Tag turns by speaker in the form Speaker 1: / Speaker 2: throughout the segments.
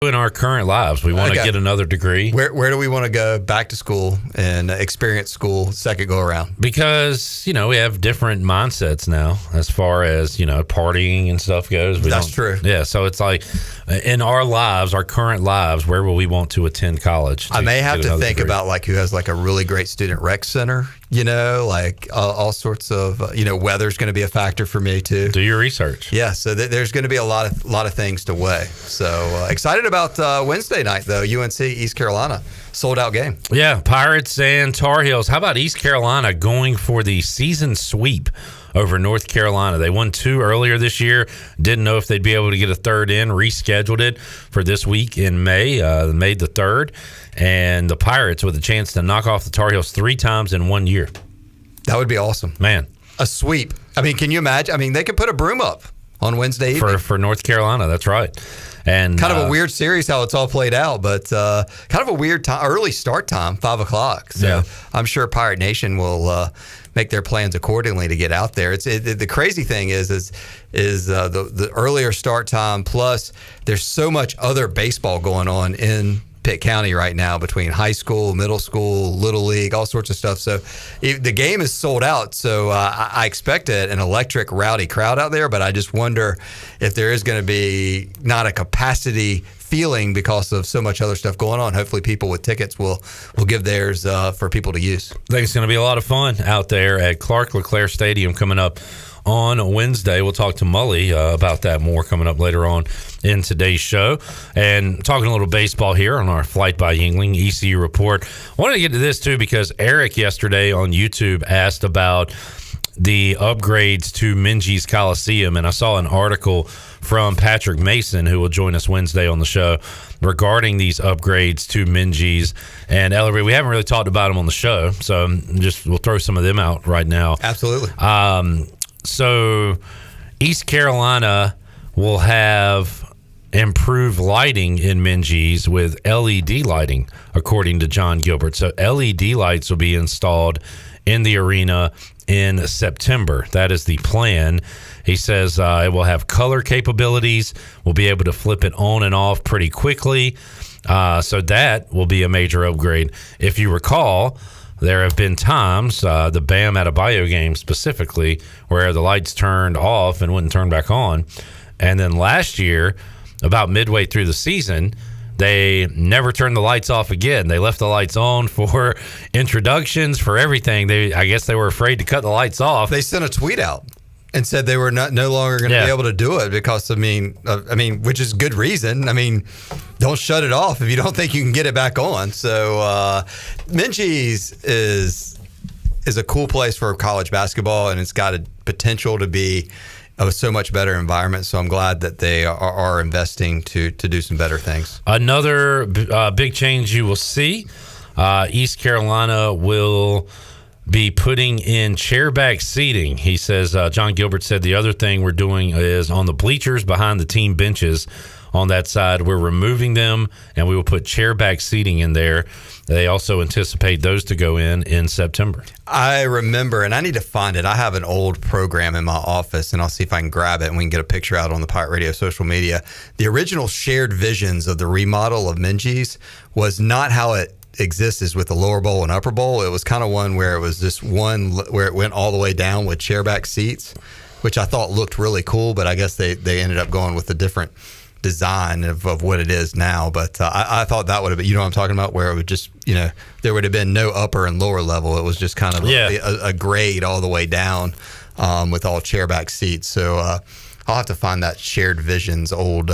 Speaker 1: in our current lives? We want to get another degree.
Speaker 2: Where do we want to go back to school and experience school second go around?
Speaker 1: Because, we have different mindsets now as far as, partying and stuff goes.
Speaker 2: That's true.
Speaker 1: Yeah. So it's like in our lives, our current lives, where will we want to attend college?
Speaker 2: I may have to think about like who has like a really great student rec center, like all sorts of, weather's going to be a factor for me too.
Speaker 1: Do your research.
Speaker 2: Yeah. So there's going to be a lot of things to weigh. So excited about Wednesday night though. UNC East Carolina sold out game.
Speaker 1: Yeah. Pirates and Tar Heels. How about East Carolina going for the season sweep over North Carolina? They won 2 earlier this year. Didn't know if they'd be able to get a third in. Rescheduled it for this week in May, May the 3rd. And the Pirates with a chance to knock off the Tar Heels 3 times in 1 year.
Speaker 2: That would be awesome.
Speaker 1: Man.
Speaker 2: A sweep. I mean, can you imagine? I mean, they could put a broom up on Wednesday evening.
Speaker 1: For North Carolina, that's right. And
Speaker 2: kind of a weird series how it's all played out, but kind of a weird time, early start time, 5 o'clock. So yeah. I'm sure Pirate Nation will make their plans accordingly to get out there. The crazy thing is the earlier start time, plus there's so much other baseball going on in Pitt County right now between high school, middle school, little league, all sorts of stuff. So the game is sold out. So I expect an electric, rowdy crowd out there, but I just wonder if there is going to be not a capacity feeling because of so much other stuff going on. Hopefully people with tickets will give theirs for people to use.
Speaker 1: I think it's going to be a lot of fun out there at Clark LeClaire Stadium coming up on Wednesday. We'll talk to Mully about that more coming up later on in today's show. And talking a little baseball here on our Flight by Yingling ECU report. I wanted to get to this too because Eric yesterday on YouTube asked about the upgrades to Minges Coliseum, and I saw an article from Patrick Mason, who will join us Wednesday on the show, regarding these upgrades to Minges and Ellerbe. We haven't really talked about them on the show, so we'll throw some of them out right now.
Speaker 2: Absolutely.
Speaker 1: So East Carolina will have improved lighting in Minges with LED lighting, according to John Gilbert. So LED lights will be installed in the arena in September. That is the plan. He says it will have color capabilities. We'll be able to flip it on and off pretty quickly. So that will be a major upgrade. If you recall, there have been times, the Bam Adebayo game specifically, where the lights turned off and wouldn't turn back on. And then last year, about midway through the season, they never turned the lights off again. They left the lights on for introductions, for everything. I guess they were afraid to cut the lights off.
Speaker 2: They sent a tweet out and said they were no longer going to be able to do it because, I mean, which is good reason. I mean, don't shut it off if you don't think you can get it back on. So Minges is a cool place for college basketball, and it's got a potential to be a so much better environment. So I'm glad that they are investing to do some better things. Another
Speaker 1: big change you will see, East Carolina will be putting in chairback seating. He says, John Gilbert said the other thing we're doing is on the bleachers behind the team benches on that side, we're removing them and we will put chairback seating in there. They also anticipate those to go in September.
Speaker 2: I remember, and I need to find it. I have an old program in my office, and I'll see if I can grab it and we can get a picture out on the Pirate Radio social media. The original shared visions of the remodel of Minges was not how it exists is with the lower bowl and upper bowl. It was kind of one where it was just one where it went all the way down with chairback seats, which I thought looked really cool, but I guess they ended up going with a different design of what it is now. But I thought that would have been, what I'm talking about, where it would just, there would have been no upper and lower level. It was just kind of a grade all the way down with all chairback seats. So I'll have to find that Shared Visions old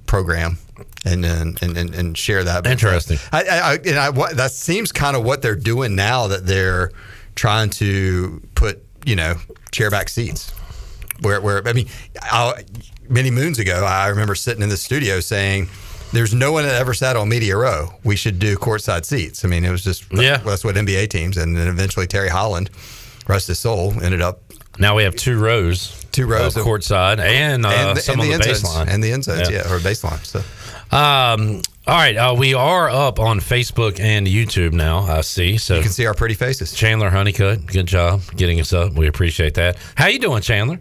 Speaker 2: program and share that.
Speaker 1: Interesting.
Speaker 2: That seems kind of what they're doing now, that they're trying to put, chairback seats. Where I mean, many moons ago, I remember sitting in the studio saying, there's no one that ever sat on media row. We should do courtside seats. I mean, it was just, that's what NBA teams, and then eventually Terry Holland, rest his soul, ended up.
Speaker 1: Now we have two rows of courtside and some on the baseline.
Speaker 2: And the end zones, or baseline. So.
Speaker 1: All right, we are up on Facebook and YouTube now, I see. So
Speaker 2: you can see our pretty faces.
Speaker 1: Chandler Honeycutt, good job getting us up. We appreciate that. How you doing, Chandler?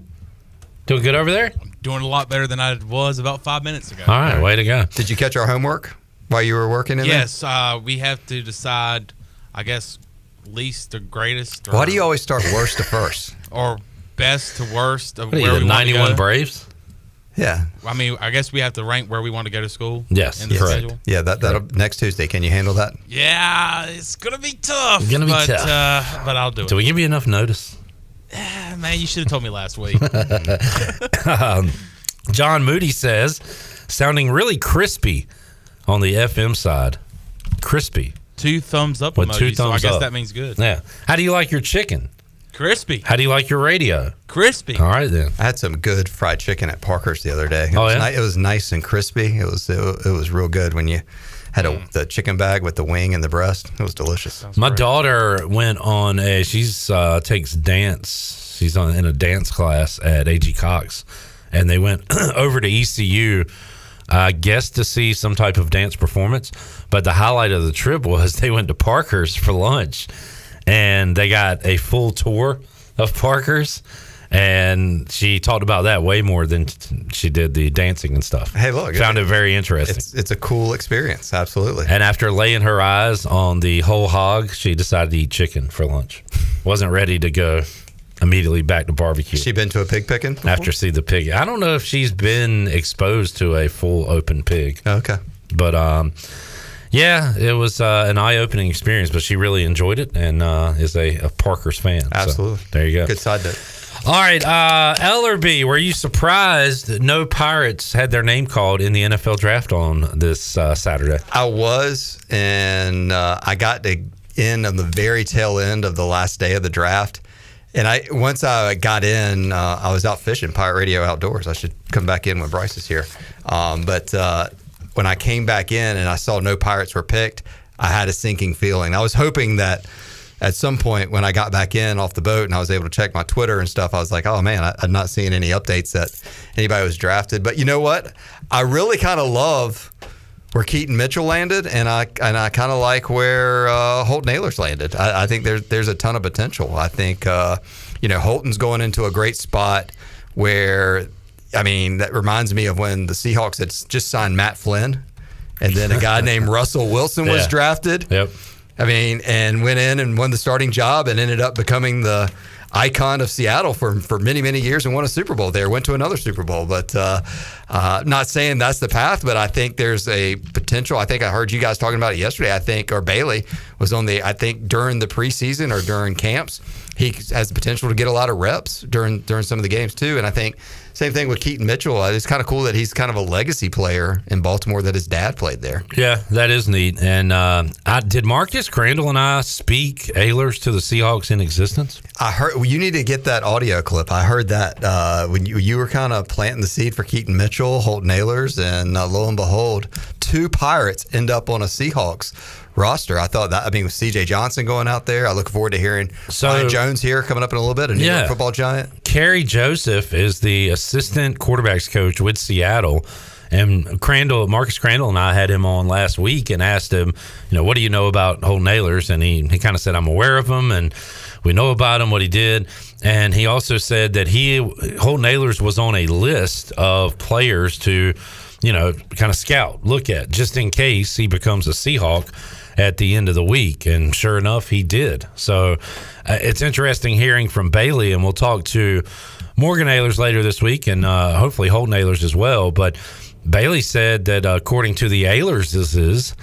Speaker 1: Doing good over there?
Speaker 3: doing a lot better than I was about 5 minutes ago.
Speaker 1: All right, way to go.
Speaker 2: Did you catch our homework while you were working in
Speaker 3: Yes, we have to decide, I guess, least to greatest. Or,
Speaker 2: there? Why do you always start worst to first?
Speaker 3: Or best to worst of
Speaker 1: What are
Speaker 3: where
Speaker 1: you,
Speaker 3: we
Speaker 1: the
Speaker 3: want to
Speaker 1: 91
Speaker 3: go.
Speaker 1: Braves?
Speaker 2: Yeah.
Speaker 3: I mean, I guess we have to rank where we want to go to school.
Speaker 1: Yes,
Speaker 3: in the
Speaker 1: correct.
Speaker 3: schedule.
Speaker 2: Yeah, that'll next Tuesday. Can you handle that?
Speaker 3: Yeah, it's gonna be tough.
Speaker 1: It's gonna be
Speaker 3: but,
Speaker 1: tough.
Speaker 3: But I'll do it.
Speaker 1: Do we give you enough notice?
Speaker 3: Man, you should have told me last week.
Speaker 1: John Moody says, sounding really crispy on the FM side. Crispy.
Speaker 3: 2 thumbs up
Speaker 1: With
Speaker 3: emoji,
Speaker 1: 2
Speaker 3: so I
Speaker 1: thumbs
Speaker 3: guess
Speaker 1: up.
Speaker 3: that means good.
Speaker 1: Yeah. How do you like your chicken?
Speaker 3: Crispy.
Speaker 1: How do you like your radio?
Speaker 3: Crispy.
Speaker 1: All right, then.
Speaker 2: I had some good fried chicken at Parker's the other day.
Speaker 1: Oh, yeah?
Speaker 2: It was nice and crispy. It was real good when you had the chicken bag with the wing and the breast. It was delicious.
Speaker 1: My daughter went on she's takes dance. She's in a dance class at A.G. Cox, and they went over to ECU, I guess, to see some type of dance performance. But the highlight of the trip was they went to Parker's for lunch, and they got a full tour of Parker's. And she talked about that way more than she did the dancing and stuff.
Speaker 2: Hey, look.
Speaker 1: Found it very interesting.
Speaker 2: It's a cool experience. Absolutely.
Speaker 1: And after laying her eyes on the whole hog, she decided to eat chicken for lunch. Wasn't ready to go immediately back to barbecue.
Speaker 2: She been to a pig picking before?
Speaker 1: After see the pig. I don't know if she's been exposed to a full open pig.
Speaker 2: Okay.
Speaker 1: But yeah, it was an eye-opening experience, but she really enjoyed it and is a Parker's fan.
Speaker 2: Absolutely.
Speaker 1: So, there you go.
Speaker 2: Good side note.
Speaker 1: All right, Ellerbe, were you surprised that no Pirates had their name called in the NFL draft on this Saturday?
Speaker 2: I was, and I got in on the very tail end of the last day of the draft. And once I got in, I was out fishing, Pirate Radio Outdoors. I should come back in when Bryce is here. But when I came back in and I saw no Pirates were picked, I had a sinking feeling. I was hoping that at some point when I got back in off the boat and I was able to check my Twitter and stuff, I was like, oh man, I'm not seeing any updates that anybody was drafted. But you know what? I really kind of love where Keaton Mitchell landed, and I kind of like where Holton Ahlers landed. I think there's a ton of potential. I think Holton's going into a great spot where, I mean, that reminds me of when the Seahawks had just signed Matt Flynn, and then a guy named Russell Wilson was drafted.
Speaker 1: Yep.
Speaker 2: I mean, and went in and won the starting job and ended up becoming the icon of Seattle for many, many years and won a Super Bowl there, went to another Super Bowl. But not saying that's the path, but I think there's a potential. I think I heard you guys talking about it yesterday, or Bailey was on during the preseason or during camps, he has the potential to get a lot of reps during some of the games too. And I think same thing with Keaton Mitchell. It's kind of cool that he's kind of a legacy player in Baltimore, that his dad played there.
Speaker 1: Yeah, that is neat. And did Marcus Crandall and I speak Ahlers to the Seahawks in existence?
Speaker 2: I heard you need to get that audio clip. I heard that when you were kind of planting the seed for Keaton Mitchell, Holton Ahlers, and lo and behold, 2 Pirates end up on a Seahawks roster. I thought that, with C.J. Johnson going out there, I look forward to hearing Ryan Jones here coming up in a little bit, a New York football giant.
Speaker 1: Kerry Joseph is the assistant quarterbacks coach with Seattle. And Marcus Crandall and I had him on last week and asked him, what do you know about Holton Ahlers? And he kind of said, I'm aware of him and we know about him, what he did. And he also said that Holton Ahlers was on a list of players to, kind of scout, look at, just in case he becomes a Seahawk at the end of the week. And sure enough, he did. So it's interesting hearing from Bailey, and we'll talk to Morgan Ahlers later this week and hopefully Holton Ahlers as well. But Bailey said that according to the Ahlerses,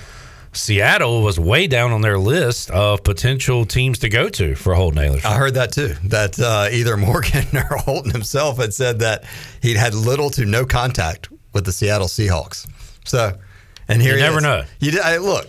Speaker 1: Seattle was way down on their list of potential teams to go to for Holton Ahlers.
Speaker 2: I heard that too, that either Morgan or Holton himself had said that he'd had little to no contact with the Seattle Seahawks. So, and here
Speaker 1: you never know.
Speaker 2: Look,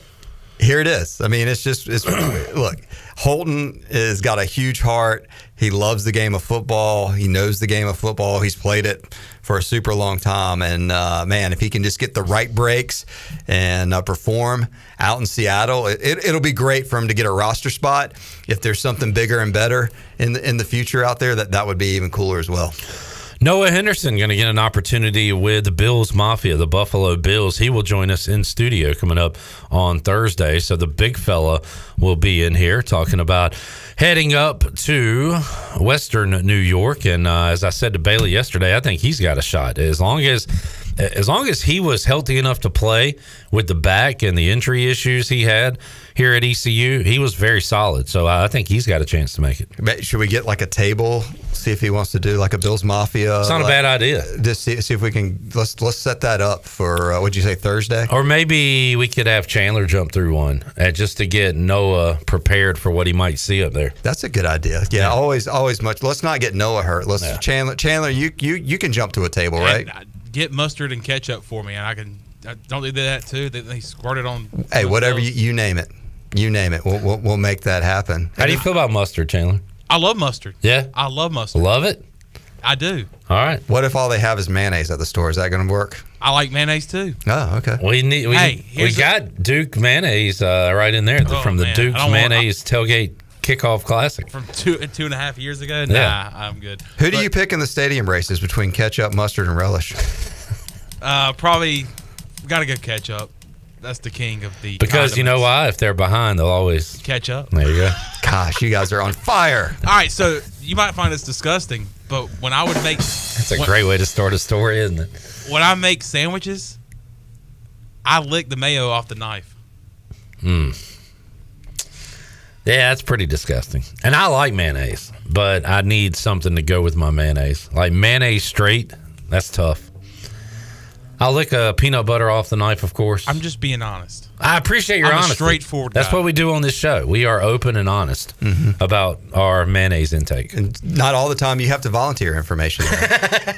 Speaker 2: here it is. Look, Holton has got a huge heart. He loves the game of football. He knows the game of football. He's played it for a super long time. And, man, if he can just get the right breaks and perform out in Seattle, it'll be great for him to get a roster spot. If there's something bigger and better in the future out there, that would be even cooler as well.
Speaker 1: Noah Henderson going to get an opportunity with the Bills Mafia, the Buffalo Bills. He will join us in studio coming up on Thursday. So the big fella will be in here talking about heading up to Western New York. And as I said to Bailey yesterday, I think he's got a shot. As long as he was healthy enough to play with the back and the injury issues he had here at ECU, he was very solid. So I think he's got a chance to make it.
Speaker 2: Should we get like a table? See if he wants to do like a Bills Mafia.
Speaker 1: It's not a bad idea.
Speaker 2: Just see if we can. Let's set that up for. What'd you say, Thursday?
Speaker 1: Or maybe we could have Chandler jump through one just to get Noah prepared for what he might see up there.
Speaker 2: That's a good idea. Yeah. Always much. Let's not get Noah hurt. Chandler, you can jump to a table, right?
Speaker 3: Get mustard and ketchup for me, and I don't do that too. They squirt it on.
Speaker 2: Hey, whatever you name it. You name it. We'll make that happen.
Speaker 1: How do you feel about mustard, Chandler?
Speaker 3: I love mustard.
Speaker 1: Yeah?
Speaker 3: I love mustard.
Speaker 1: Love it?
Speaker 3: I do.
Speaker 1: All right.
Speaker 2: What if all they have is mayonnaise at the store? Is that going to work?
Speaker 3: I like mayonnaise too.
Speaker 2: Oh, okay.
Speaker 1: We got Duke mayonnaise right in there from the Duke's Mayonnaise Tailgate Kickoff Classic.
Speaker 3: From 2.5 years ago? Nah,
Speaker 1: Yeah.
Speaker 3: I'm good.
Speaker 2: Who do you pick in the stadium races between ketchup, mustard, and relish?
Speaker 3: Probably got to go ketchup. That's the king of the
Speaker 1: Because
Speaker 3: condiments.
Speaker 1: you know why? If they're behind, they'll always
Speaker 3: Ketchup.
Speaker 1: There you go.
Speaker 2: Gosh, you guys are on fire.
Speaker 3: All right, so you might find this disgusting, but when I would make
Speaker 1: That's a great way to start a story, isn't it?
Speaker 3: when I make sandwiches, I lick the mayo off the knife.
Speaker 1: Yeah, that's pretty disgusting. And I like mayonnaise, but I need something to go with my mayonnaise. Like mayonnaise straight, that's tough. I'll lick a peanut butter off the knife, of course.
Speaker 3: I'm just being honest.
Speaker 1: I appreciate your honesty.
Speaker 3: I'm a straightforward
Speaker 1: That's
Speaker 3: guy.
Speaker 1: what we do on this show. We are open and honest about our mayonnaise intake.
Speaker 2: And not all the time you have to volunteer information.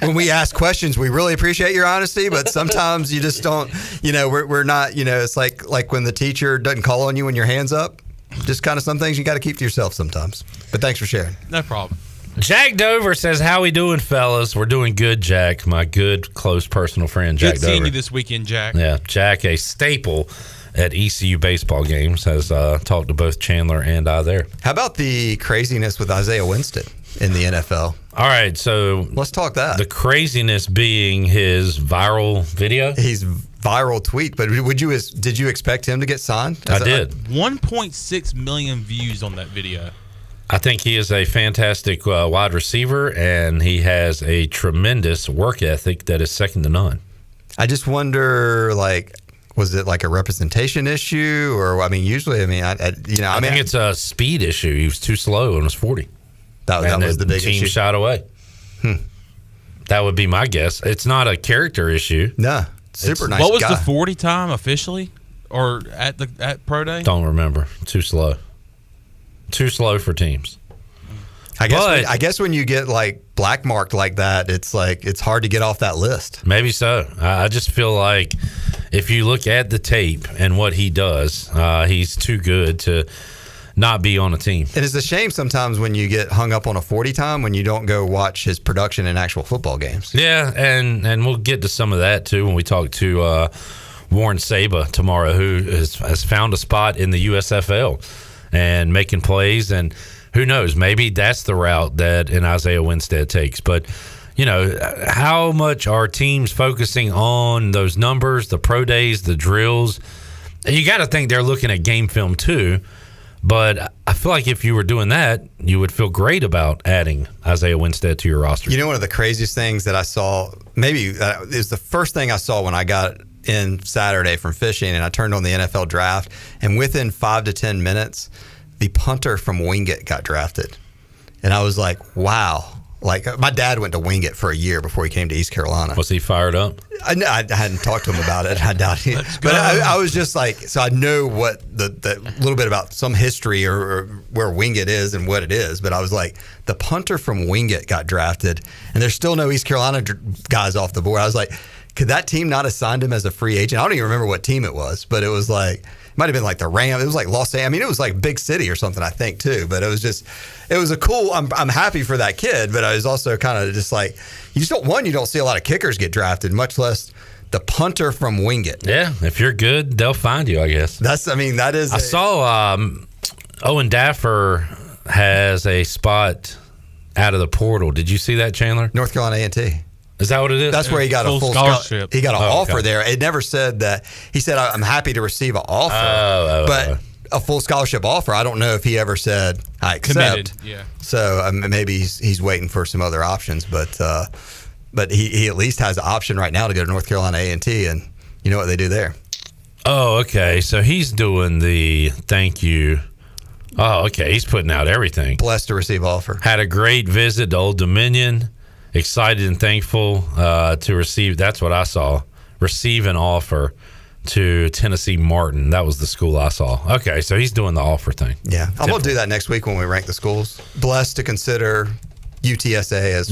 Speaker 2: When we ask questions, we really appreciate your honesty, but sometimes you just don't, we're not, it's like when the teacher doesn't call on you when your hand's up. Just kind of some things you got to keep to yourself sometimes. But thanks for sharing.
Speaker 3: No problem.
Speaker 1: Jack Dover says, how we doing, fellas? We're doing good, Jack. My good, close personal friend, Jack
Speaker 3: Good
Speaker 1: Dover.
Speaker 3: seeing you this weekend, Jack.
Speaker 1: Yeah, Jack, a staple at ECU baseball games, has talked to both Chandler and I there.
Speaker 2: How about the craziness with Isaiah Winston in the NFL?
Speaker 1: All right, so
Speaker 2: Let's talk that.
Speaker 1: the craziness being his viral video.
Speaker 2: He's viral tweet, but did you expect him to get signed?
Speaker 1: I did.
Speaker 3: 1.6 million views on that video.
Speaker 1: I think he is a fantastic wide receiver, and he has a tremendous work ethic that is second to none.
Speaker 2: I just wonder, was it like a representation issue, or usually, I
Speaker 1: think it's a speed issue. He was too slow and was 40.
Speaker 2: that was the big
Speaker 1: team
Speaker 2: issue.
Speaker 1: shot away. That would be my guess. It's not a character issue.
Speaker 2: No, super nice.
Speaker 3: What was
Speaker 2: guy.
Speaker 3: the 40 time officially, or at pro day?
Speaker 1: Don't remember. Too slow. Too slow for teams.
Speaker 2: I guess when you get black marked like that, it's hard to get off that list.
Speaker 1: Maybe so. I just feel like if you look at the tape and what he does, he's too good to not be on a team.
Speaker 2: And it's a shame sometimes when you get hung up on a 40 time when you don't go watch his production in actual football games.
Speaker 1: Yeah, and we'll get to some of that too when we talk to Warren Saba tomorrow, who has found a spot in the USFL and making plays, and who knows, maybe that's the route that an Isaiah Winstead takes. But how much are teams focusing on those numbers, the pro days, the drills? You got to think they're looking at game film too. But I feel like if you were doing that, you would feel great about adding Isaiah Winstead to your roster.
Speaker 2: One of the craziest things that I saw, maybe it was the first thing I saw when I got in Saturday from fishing, and I turned on the NFL draft, and within 5 to 10 minutes, the punter from Wingate got drafted. And I was like, wow. My dad went to Wingate for a year before he came to East Carolina.
Speaker 1: Was he fired up?
Speaker 2: I hadn't talked to him about it. I doubt it. But I was just so I know what the little bit about some history or where Wingate is and what it is. But I was like, the punter from Wingate got drafted, and there's still no East Carolina guys off the board. I was like, could that team not have signed him as a free agent? I don't even remember what team it was, but it was it might have been the Rams. It was Los Angeles. It was big city or something, I think, too. But it was a cool. I'm happy for that kid, but I was also kind of just you don't see a lot of kickers get drafted, much less the punter from Wingate.
Speaker 1: Yeah, if you're good, they'll find you, I guess.
Speaker 2: That is.
Speaker 1: I saw Owen Daffer has a spot out of the portal. Did you see that, Chandler?
Speaker 2: North Carolina A&T.
Speaker 1: Is that what it is?
Speaker 2: That's where he got a full
Speaker 3: scholarship.
Speaker 2: He got an offer
Speaker 1: okay.
Speaker 2: there. It never said that. He said, I'm happy to receive an offer, but a full scholarship offer, I don't know if he ever said, I accept.
Speaker 3: Committed, yeah.
Speaker 2: So maybe he's waiting for some other options, but he at least has the option right now to go to North Carolina A&T, and you know what they do there.
Speaker 1: Oh, okay. So he's doing the thank you. Oh, okay. He's putting out everything.
Speaker 2: Blessed to receive offer.
Speaker 1: Had a great visit to Old Dominion. Excited and thankful to receive. That's what I saw. Receive an offer to Tennessee Martin. That was the school I saw. Okay, so he's doing the offer thing.
Speaker 2: Yeah, I'm going to do that next week when we rank the schools. Blessed to consider UTSA as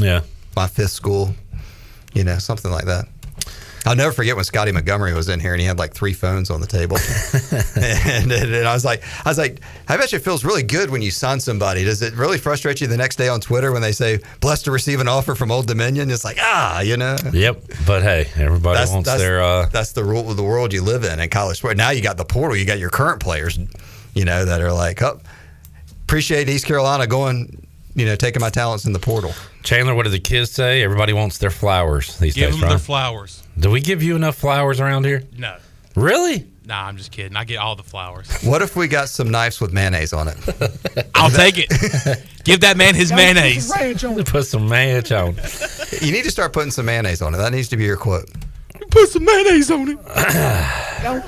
Speaker 2: my fifth school. You know, something like that. I'll never forget when Scotty Montgomery was in here and he had like 3 phones on the table. and I was like, I bet you it feels really good when you sign somebody. Does it really frustrate you the next day on Twitter when they say, blessed to receive an offer from Old Dominion? It's like, you know.
Speaker 1: Yep. But hey, everybody wants their.
Speaker 2: That's the rule of the world you live in college sport. Now you got the portal. You got your current players, you know, that are like, appreciate East Carolina going, you know, taking my talents in the portal.
Speaker 1: Chandler, what do the kids say? Everybody wants their flowers these days, right?
Speaker 3: Give them their flowers.
Speaker 1: Do we give you enough flowers around here?
Speaker 3: No.
Speaker 1: Really?
Speaker 3: Nah, I'm just kidding. I get all the flowers.
Speaker 2: What if we got some knives with mayonnaise on it?
Speaker 3: I'll take it. Give that man his mayonnaise.
Speaker 1: Put some mayonnaise on.
Speaker 2: You need to start putting some mayonnaise on it. That needs to be your quote.
Speaker 3: Put some mayonnaise on it.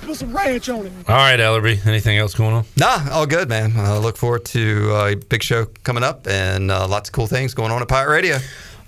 Speaker 4: Put some ranch on it.
Speaker 1: All right, Ellerbe. Anything else going on?
Speaker 2: Nah, all good, man. I look forward to a big show coming up and lots of cool things going on at Pirate Radio.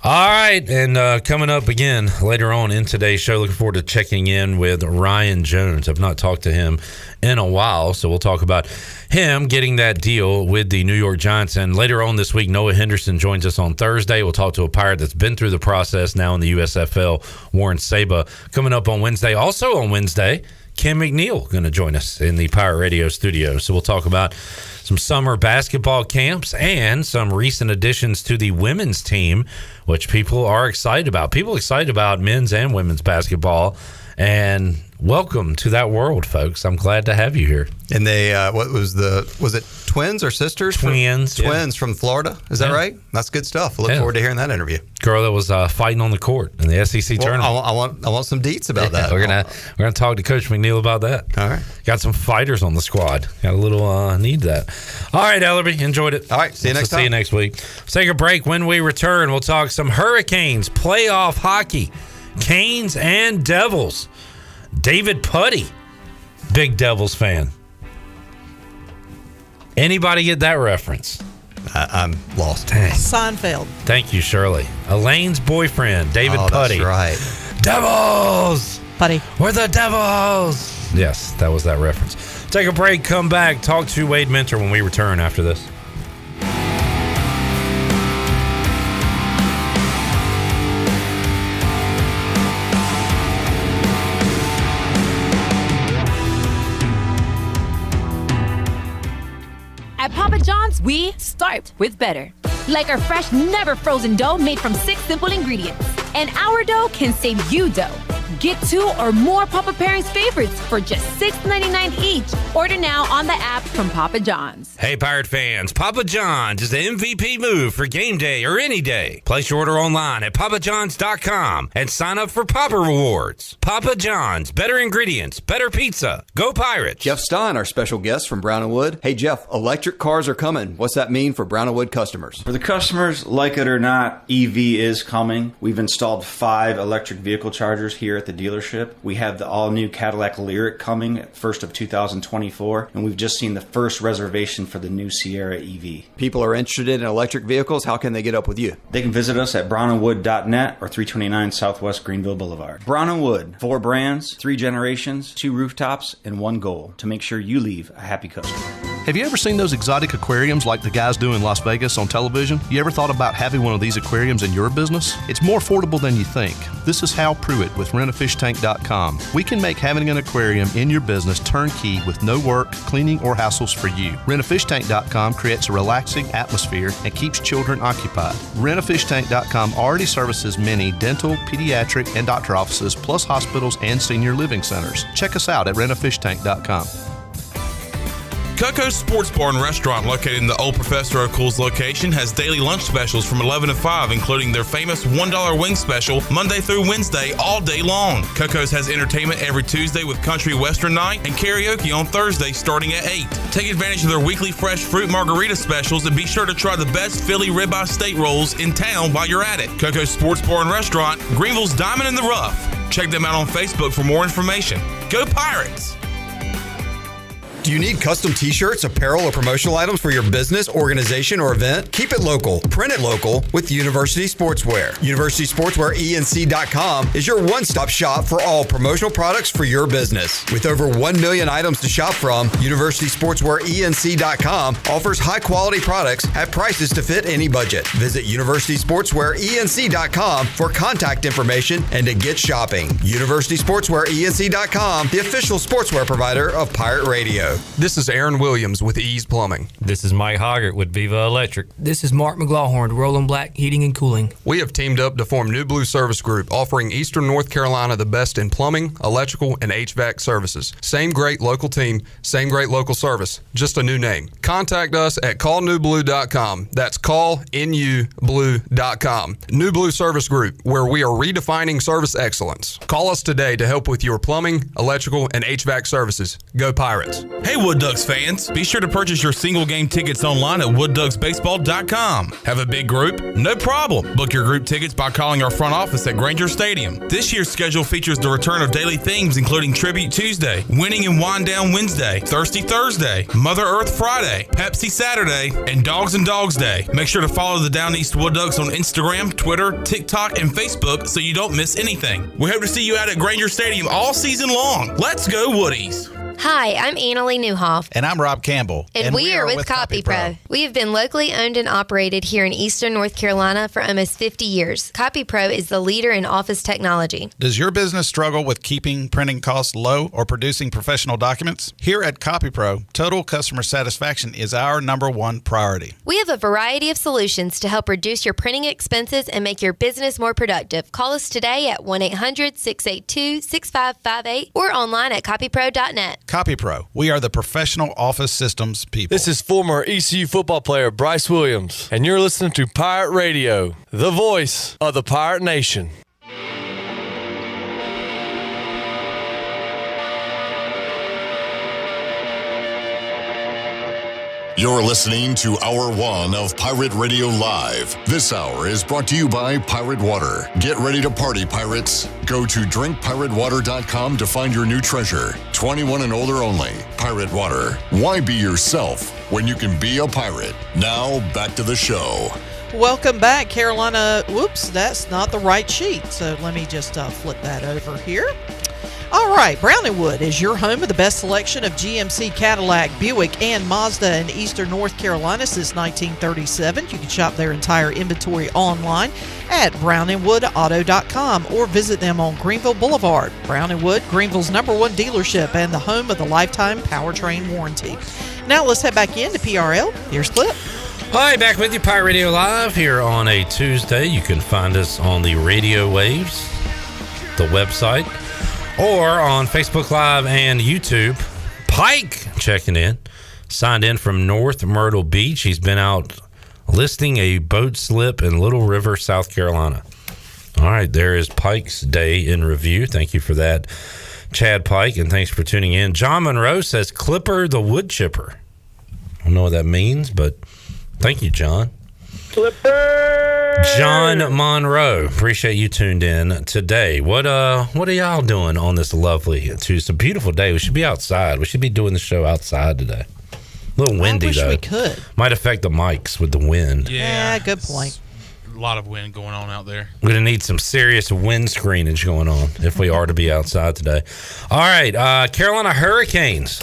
Speaker 1: All right, and coming up again later on in today's show, looking forward to checking in with Ryan Jones. I've not talked to him in a while, so we'll talk about him getting that deal with the New York Giants. And later on this week, Noah Henderson joins us on Thursday. We'll talk to a Pirate that's been through the process now in the USFL, Warren Saba, coming up on Wednesday. Also on Wednesday, Kim McNeil going to join us in the Pirate Radio studio. So we'll talk about some summer basketball camps and some recent additions to the women's team, which people are excited about. People excited about men's and women's basketball. And welcome to that world, folks. I'm glad to have you here.
Speaker 2: And they, was it twins or sisters?
Speaker 1: Twins.
Speaker 2: Twins from Florida. Is that right? That's good stuff. I look forward to hearing that interview.
Speaker 1: Girl that was fighting on the court in the SEC tournament.
Speaker 2: I want some deets about that.
Speaker 1: We're gonna talk to Coach McNeil about that.
Speaker 2: All right.
Speaker 1: Got some fighters on the squad. Got a little need that. All right, Ellerbe, enjoyed it.
Speaker 2: All right, see you next time.
Speaker 1: See you next week. Let's take a break. When we return, we'll talk some Hurricanes playoff hockey, Canes and Devils. David Putty, big Devils fan. Anybody get that reference?
Speaker 2: I'm lost.
Speaker 1: Dang.
Speaker 5: Seinfeld.
Speaker 1: Thank you, Shirley. Elaine's boyfriend, David Putty.
Speaker 2: That's right.
Speaker 1: Devils!
Speaker 5: Putty.
Speaker 1: We're the Devils! Yes, that was that reference. Take a break, come back, talk to Wade Minter when we return after this.
Speaker 6: At Papa John's, we start with better. Like our fresh, never frozen dough made from 6 simple ingredients. And our dough can save you dough. Get 2 or more Papa Pairings favorites for just $6.99 each. Order now on the app from Papa John's.
Speaker 1: Hey, Pirate fans, Papa John's is the MVP move for game day or any day. Place your order online at papajohns.com and sign up for Papa Rewards. Papa John's, better ingredients, better pizza. Go Pirates.
Speaker 7: Jeff Stein, our special guest from Brown & Wood. Hey, Jeff, electric cars are coming. What's that mean for Brown & Wood customers?
Speaker 8: For the customers, like it or not, EV is coming. We've installed 5 electric vehicle chargers here at the dealership. We have the all-new Cadillac Lyriq coming at 1st of 2024, and we've just seen the first reservation for the new Sierra EV.
Speaker 7: People are interested in electric vehicles. How can they get up with you?
Speaker 8: They can visit us at brownandwood.net or 329 Southwest Greenville Boulevard. Brown & Wood, 4 brands, 3 generations, 2 rooftops, and 1 goal to make sure you leave a happy customer.
Speaker 9: Have you ever seen those exotic aquariums like the guys do in Las Vegas on television? You ever thought about having one of these aquariums in your business? It's more affordable than you think. This is Hal Pruitt with rentafishtank.com. We can make having an aquarium in your business turnkey with no work, cleaning, or hassles for you. Rentafishtank.com creates a relaxing atmosphere and keeps children occupied. Rentafishtank.com already services many dental, pediatric, and doctor offices, plus hospitals and senior living centers. Check us out at rentafishtank.com.
Speaker 5: Coco's Sports Bar and Restaurant, located in the Old Professor O'Cool's location, has daily lunch specials from 11 to 5, including their famous $1 wing special Monday through Wednesday all day long. Coco's has entertainment every Tuesday with country western night and karaoke on Thursday starting at 8. Take advantage of their weekly fresh fruit margarita specials and be sure to try the best Philly ribeye steak rolls in town while you're at it. Coco's Sports Bar and Restaurant, Greenville's Diamond in the Rough. Check them out on Facebook for more information. Go Pirates!
Speaker 2: Do you need custom t-shirts, apparel, or promotional items for your business, organization, or event? Keep it local. Print it local with University Sportswear. UniversitySportswearENC.com is your one-stop shop for all promotional products for your business. With over 1 million items to shop from, University SportswearENC.com offers high-quality products at prices to fit any budget. Visit UniversitySportswearENC.com for contact information and to get shopping. UniversitySportswearENC.com, the official sportswear provider of Pirate Radio.
Speaker 10: This is Aaron Williams with Ease Plumbing.
Speaker 11: This is Mike Hoggart with Viva Electric.
Speaker 12: This is Mark McLaughlin, Roland Black Heating and Cooling.
Speaker 10: We have teamed up to form New Blue Service Group, offering Eastern North Carolina the best in plumbing, electrical, and HVAC services. Same great local team, same great local service, just a new name. Contact us at callnewblue.com. That's callnublue.com. New Blue Service Group, where we are redefining service excellence. Call us today to help with your plumbing, electrical, and HVAC services. Go Pirates.
Speaker 5: Hey Wood Ducks fans, be sure to purchase your single game tickets online at woodducksbaseball.com. Have a big group? No problem. Book your group tickets by calling our front office at Granger Stadium. This year's schedule features the return of daily themes including Tribute Tuesday, Winning and Wind Down Wednesday, Thirsty Thursday, Mother Earth Friday, Pepsi Saturday, and Dogs and Dogs Day. Make sure to follow the Down East Wood Ducks on Instagram, Twitter, TikTok, and Facebook so you don't miss anything. We hope to see you out at Granger Stadium all season long. Let's go Woodies!
Speaker 13: Hi, I'm Annalie Newhoff.
Speaker 14: And I'm Rob Campbell.
Speaker 13: And we are with CopyPro. We have been locally owned and operated here in Eastern North Carolina for almost 50 years. CopyPro is the leader in office technology.
Speaker 14: Does your business struggle with keeping printing costs low or producing professional documents? Here at CopyPro, total customer satisfaction is our #1 priority.
Speaker 13: We have a variety of solutions to help reduce your printing expenses and make your business more productive. Call us today at 1-800-682-6558 or online at copypro.net.
Speaker 14: CopyPro. We are the professional office systems people.
Speaker 11: This is former ECU football player Bryce Williams, and you're listening to Pirate Radio, the voice of the Pirate Nation.
Speaker 15: You're listening to Hour 1 of Pirate Radio Live. This hour is brought to you by Pirate Water. Get ready to party, pirates. Go to drinkpiratewater.com to find your new treasure. 21 and older only. Pirate Water. Why be yourself when you can be a pirate? Now, back to the show.
Speaker 16: Welcome back, Carolina. Whoops, that's not the right sheet. So let me just flip that over here. All right, Brown & Wood is your home of the best selection of GMC, Cadillac, Buick, and Mazda in Eastern North Carolina since 1937. You can shop their entire inventory online at brownandwoodauto.com or visit them on Greenville Boulevard. Brown & Wood, Greenville's #1 dealership and the home of the lifetime powertrain warranty. Now let's head back into PRL. Here's Clip.
Speaker 1: Hi, back with you, Pirate Radio Live here on a Tuesday. You can find us on the radio waves, the website, or on Facebook Live and YouTube. Pike checking in, signed in from North Myrtle Beach. He's been out listing a boat slip in Little River, South Carolina. All right, there is Pike's Day in review. Thank you for that, Chad Pike, and thanks for tuning in. John Monroe says Clipper the wood chipper. I don't know what that means, but thank you, John.
Speaker 17: Clipper!
Speaker 1: John Monroe, appreciate you tuned in today. What are y'all doing on this lovely Tuesday? It's a beautiful day. We should be outside. We should be doing the show outside today. A little windy,
Speaker 16: I wish
Speaker 1: though.
Speaker 16: we could.
Speaker 1: Might affect the mics with the wind.
Speaker 16: Yeah, good point.
Speaker 3: A lot of wind going on out there.
Speaker 1: We're going to need some serious wind screenage going on if we are to be outside today. All right, Carolina Hurricanes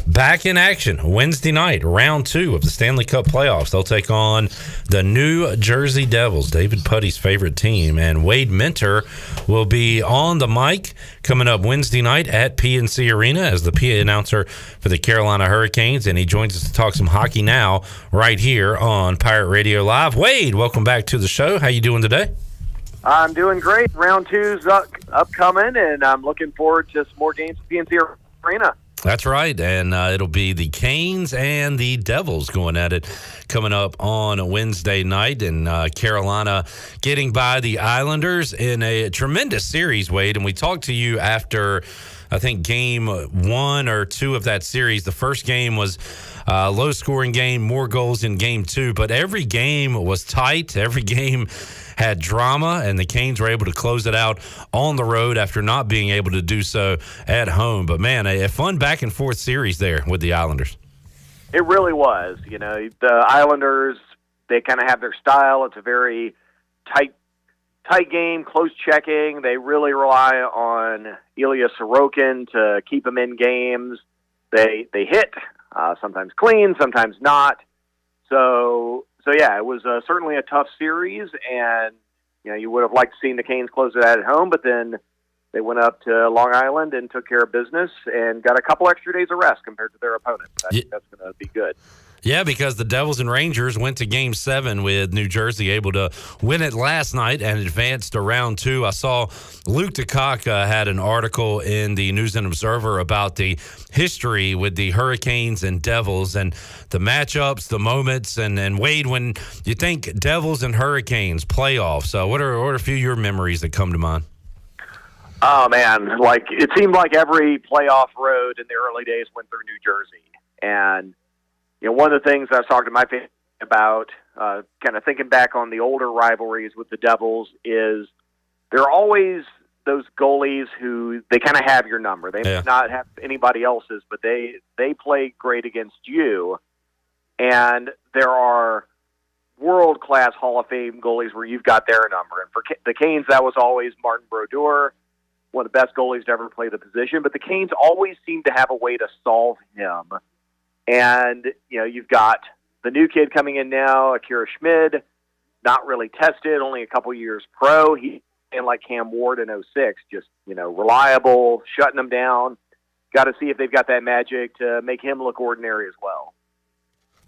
Speaker 1: back in action Wednesday night, round 2 of the Stanley Cup playoffs. They'll take on the New Jersey Devils, David Putty's favorite team, and Wade Minter will be on the mic coming up Wednesday night at PNC Arena as the PA announcer for the Carolina Hurricanes, and he joins us to talk some hockey now right here on Pirate Radio Live. Wade, welcome back to the show. How you doing today?
Speaker 17: I'm doing great. Round 2's upcoming, and I'm looking forward to some more games at PNC Arena.
Speaker 1: That's right, and it'll be the Canes and the Devils going at it coming up on Wednesday night, and Carolina getting by the Islanders in a tremendous series, Wade. And we talked to you after, I think, game 1 or 2 of that series. The first game was a low-scoring game, more goals in game 2, but every game was tight. Every game had drama, and the Canes were able to close it out on the road after not being able to do so at home. But, man, a fun back-and-forth series there with the Islanders.
Speaker 17: It really was. You know, the Islanders, they kind of have their style. It's a very tight game, close checking. They really rely on Ilya Sorokin to keep them in games. They hit, sometimes clean, sometimes not. So yeah, it was certainly a tough series, and you know, you would have liked to see the Canes close it out at home, but then they went up to Long Island and took care of business and got a couple extra days of rest compared to their opponents. I think that's going to be good. Yeah, because the Devils and Rangers went to Game 7 with New Jersey able to win it last night and advanced to round 2. I saw Luke DeCock had an article in the News and Observer about the history with the Hurricanes and Devils and the matchups, the moments, and Wade, when you think Devils and Hurricanes playoffs, what are a few of your memories that come to mind?
Speaker 18: Oh, man, like it seemed like every playoff road in the early days went through New Jersey. And you know, one of the things I was talking to my family about, kind of thinking back on the older rivalries with the Devils, is there are always those goalies who they kind of have your number. They may not have anybody else's, but they play great against you. And there are world-class Hall of Fame goalies where you've got their number. And for the Canes, that was always Martin Brodeur, one of the best goalies to ever play the position. But the Canes always seem to have a way to solve him. And, you know, you've got the new kid coming in now, Akira Schmid, not really tested, only a couple years pro. He's like Cam Ward in 06, just, you know, reliable, shutting them down. Got to see if they've got that magic to make him look ordinary as well.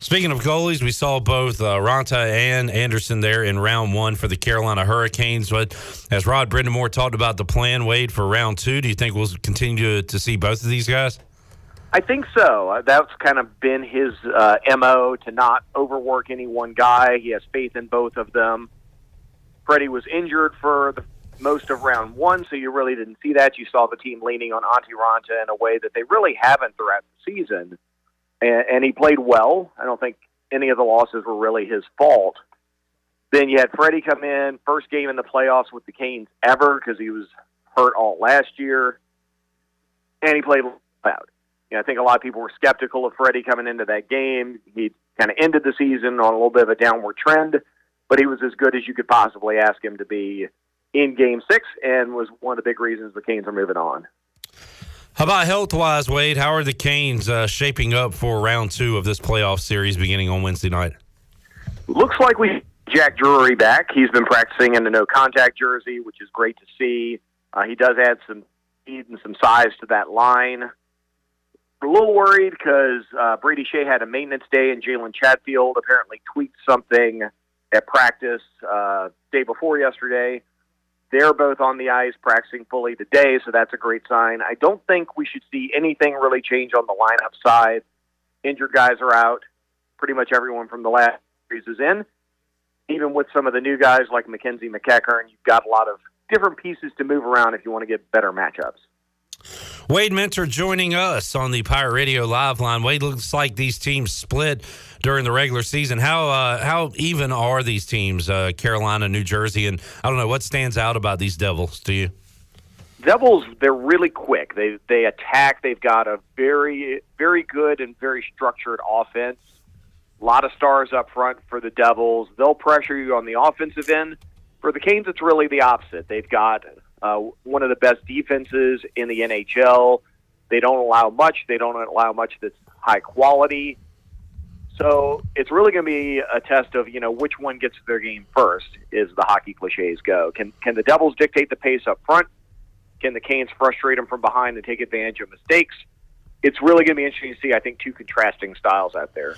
Speaker 1: Speaking of goalies, we saw both Ranta and Anderson there in round 1 for the Carolina Hurricanes. But as Rod Brindamore talked about the plan, Wade, for round 2, do you think we'll continue to see both of these guys?
Speaker 18: I think so. That's kind of been his MO, to not overwork any one guy. He has faith in both of them. Freddie was injured for the most of round 1, so you really didn't see that. You saw the team leaning on Antti Ranta in a way that they really haven't throughout the season. And he played well. I don't think any of the losses were really his fault. Then you had Freddie come in, first game in the playoffs with the Canes ever, because he was hurt all last year. And he played out. You know, I think a lot of people were skeptical of Freddie coming into that game. He kind of ended the season on a little bit of a downward trend, but he was as good as you could possibly ask him to be in Game 6 and was one of the big reasons the Canes are moving on.
Speaker 1: How about health-wise, Wade? How are the Canes shaping up for round 2 of this playoff series beginning on Wednesday night?
Speaker 18: Looks like we Jack Drury back. He's been practicing in the no-contact jersey, which is great to see. He does add some speed and some size to that line. A little worried because Brady Shea had a maintenance day, and Jalen Chatfield apparently tweaked something at practice day before yesterday. They're both on the ice practicing fully today, so that's a great sign. I don't think we should see anything really change on the lineup side. Injured guys are out. Pretty much everyone from the last series is in. Even with some of the new guys like Mackenzie McEachern, you've got a lot of different pieces to move around if you want to get better matchups.
Speaker 1: Wade Minter joining us on the Pirate Radio Live line. Wade, looks like these teams split during the regular season. How even are these teams, Carolina, New Jersey, and I don't know, what stands out about these Devils to you?
Speaker 18: Devils, they're really quick. They attack. They've got a very, very good and very structured offense. A lot of stars up front for the Devils. They'll pressure you on the offensive end. For the Canes, it's really the opposite. They've got one of the best defenses in the NHL. They don't allow much. They don't allow much that's high quality. So it's really going to be a test of, you know, which one gets to their game first, as the hockey cliches go. Can the Devils dictate the pace up front? Can the Canes frustrate them from behind and take advantage of mistakes? It's really going to be interesting to see, I think, two contrasting styles out there.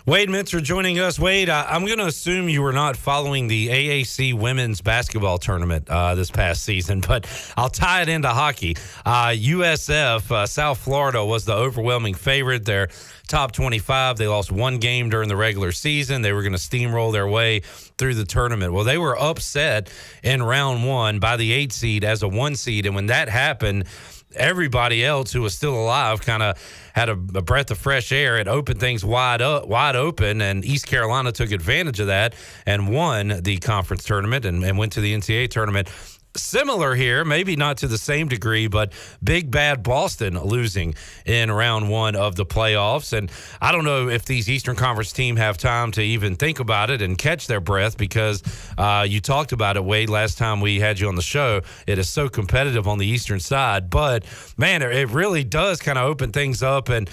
Speaker 1: Wade Minter joining us. Wade, I'm going to assume you were not following the AAC women's basketball tournament this past season, but I'll tie it into hockey. USF, South Florida, was the overwhelming favorite. They're top 25. They lost one game during the regular season. They were going to steamroll their way through the tournament. Well, they were upset in round one by the 8 seed as a 1 seed, and when that happened, everybody else who was still alive kind of had a breath of fresh air. It opened things wide open, and East Carolina took advantage of that and won the conference tournament and went to the NCAA tournament. Similar here, maybe not to the same degree, but big bad Boston losing in round one of the playoffs. And I don't know if these Eastern Conference teams have time to even think about it and catch their breath, because you talked about it, Wade, last time we had you on the show. It is so competitive on the Eastern side, but man, it really does kind of open things up and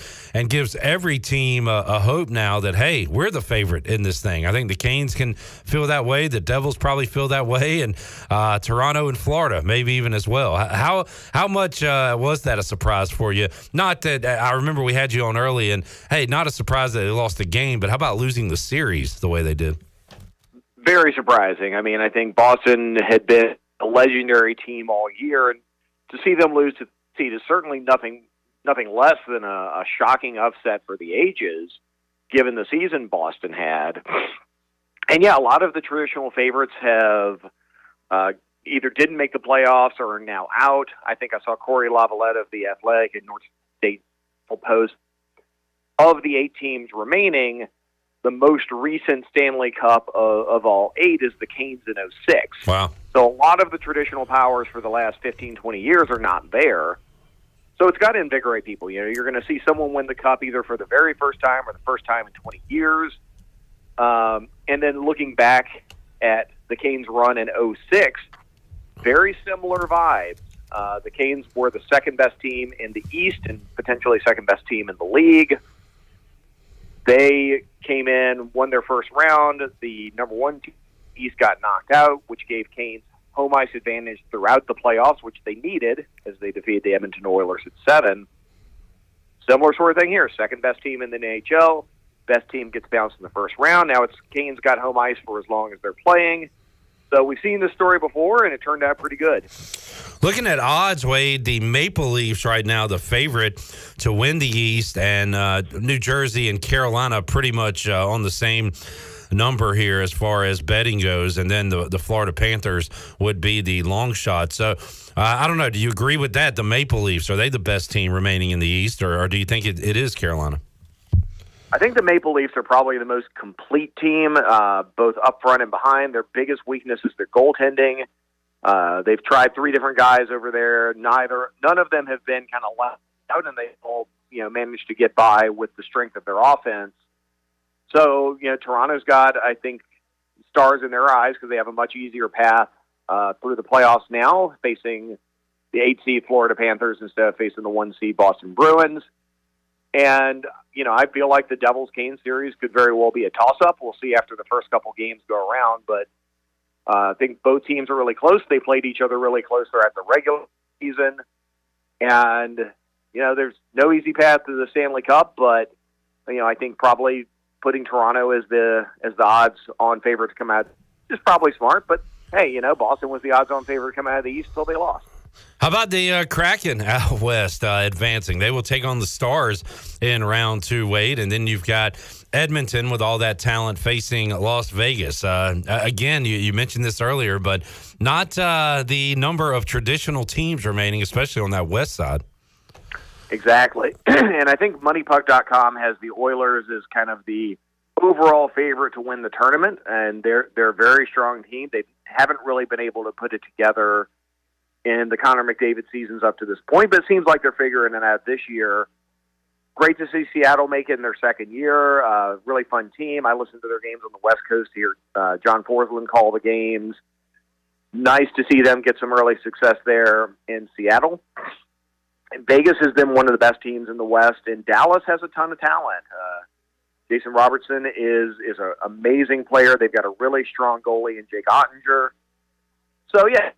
Speaker 1: gives every team a hope now that, hey, we're the favorite in this thing. I think the Canes can feel that way. The Devils probably feel that way, and Toronto and Florida maybe even as well. How much was that a surprise for you? Not that I remember we had you on early, and hey, not a surprise that they lost the game, but how about losing the series the way they did?
Speaker 17: Very surprising. I mean, I think Boston had been a legendary team all year, and to see them lose to the seed is certainly nothing less than a shocking upset for the ages, given the season Boston had. And yeah, a lot of the traditional favorites have either didn't make the playoffs or are now out. I think I saw Corey Lavalette of The Athletic and North State post, of the 8 teams remaining, the most recent Stanley Cup of all 8 is the Canes in 06.
Speaker 1: Wow.
Speaker 17: So a lot of the traditional powers for the last 15, 20 years are not there. So it's got to invigorate people. You know, you're going to see someone win the Cup either for the very first time or the first time in 20 years. And then looking back at the Canes run in 06, very similar vibes. The Canes were the second best team in the East and potentially second best team in the league. They came in, won their first round. The number 1 team in the East got knocked out, which gave Canes home ice advantage throughout the playoffs, which they needed as they defeated the Edmonton Oilers at 7. Similar sort of thing here. Second best team in the NHL. Best team gets bounced in the first round. Now it's Canes got home ice for as long as they're playing. So we've seen this story before, and it turned out pretty good.
Speaker 1: Looking at odds, Wade, the Maple Leafs right now the favorite to win the East, and New Jersey and Carolina pretty much on the same number here as far as betting goes, and then the Florida Panthers would be the long shot. So I don't know. Do you agree with that? The Maple Leafs, are they the best team remaining in the East, or do you think it is Carolina?
Speaker 17: I think the Maple Leafs are probably the most complete team, both up front and behind. Their biggest weakness is their goaltending. They've tried 3 different guys over there. None of them have been kind of left out, and they all managed to get by with the strength of their offense. So Toronto's got, I think, stars in their eyes because they have a much easier path through the playoffs now, facing the 8 seed Florida Panthers instead of facing the 1 seed Boston Bruins. And, I feel like the Devils-Canes series could very well be a toss-up. We'll see after the first couple games go around. But I think both teams are really close. They played each other really close throughout the regular season. And, there's no easy path to the Stanley Cup. But, I think probably putting Toronto as the odds-on favorite to come out is probably smart. But, hey, Boston was the odds-on favorite to come out of the East until they lost.
Speaker 1: How about the Kraken out west advancing? They will take on the Stars in round 2, Wade, and then you've got Edmonton with all that talent facing Las Vegas. Again, you mentioned this earlier, but not the number of traditional teams remaining, especially on that west side.
Speaker 17: Exactly. And I think MoneyPuck.com has the Oilers as kind of the overall favorite to win the tournament, and they're a very strong team. They haven't really been able to put it together in the Connor McDavid seasons up to this point, but it seems like they're figuring it out this year. Great to see Seattle make it in their second year. Really fun team. I listened to their games on the West Coast here. John Forsland call the games. Nice to see them get some early success there in Seattle. And Vegas has been one of the best teams in the West, and Dallas has a ton of talent. Jason Robertson is an amazing player. They've got a really strong goalie in Jake Ottinger. So, yeah,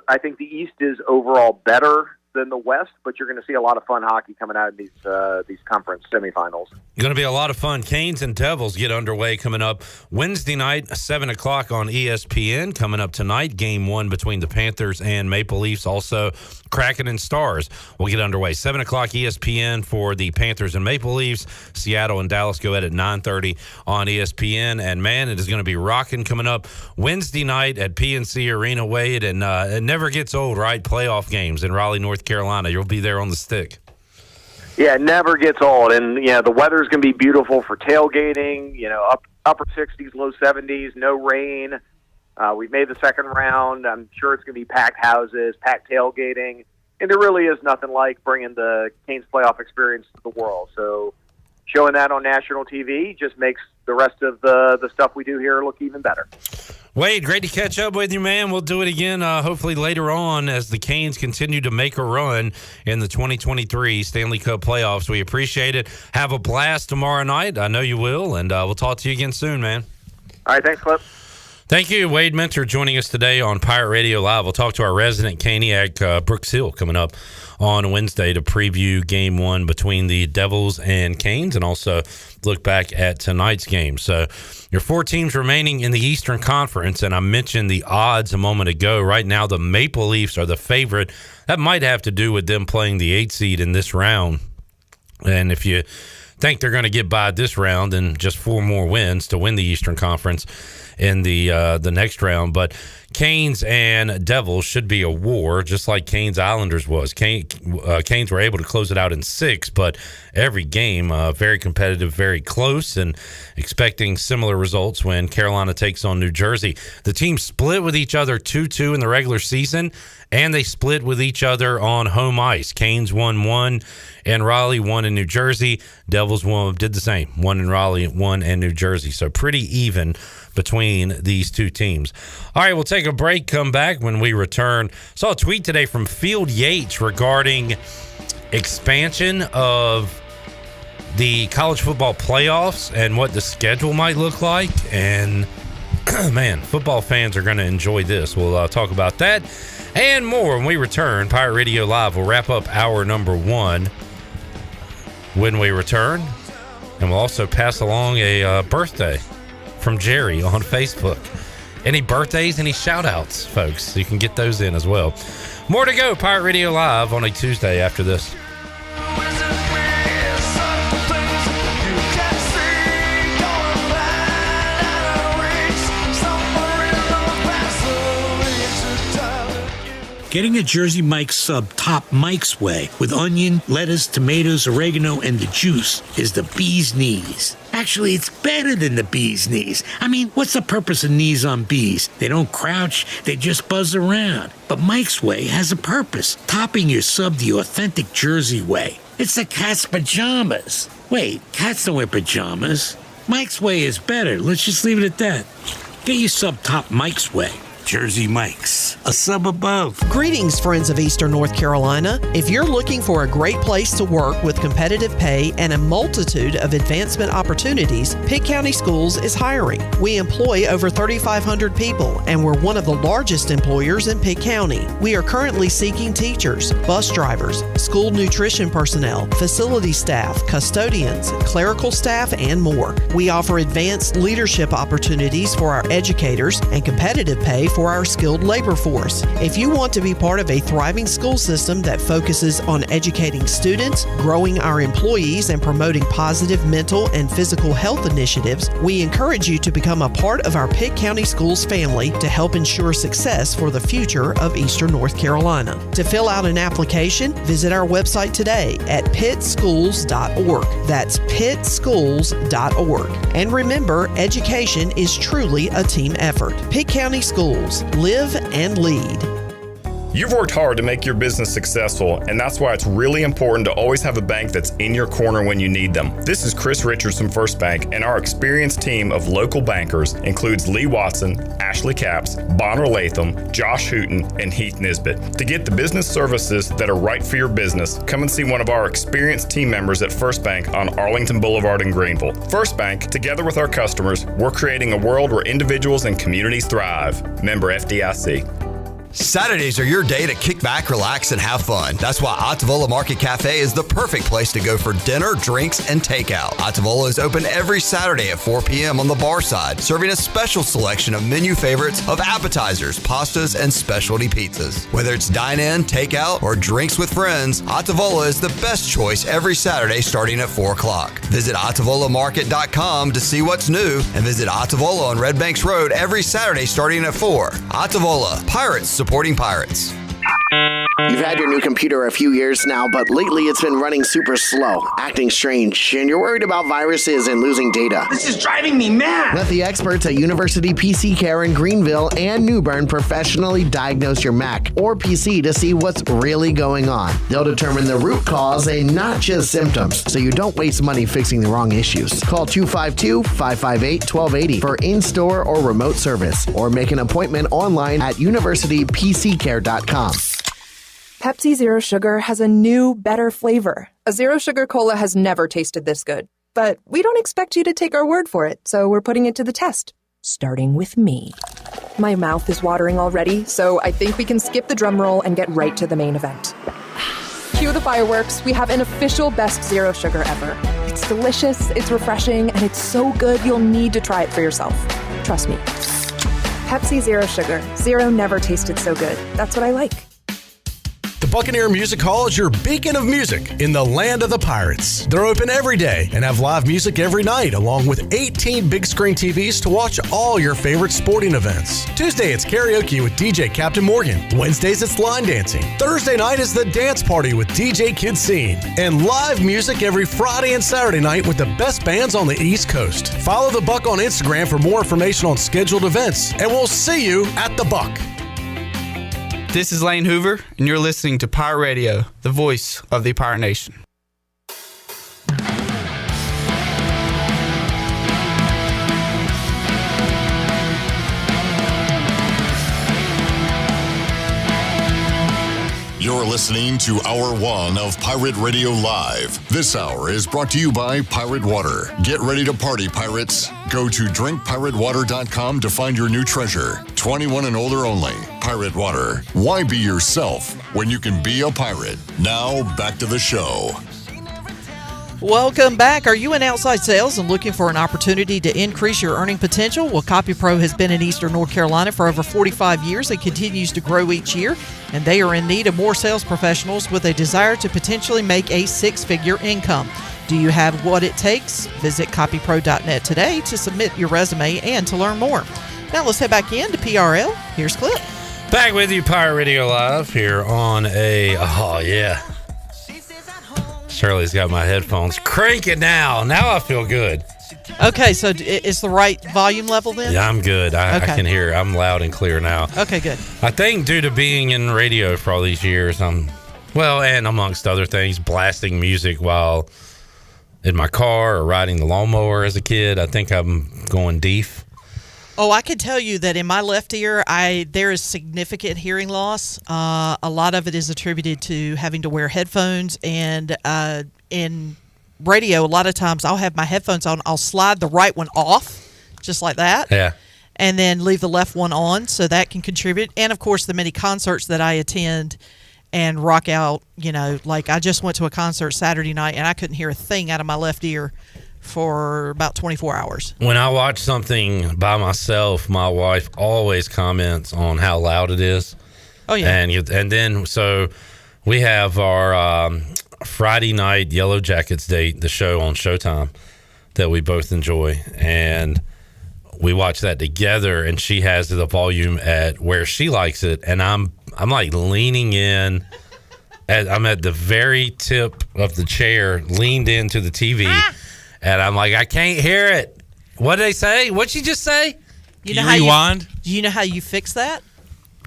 Speaker 17: I think the East is overall better than the West, but you're going to see a lot of fun hockey coming out of these conference semifinals.
Speaker 1: Going to be a lot of fun. Canes and Devils get underway coming up Wednesday night, 7 o'clock on ESPN. Coming up tonight, Game 1 between the Panthers and Maple Leafs. Also, Kraken and Stars will get underway. 7 o'clock ESPN for the Panthers and Maple Leafs. Seattle and Dallas go at 9:30 on ESPN. And, man, it is going to be rocking coming up Wednesday night at PNC Arena, Wade. And it never gets old, right? Playoff games in Raleigh, North Carolina. You'll be there on the stick.
Speaker 17: Yeah, it never gets old. And, the weather's going to be beautiful for tailgating, upper 60s, low 70s, no rain. We've made the second round. I'm sure it's going to be packed houses, packed tailgating. And there really is nothing like bringing the Canes playoff experience to the world. So showing that on national TV just makes the rest of the stuff we do here look even better.
Speaker 1: Wade, great to catch up with you, man. We'll do it again hopefully later on as the Canes continue to make a run in the 2023 Stanley Cup playoffs. We appreciate it. Have a blast tomorrow night. I know you will, and we'll talk to you again soon, man.
Speaker 17: All right, thanks, Clip.
Speaker 1: Thank you, Wade Mentor, joining us today on Pirate Radio Live. We'll talk to our resident Caniac, Brooks Hill, coming up on Wednesday to preview Game 1 between the Devils and Canes and also look back at tonight's game. So your 4 teams remaining in the Eastern Conference, and I mentioned the odds a moment ago. Right now, the Maple Leafs are the favorite. That might have to do with them playing the 8th seed in this round. And if you think they're going to get by this round and just 4 more wins to win the Eastern Conference in the next round. But Canes and Devils should be a war, just like Canes Islanders was. Canes were able to close it out in 6, but every game very competitive, very close, and expecting similar results when Carolina takes on New Jersey. The teams split with each other 2-2 in the regular season, and they split with each other on home ice. Canes won 1 in Raleigh, 1 in New Jersey. Devils did the same, 1 in Raleigh, 1 in New Jersey. So pretty even between these two teams. All right, we'll take a break, come back when we return. Saw a tweet today from Field Yates regarding expansion of the college football playoffs and what the schedule might look like. And, man, football fans are going to enjoy this. We'll talk about that and more when we return. Pirate Radio Live will wrap up hour number 1 when we return. And we'll also pass along a birthday from Jerry on Facebook. Any birthdays, any shout outs, folks? You can get those in as well. More to go. Pirate Radio Live on a Tuesday after this.
Speaker 19: Getting a Jersey Mike's sub top Mike's way with onion, lettuce, tomatoes, oregano, and the juice is the bee's knees. Actually, it's better than the bee's knees. I mean, what's the purpose of knees on bees? They don't crouch, they just buzz around. But Mike's Way has a purpose, topping your sub the authentic Jersey way. It's the cat's pajamas. Wait, cats don't wear pajamas. Mike's Way is better. Let's just leave it at that. Get your sub top Mike's Way. Jersey Mike's, a sub above.
Speaker 16: Greetings, friends of Eastern North Carolina. If you're looking for a great place to work with competitive pay and a multitude of advancement opportunities, Pitt County Schools is hiring. We employ over 3,500 people, and we're one of the largest employers in Pitt County. We are currently seeking teachers, bus drivers, school nutrition personnel, facility staff, custodians, clerical staff, and more. We offer advanced leadership opportunities for our educators and competitive pay for our skilled labor force. If you want to be part of a thriving school system that focuses on educating students, growing our employees, and promoting positive mental and physical health initiatives, we encourage you to become a part of our Pitt County Schools family to help ensure success for the future of Eastern North Carolina. To fill out an application, visit our website today at pittschools.org. That's pittschools.org. And remember, education is truly a team effort. Pitt County Schools. Live and lead.
Speaker 20: You've worked hard to make your business successful, and that's why it's really important to always have a bank that's in your corner when you need them. This is Chris Richards from First Bank, and our experienced team of local bankers includes Lee Watson, Ashley Capps, Bonner Latham, Josh Hooten, and Heath Nisbet. To get the business services that are right for your business, come and see one of our experienced team members at First Bank on Arlington Boulevard in Greenville. First Bank, together with our customers, we're creating a world where individuals and communities thrive. Member FDIC.
Speaker 2: Saturdays are your day to kick back, relax, and have fun. That's why Ottavola Market Cafe is the perfect place to go for dinner, drinks, and takeout. Ottavola is open every Saturday at 4 p.m. on the bar side, serving a special selection of menu favorites of appetizers, pastas, and specialty pizzas. Whether it's dine-in, takeout, or drinks with friends, Ottavola is the best choice every Saturday starting at 4 o'clock. Visit OttavolaMarket.com to see what's new, and visit Ottavola on Red Banks Road every Saturday starting at 4. Ottavola, Pirates supporting pirates.
Speaker 21: You've had your new computer a few years now, but lately it's been running super slow, acting strange, and you're worried about viruses and losing data.
Speaker 19: This is driving me mad!
Speaker 21: Let the experts at University PC Care in Greenville and New Bern professionally diagnose your Mac or PC to see what's really going on. They'll determine the root cause and not just symptoms, so you don't waste money fixing the wrong issues. Call 252-558-1280 for in-store or remote service, or make an appointment online at universitypccare.com.
Speaker 22: Pepsi Zero Sugar has a new, better flavor. A Zero Sugar Cola has never tasted this good. But we don't expect you to take our word for it, so we're putting it to the test. Starting with me. My mouth is watering already, so I think we can skip the drum roll and get right to the main event. Cue the fireworks. We have an official best Zero Sugar ever. It's delicious, it's refreshing, and it's so good you'll need to try it for yourself. Trust me. Pepsi Zero Sugar. Zero never tasted so good. That's what I like.
Speaker 23: The Buccaneer Music Hall is your beacon of music in the land of the Pirates. They're open every day and have live music every night, along with 18 big screen TVs to watch all your favorite sporting events. Tuesday, it's karaoke with DJ Captain Morgan. Wednesdays, it's line dancing. Thursday night is the dance party with DJ Kid Scene. And live music every Friday and Saturday night with the best bands on the East Coast. Follow the Buck on Instagram for more information on scheduled events, and we'll see you at the Buck.
Speaker 24: This is Lane Hoover, and you're listening to Pirate Radio, the voice of the Pirate Nation.
Speaker 15: You're listening to Hour 1 of Pirate Radio Live. This hour is brought to you by Pirate Water. Get ready to party, pirates. Go to drinkpiratewater.com to find your new treasure. 21 and older only. Pirate Water. Why be yourself when you can be a pirate? Now, back to the show.
Speaker 16: Welcome back. Are you in outside sales and looking for an opportunity to increase your earning potential? Well, CopyPro has been in Eastern North Carolina for over 45 years and continues to grow each year, and they are in need of more sales professionals with a desire to potentially make a six-figure income. Do you have what it takes? Visit copypro.net today to submit your resume and to learn more. Now let's head back in to PRL. Here's Clip.
Speaker 1: Back with you, Pirate Radio Live, here on a, oh yeah. Shirley's got my headphones. Crank it now. Now I feel good.
Speaker 16: Okay, so it's the right volume level then?
Speaker 1: Yeah, I'm good. I can hear. I'm loud and clear now.
Speaker 16: Okay, good.
Speaker 1: I think due to being in radio for all these years, and amongst other things, blasting music while in my car or riding the lawnmower as a kid, I think I'm going deaf.
Speaker 16: Oh, I can tell you that in my left ear, there is significant hearing loss. A lot of it is attributed to having to wear headphones, and in radio, a lot of times I'll have my headphones on. I'll slide the right one off, just like that.
Speaker 1: Yeah.
Speaker 16: And then leave the left one on, so that can contribute. And, of course, the many concerts that I attend and rock out, like I just went to a concert Saturday night, and I couldn't hear a thing out of my left ear for about 24 hours.
Speaker 1: When I watch something by myself, my wife always comments on how loud it is.
Speaker 16: Oh, yeah.
Speaker 1: And then, so we have our Friday night Yellow Jackets date, the show on Showtime that we both enjoy. And we watch that together, and she has the volume at where she likes it. And I'm like leaning in. I'm at the very tip of the chair, leaned into the TV. And I'm like, I can't hear it. What did they say? What'd she just say?
Speaker 16: You know how rewind? Do you know how you fix that?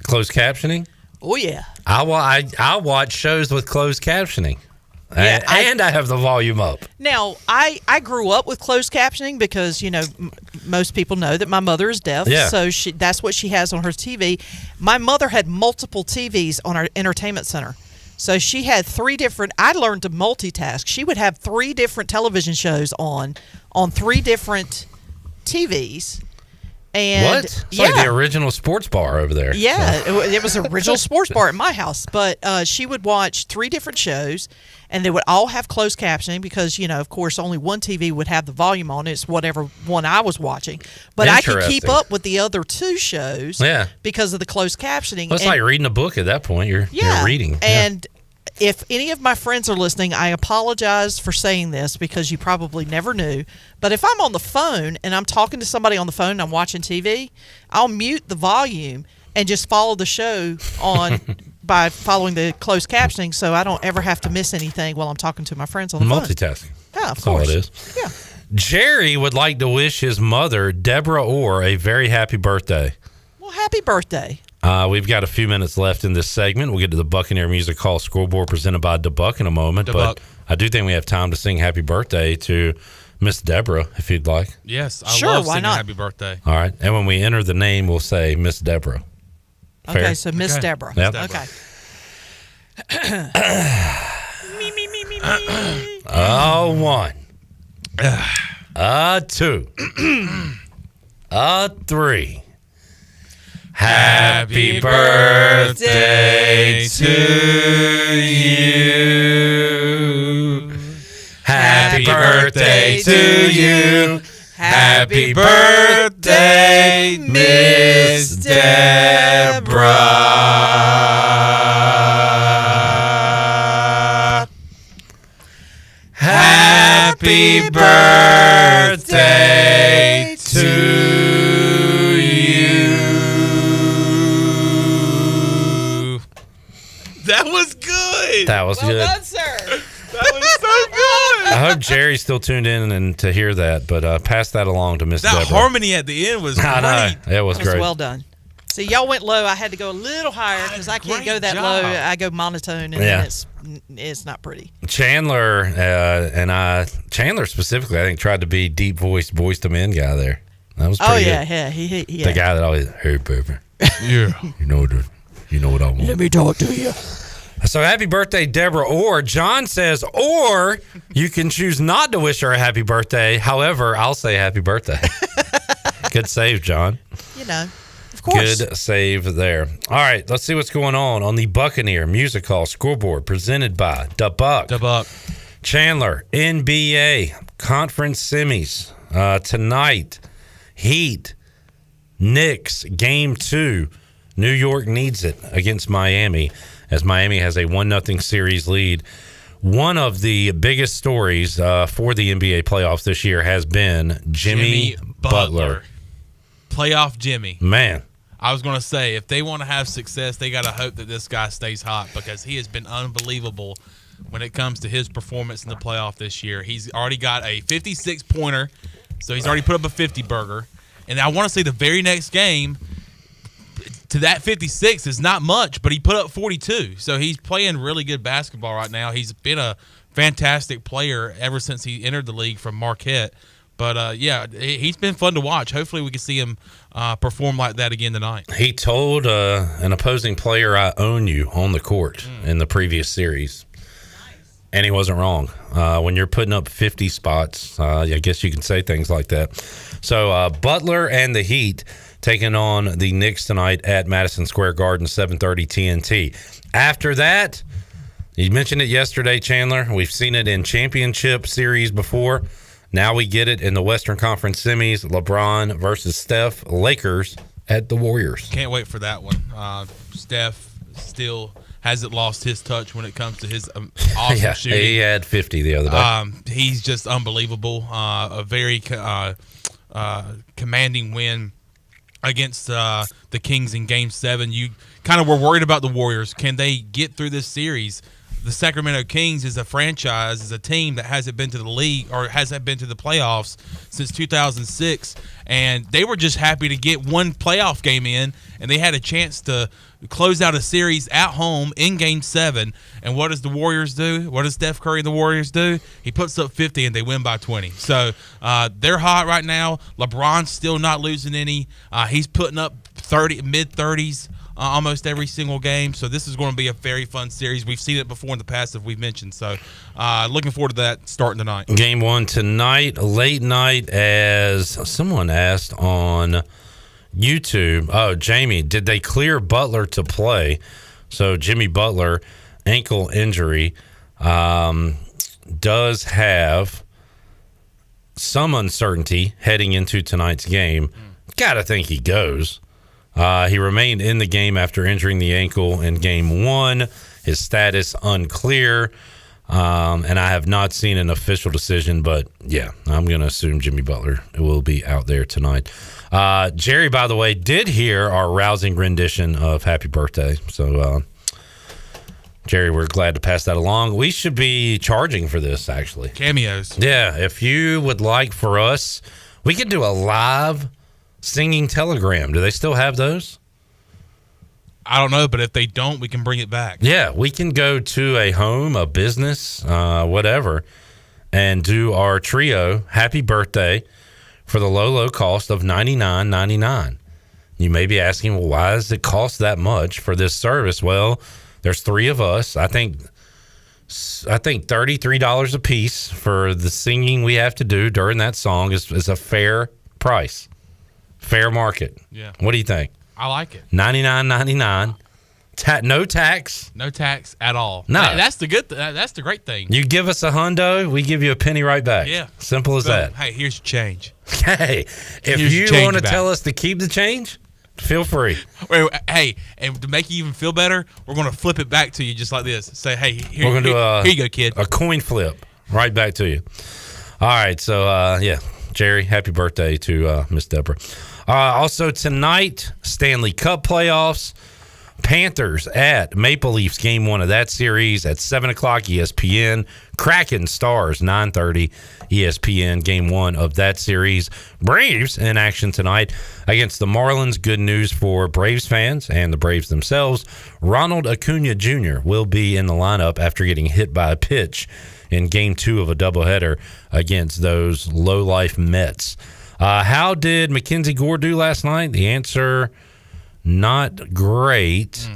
Speaker 1: Closed captioning?
Speaker 16: Oh, yeah.
Speaker 1: I watch shows with closed captioning. Yeah, and I have the volume up.
Speaker 16: Now, I grew up with closed captioning because, most people know that my mother is deaf.
Speaker 1: Yeah.
Speaker 16: So that's what she has on her TV. My mother had multiple TVs on our entertainment center. So she had I learned to multitask. She would have 3 different television shows on 3 different TVs. And
Speaker 1: what? It's like the original sports bar over there.
Speaker 16: Yeah, it was an original sports bar at my house. But she would watch 3 different shows, and they would all have closed captioning because, of course, only one TV would have the volume on it. It's whatever one I was watching. But I could keep up with the other 2 shows because of the closed captioning.
Speaker 1: Well, it's like reading a book at that point. You're reading.
Speaker 16: And if any of my friends are listening, I apologize for saying this because you probably never knew. But if I'm on the phone and I'm talking to somebody on the phone and I'm watching TV, I'll mute the volume and just follow the show on by following the closed captioning so I don't ever have to miss anything while I'm talking to my friends on the phone.
Speaker 1: Multitasking.
Speaker 16: Yeah, of
Speaker 1: That's
Speaker 16: course.
Speaker 1: all it is.
Speaker 16: Yeah.
Speaker 1: Jerry would like to wish his mother, Deborah Orr, a very happy birthday.
Speaker 16: Well, happy birthday.
Speaker 1: We've got a few minutes left in this segment. We'll get to the Buccaneer Music Hall scoreboard presented by DeBuck in a moment. But I do think we have time to sing happy birthday to Miss Deborah, if you'd like.
Speaker 3: Yes, I love singing happy birthday.
Speaker 1: All right. And when we enter the name, we'll say Miss Deborah. Fair?
Speaker 16: Okay, so Miss Deborah.
Speaker 1: Yep.
Speaker 16: Okay.
Speaker 1: One. 2. 3. Happy birthday to you. Happy birthday to you. Happy birthday, Miss Deborah. Happy birthday to you.
Speaker 3: That was good.
Speaker 1: That was good.
Speaker 16: Well done, sir.
Speaker 3: That was so good.
Speaker 1: I hope Jerry's still tuned in and to hear that, but pass that along to Miss Deborah.
Speaker 3: That harmony at the end was great.
Speaker 1: I know. It was great.
Speaker 16: Well done. See, y'all went low. I had to go a little higher because I can't go that
Speaker 3: job.
Speaker 16: low. I go monotone, and then it's not pretty.
Speaker 1: Chandler Chandler specifically, I think, tried to be deep voiced boys to men guy there. That was pretty good.
Speaker 16: Yeah. He
Speaker 1: The guy that always, hey, baby.
Speaker 3: Yeah.
Speaker 1: You know what I want.
Speaker 16: Let me talk to you.
Speaker 1: So happy birthday, Deborah. Or John says, or you can choose not to wish her a happy birthday. However, I'll say happy birthday. Good save, John.
Speaker 16: Of course.
Speaker 1: Good save there. All right, let's see what's going on the Buccaneer Music Hall scoreboard presented by DeBuck. Chandler, NBA Conference Semis tonight. Heat, Knicks, Game 2. New York needs it against Miami as Miami has a 1-0 series lead. One of the biggest stories for the NBA playoffs this year has been Jimmy Butler.
Speaker 3: Playoff Jimmy.
Speaker 1: Man.
Speaker 3: I was going to say, if they want to have success, they got to hope that this guy stays hot because he has been unbelievable when it comes to his performance in the playoff this year. He's already got a 56-pointer, so he's already put up a 50-burger. And I want to say the very next game to that 56 is not much, but he put up 42. So he's playing really good basketball right now. He's been a fantastic player ever since he entered the league from Marquette. But, he's been fun to watch. Hopefully we can see him perform like that again tonight.
Speaker 1: He told an opposing player, I own you, on the court in the previous series. And he wasn't wrong. When you're putting up 50 spots, I guess you can say things like that. So Butler and the Heat taking on the Knicks tonight at Madison Square Garden, 7:30 TNT. After that, you mentioned it yesterday, Chandler. We've seen it in championship series before. Now we get it in the Western Conference semis, LeBron versus Steph, Lakers at the Warriors.
Speaker 3: Can't wait for that one. Steph still hasn't lost his touch when it comes to his awesome shooting.
Speaker 1: He had 50 the other day.
Speaker 3: He's just unbelievable. A very commanding win against the Kings in Game 7. You kind of were worried about the Warriors. Can they get through this series? The Sacramento Kings is a franchise, is a team that hasn't been to the league or hasn't been to the playoffs since 2006, and they were just happy to get one playoff game in, and they had a chance to close out a series at home in Game 7. And what does the Warriors do? What does Steph Curry and the Warriors do? He puts up 50, and they win by 20. So they're hot right now. LeBron's still not losing any. He's putting up mid-30s. Almost every single game. So this is going to be a very fun series. We've seen it before in the past, as we've mentioned. So looking forward to that starting tonight.
Speaker 1: Game 1 tonight, late night, as someone asked on YouTube. Oh, Jamie, did they clear Butler to play? So Jimmy Butler, ankle injury, does have some uncertainty heading into tonight's game. Gotta think he goes. He remained in the game after injuring the ankle in game 1. His status unclear. And I have not seen an official decision, but yeah, I'm going to assume Jimmy Butler will be out there tonight. Jerry, by the way, did hear our rousing rendition of Happy Birthday. So, Jerry, we're glad to pass that along. We should be charging for this, actually.
Speaker 3: Cameos.
Speaker 1: Yeah, if you would like for us, we could do a live singing telegram. Do they still have those?
Speaker 3: I don't know, but if they don't, we can bring it back.
Speaker 1: Yeah, we can go to a home, a business, whatever, and do our trio Happy Birthday for the low cost of $99.99. You may be asking, well, why does it cost that much for this service? Well, there's 3 of us. I think $33 a piece for the singing we have to do during that song is a fair price, fair market.
Speaker 3: Yeah.
Speaker 1: What do you think?
Speaker 3: I like it.
Speaker 1: $99.99. No tax.
Speaker 3: No tax at all.
Speaker 1: No.
Speaker 3: That's the good. That's the great thing.
Speaker 1: You give us a hundo, we give you a penny right back.
Speaker 3: Yeah.
Speaker 1: Simple as that.
Speaker 3: Hey, here's your change.
Speaker 1: Hey, if
Speaker 3: Here's
Speaker 1: you
Speaker 3: your change
Speaker 1: want to
Speaker 3: back.
Speaker 1: tell us to keep the change, feel free.
Speaker 3: Wait, hey, and to make you even feel better, we're going to flip it back to you just like this. Say, hey, here,
Speaker 1: We're going to do
Speaker 3: here you go, kid.
Speaker 1: a coin flip right back to you. All right. So, yeah, Jerry, happy birthday to Miss Deborah. Also tonight, Stanley Cup playoffs. Panthers at Maple Leafs, game 1 of that series at 7 o'clock ESPN. Kraken Stars, 9:30 ESPN, game 1 of that series. Braves in action tonight against the Marlins. Good news for Braves fans and the Braves themselves. Ronald Acuna Jr. will be in the lineup after getting hit by a pitch in game 2 of a doubleheader against those low-life Mets. How did Mackenzie Gore do last night? The answer, not great.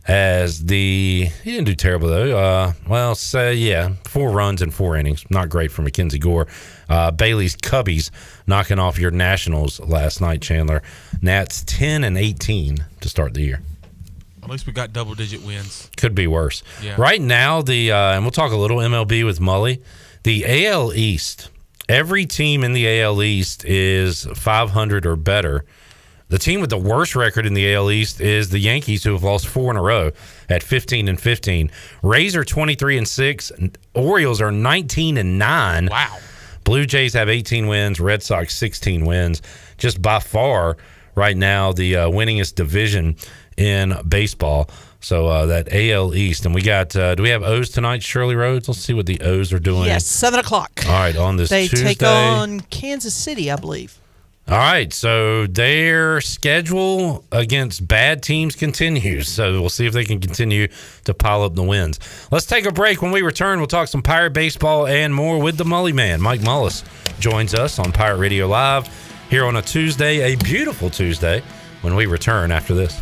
Speaker 1: He didn't do terrible though. 4 runs in 4 innings. Not great for Mackenzie Gore. Bailey's Cubbies knocking off your Nationals last night, Chandler. Nats 10-18 to start the year.
Speaker 3: At least we got double-digit wins.
Speaker 1: Could be worse.
Speaker 3: Yeah.
Speaker 1: Right now, and we'll talk a little MLB with Mully. The AL East. Every team in the AL East is 500 or better. The team with the worst record in the AL East is the Yankees, who have lost 4 in a row at 15-15. Rays are 23-6. Orioles are 19-9.
Speaker 3: Wow.
Speaker 1: Blue Jays have 18 wins. Red Sox 16 wins. Just by far, right now, the winningest division in baseball. So that AL East. And we got, do we have O's tonight, Shirley Rhodes? Let's see what the O's are doing.
Speaker 16: Yes, 7 o'clock.
Speaker 1: All right, on this
Speaker 16: They
Speaker 1: Tuesday.
Speaker 16: take on Kansas City, I believe.
Speaker 1: All right, so their schedule against bad teams continues. So we'll see if they can continue to pile up the wins. Let's take a break. When we return, we'll talk some Pirate baseball and more with the Mully Man. Mike Mullis joins us on Pirate Radio Live here on a Tuesday, a beautiful Tuesday, when we return after this.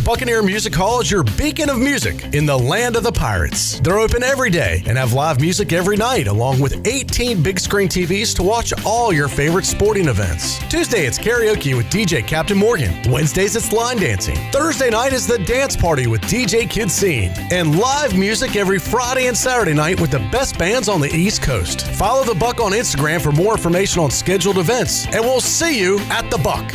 Speaker 23: Buccaneer Music Hall is your beacon of music in the land of the Pirates. They're open every day and have live music every night, along with 18 big screen TVs to watch all your favorite sporting events. Tuesday, it's karaoke with DJ Captain Morgan. Wednesdays, it's line dancing. Thursday night is the dance party with DJ Kid Scene. And live music every Friday and Saturday night with the best bands on the East Coast. Follow the Buck on Instagram for more information on scheduled events, and we'll see you at the Buck.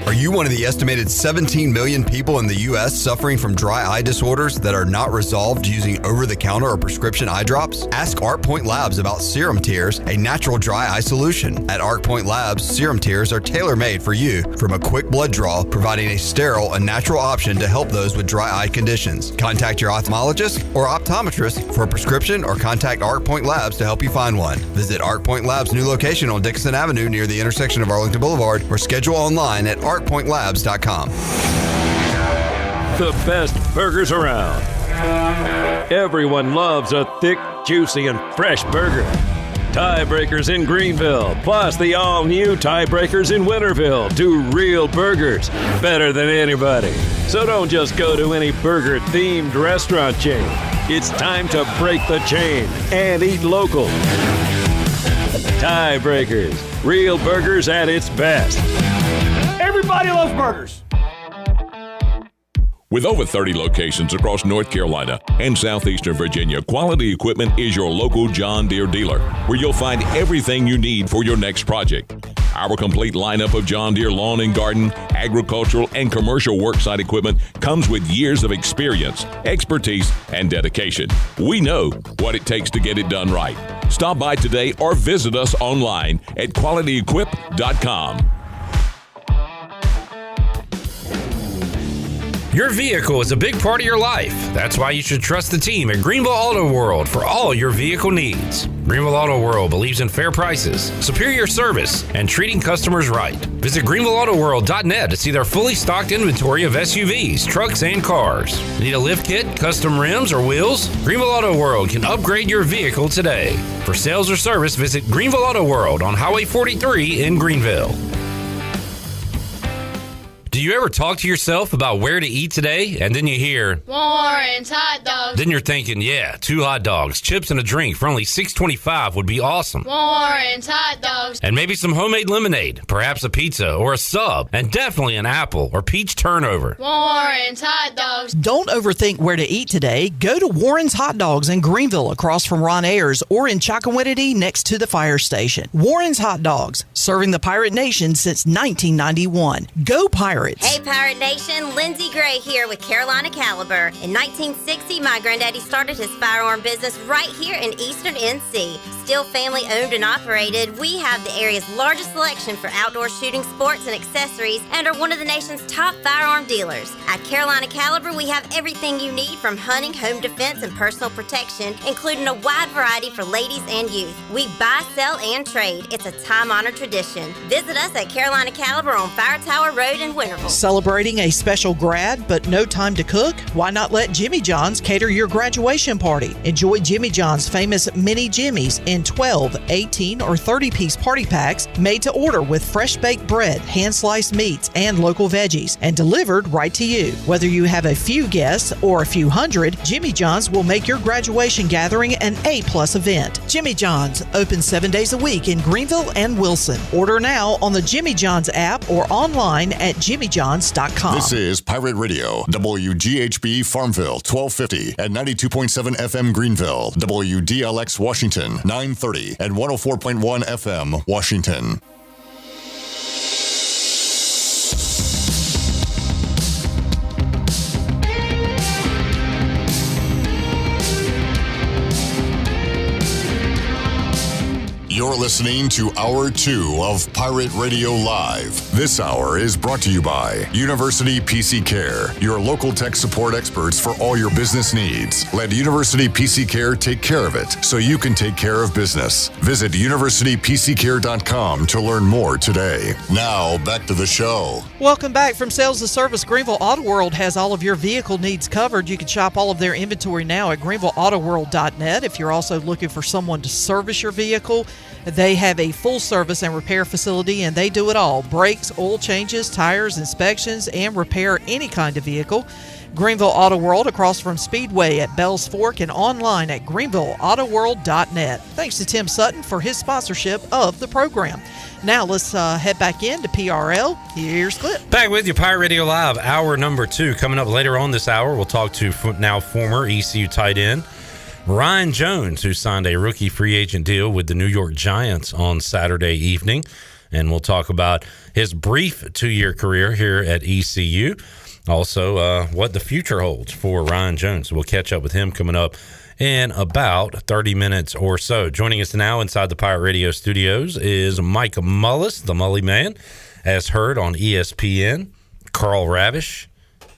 Speaker 2: Are you one of the estimated 17 million people in the U.S. suffering from dry eye disorders that are not resolved using over-the-counter or prescription eye drops? Ask ArcPoint Labs about Serum Tears, a natural dry eye solution. At ArcPoint Labs, Serum Tears are tailor-made for you, from a quick blood draw, providing a sterile and natural option to help those with dry eye conditions. Contact your ophthalmologist or optometrist for a prescription, or contact ArcPoint Labs to help you find one. Visit ArcPoint Labs' new location on Dixon Avenue near the intersection of Arlington Boulevard, or schedule online at ArcPointLabs.com.
Speaker 4: The best burgers around. Everyone loves a thick, juicy, and fresh burger. Tiebreakers in Greenville, plus the all-new Tiebreakers in Winterville. Do real burgers better than anybody. So don't just go to any burger-themed restaurant chain. It's time to break the chain and eat local. Tiebreakers, real burgers at its best.
Speaker 6: Everybody loves burgers.
Speaker 7: With over 30 locations across North Carolina and southeastern Virginia, Quality Equipment is your local John Deere dealer, where you'll find everything you need for your next project. Our complete lineup of John Deere lawn and garden, agricultural, and commercial worksite equipment comes with years of experience, expertise, and dedication. We know what it takes to get it done right. Stop by today or visit us online at qualityequip.com.
Speaker 1: Your vehicle is a big part of your life. That's why you should trust the team at Greenville Auto World for all your vehicle needs. Greenville Auto World believes in fair prices, superior service, and treating customers right. Visit greenvilleautoworld.net to see their fully stocked inventory of SUVs, trucks, and cars. Need a lift kit, custom rims, or wheels? Greenville Auto World can upgrade your vehicle today. For sales or service, visit Greenville Auto World on Highway 43 in Greenville. Do you ever talk to yourself about where to eat today, and then you hear
Speaker 8: Warren's Hot Dogs?
Speaker 1: Then you're thinking, yeah, 2 hot dogs, chips, and a drink for only $6.25 would be awesome.
Speaker 8: Warren's Hot Dogs.
Speaker 1: And maybe some homemade lemonade, perhaps a pizza or a sub, and definitely an apple or peach turnover.
Speaker 8: Warren's Hot Dogs.
Speaker 16: Don't overthink where to eat today. Go to Warren's Hot Dogs in Greenville across from Ron Ayers or in Chocowinity next to the fire station. Warren's Hot Dogs, serving the Pirate Nation since 1991. Go Pirates!
Speaker 9: Hey Pirate Nation, Lindsey Gray here with Carolina Caliber. In 1960, my granddaddy started his firearm business right here in Eastern NC. Still family owned and operated, we have the area's largest selection for outdoor shooting sports and accessories and are one of the nation's top firearm dealers. At Carolina Caliber, we have everything you need from hunting, home defense, and personal protection, including a wide variety for ladies and youth. We buy, sell, and trade. It's a time-honored tradition. Visit us at Carolina Caliber on Fire Tower Road in Winterville.
Speaker 16: Celebrating a special grad but no time to cook? Why not let Jimmy John's cater your graduation party? Enjoy Jimmy John's famous mini Jimmys in 12, 18, or 30-piece party packs made to order with fresh-baked bread, hand-sliced meats, and local veggies, and delivered right to you. Whether you have a few guests or a few hundred, Jimmy John's will make your graduation gathering an A-plus event. Jimmy John's, open 7 days a week in Greenville and Wilson. Order now on the Jimmy John's app or online at jimmyjohns.com.
Speaker 15: This is Pirate Radio, WGHB Farmville, 1250 at 92.7 FM Greenville, WDLX Washington, 930 and 104.1 FM Washington. You're listening to Hour 2 of Pirate Radio Live. This hour is brought to you by University PC Care, your local tech support experts for all your business needs. Let University PC Care take care of it so you can take care of business. Visit universitypccare.com to learn more today. Now, back to the show.
Speaker 16: Welcome back from Sales to Service. Greenville Auto World has all of your vehicle needs covered. You can shop all of their inventory now at greenvilleautoworld.net. If you're also looking for someone to service your vehicle, they have a full service and repair facility, and they do it all. Brakes, oil changes, tires, inspections, and repair any kind of vehicle. Greenville Auto World across from Speedway at Bells Fork and online at greenvilleautoworld.net. Thanks to Tim Sutton for his sponsorship of the program. Now let's head back into PRL. Here's Clip.
Speaker 1: Back with you, Pirate Radio Live, hour number 2. Coming up later on this hour, we'll talk to now former ECU tight end Ryan Jones, who signed a rookie free agent deal with the New York Giants on Saturday evening. And we'll talk about his brief 2-year career here at ECU. Also, what the future holds for Ryan Jones. We'll catch up with him coming up in about 30 minutes or so. Joining us now inside the Pirate Radio studios is Mike Mullis, the Mully Man, as heard on ESPN, Carl Ravish,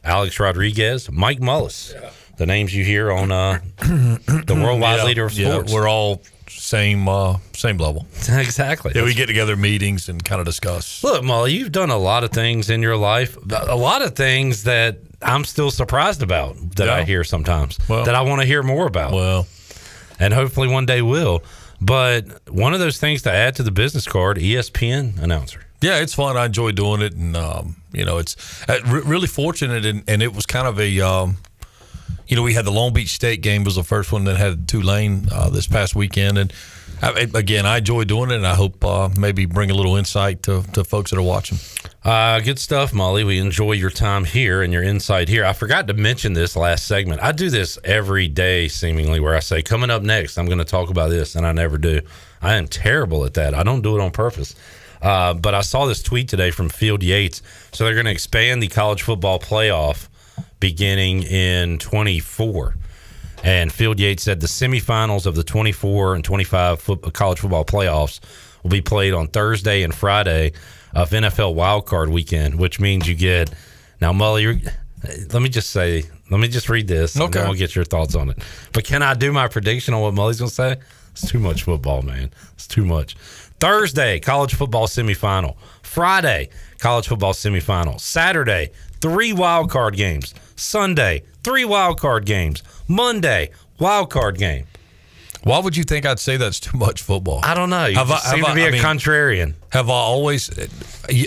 Speaker 1: Alex Rodriguez, Mike Mullis. Yeah. The names you hear on the worldwide leader of sports.
Speaker 25: Yeah, we're all same level.
Speaker 1: Exactly.
Speaker 25: Yeah, we get together meetings and kind of discuss.
Speaker 1: Look, Mully, you've done a lot of things in your life, a lot of things that I'm still surprised about that I hear sometimes, that I want to hear more about.
Speaker 25: Well,
Speaker 1: and hopefully one day will. But one of those things to add to the business card, ESPN announcer.
Speaker 25: Yeah, it's fun. I enjoy doing it, and it's really fortunate. And it was kind of a, we had the Long Beach State game was the first one that had Tulane this past weekend, and I enjoy doing it, and I hope maybe bring a little insight to folks that are watching.
Speaker 1: Good stuff, Mully. We enjoy your time here and your insight here. I forgot to mention this last segment. I do this every day, seemingly, where I say, coming up next, I'm going to talk about this, and I never do. I am terrible at that. I don't do it on purpose. But I saw this tweet today from Field Yates. So they're going to expand the college football playoff beginning in 24. And Field Yates said the semifinals of the 24 and 25 college football playoffs will be played on Thursday and Friday of NFL wildcard weekend, which means you get – now, Mully, let me just read this, and then we'll get your thoughts on it. But can I do my prediction on what Mully's going to say? It's too much football, man. It's too much. Thursday, college football semifinal. Friday, college football semifinal. Saturday, 3 wild card games. Sunday, 3 wild card games. Monday, wild card game.
Speaker 25: Why would you think I'd say that's too much football?
Speaker 1: I don't know. You seem to be a contrarian.
Speaker 25: Have I always?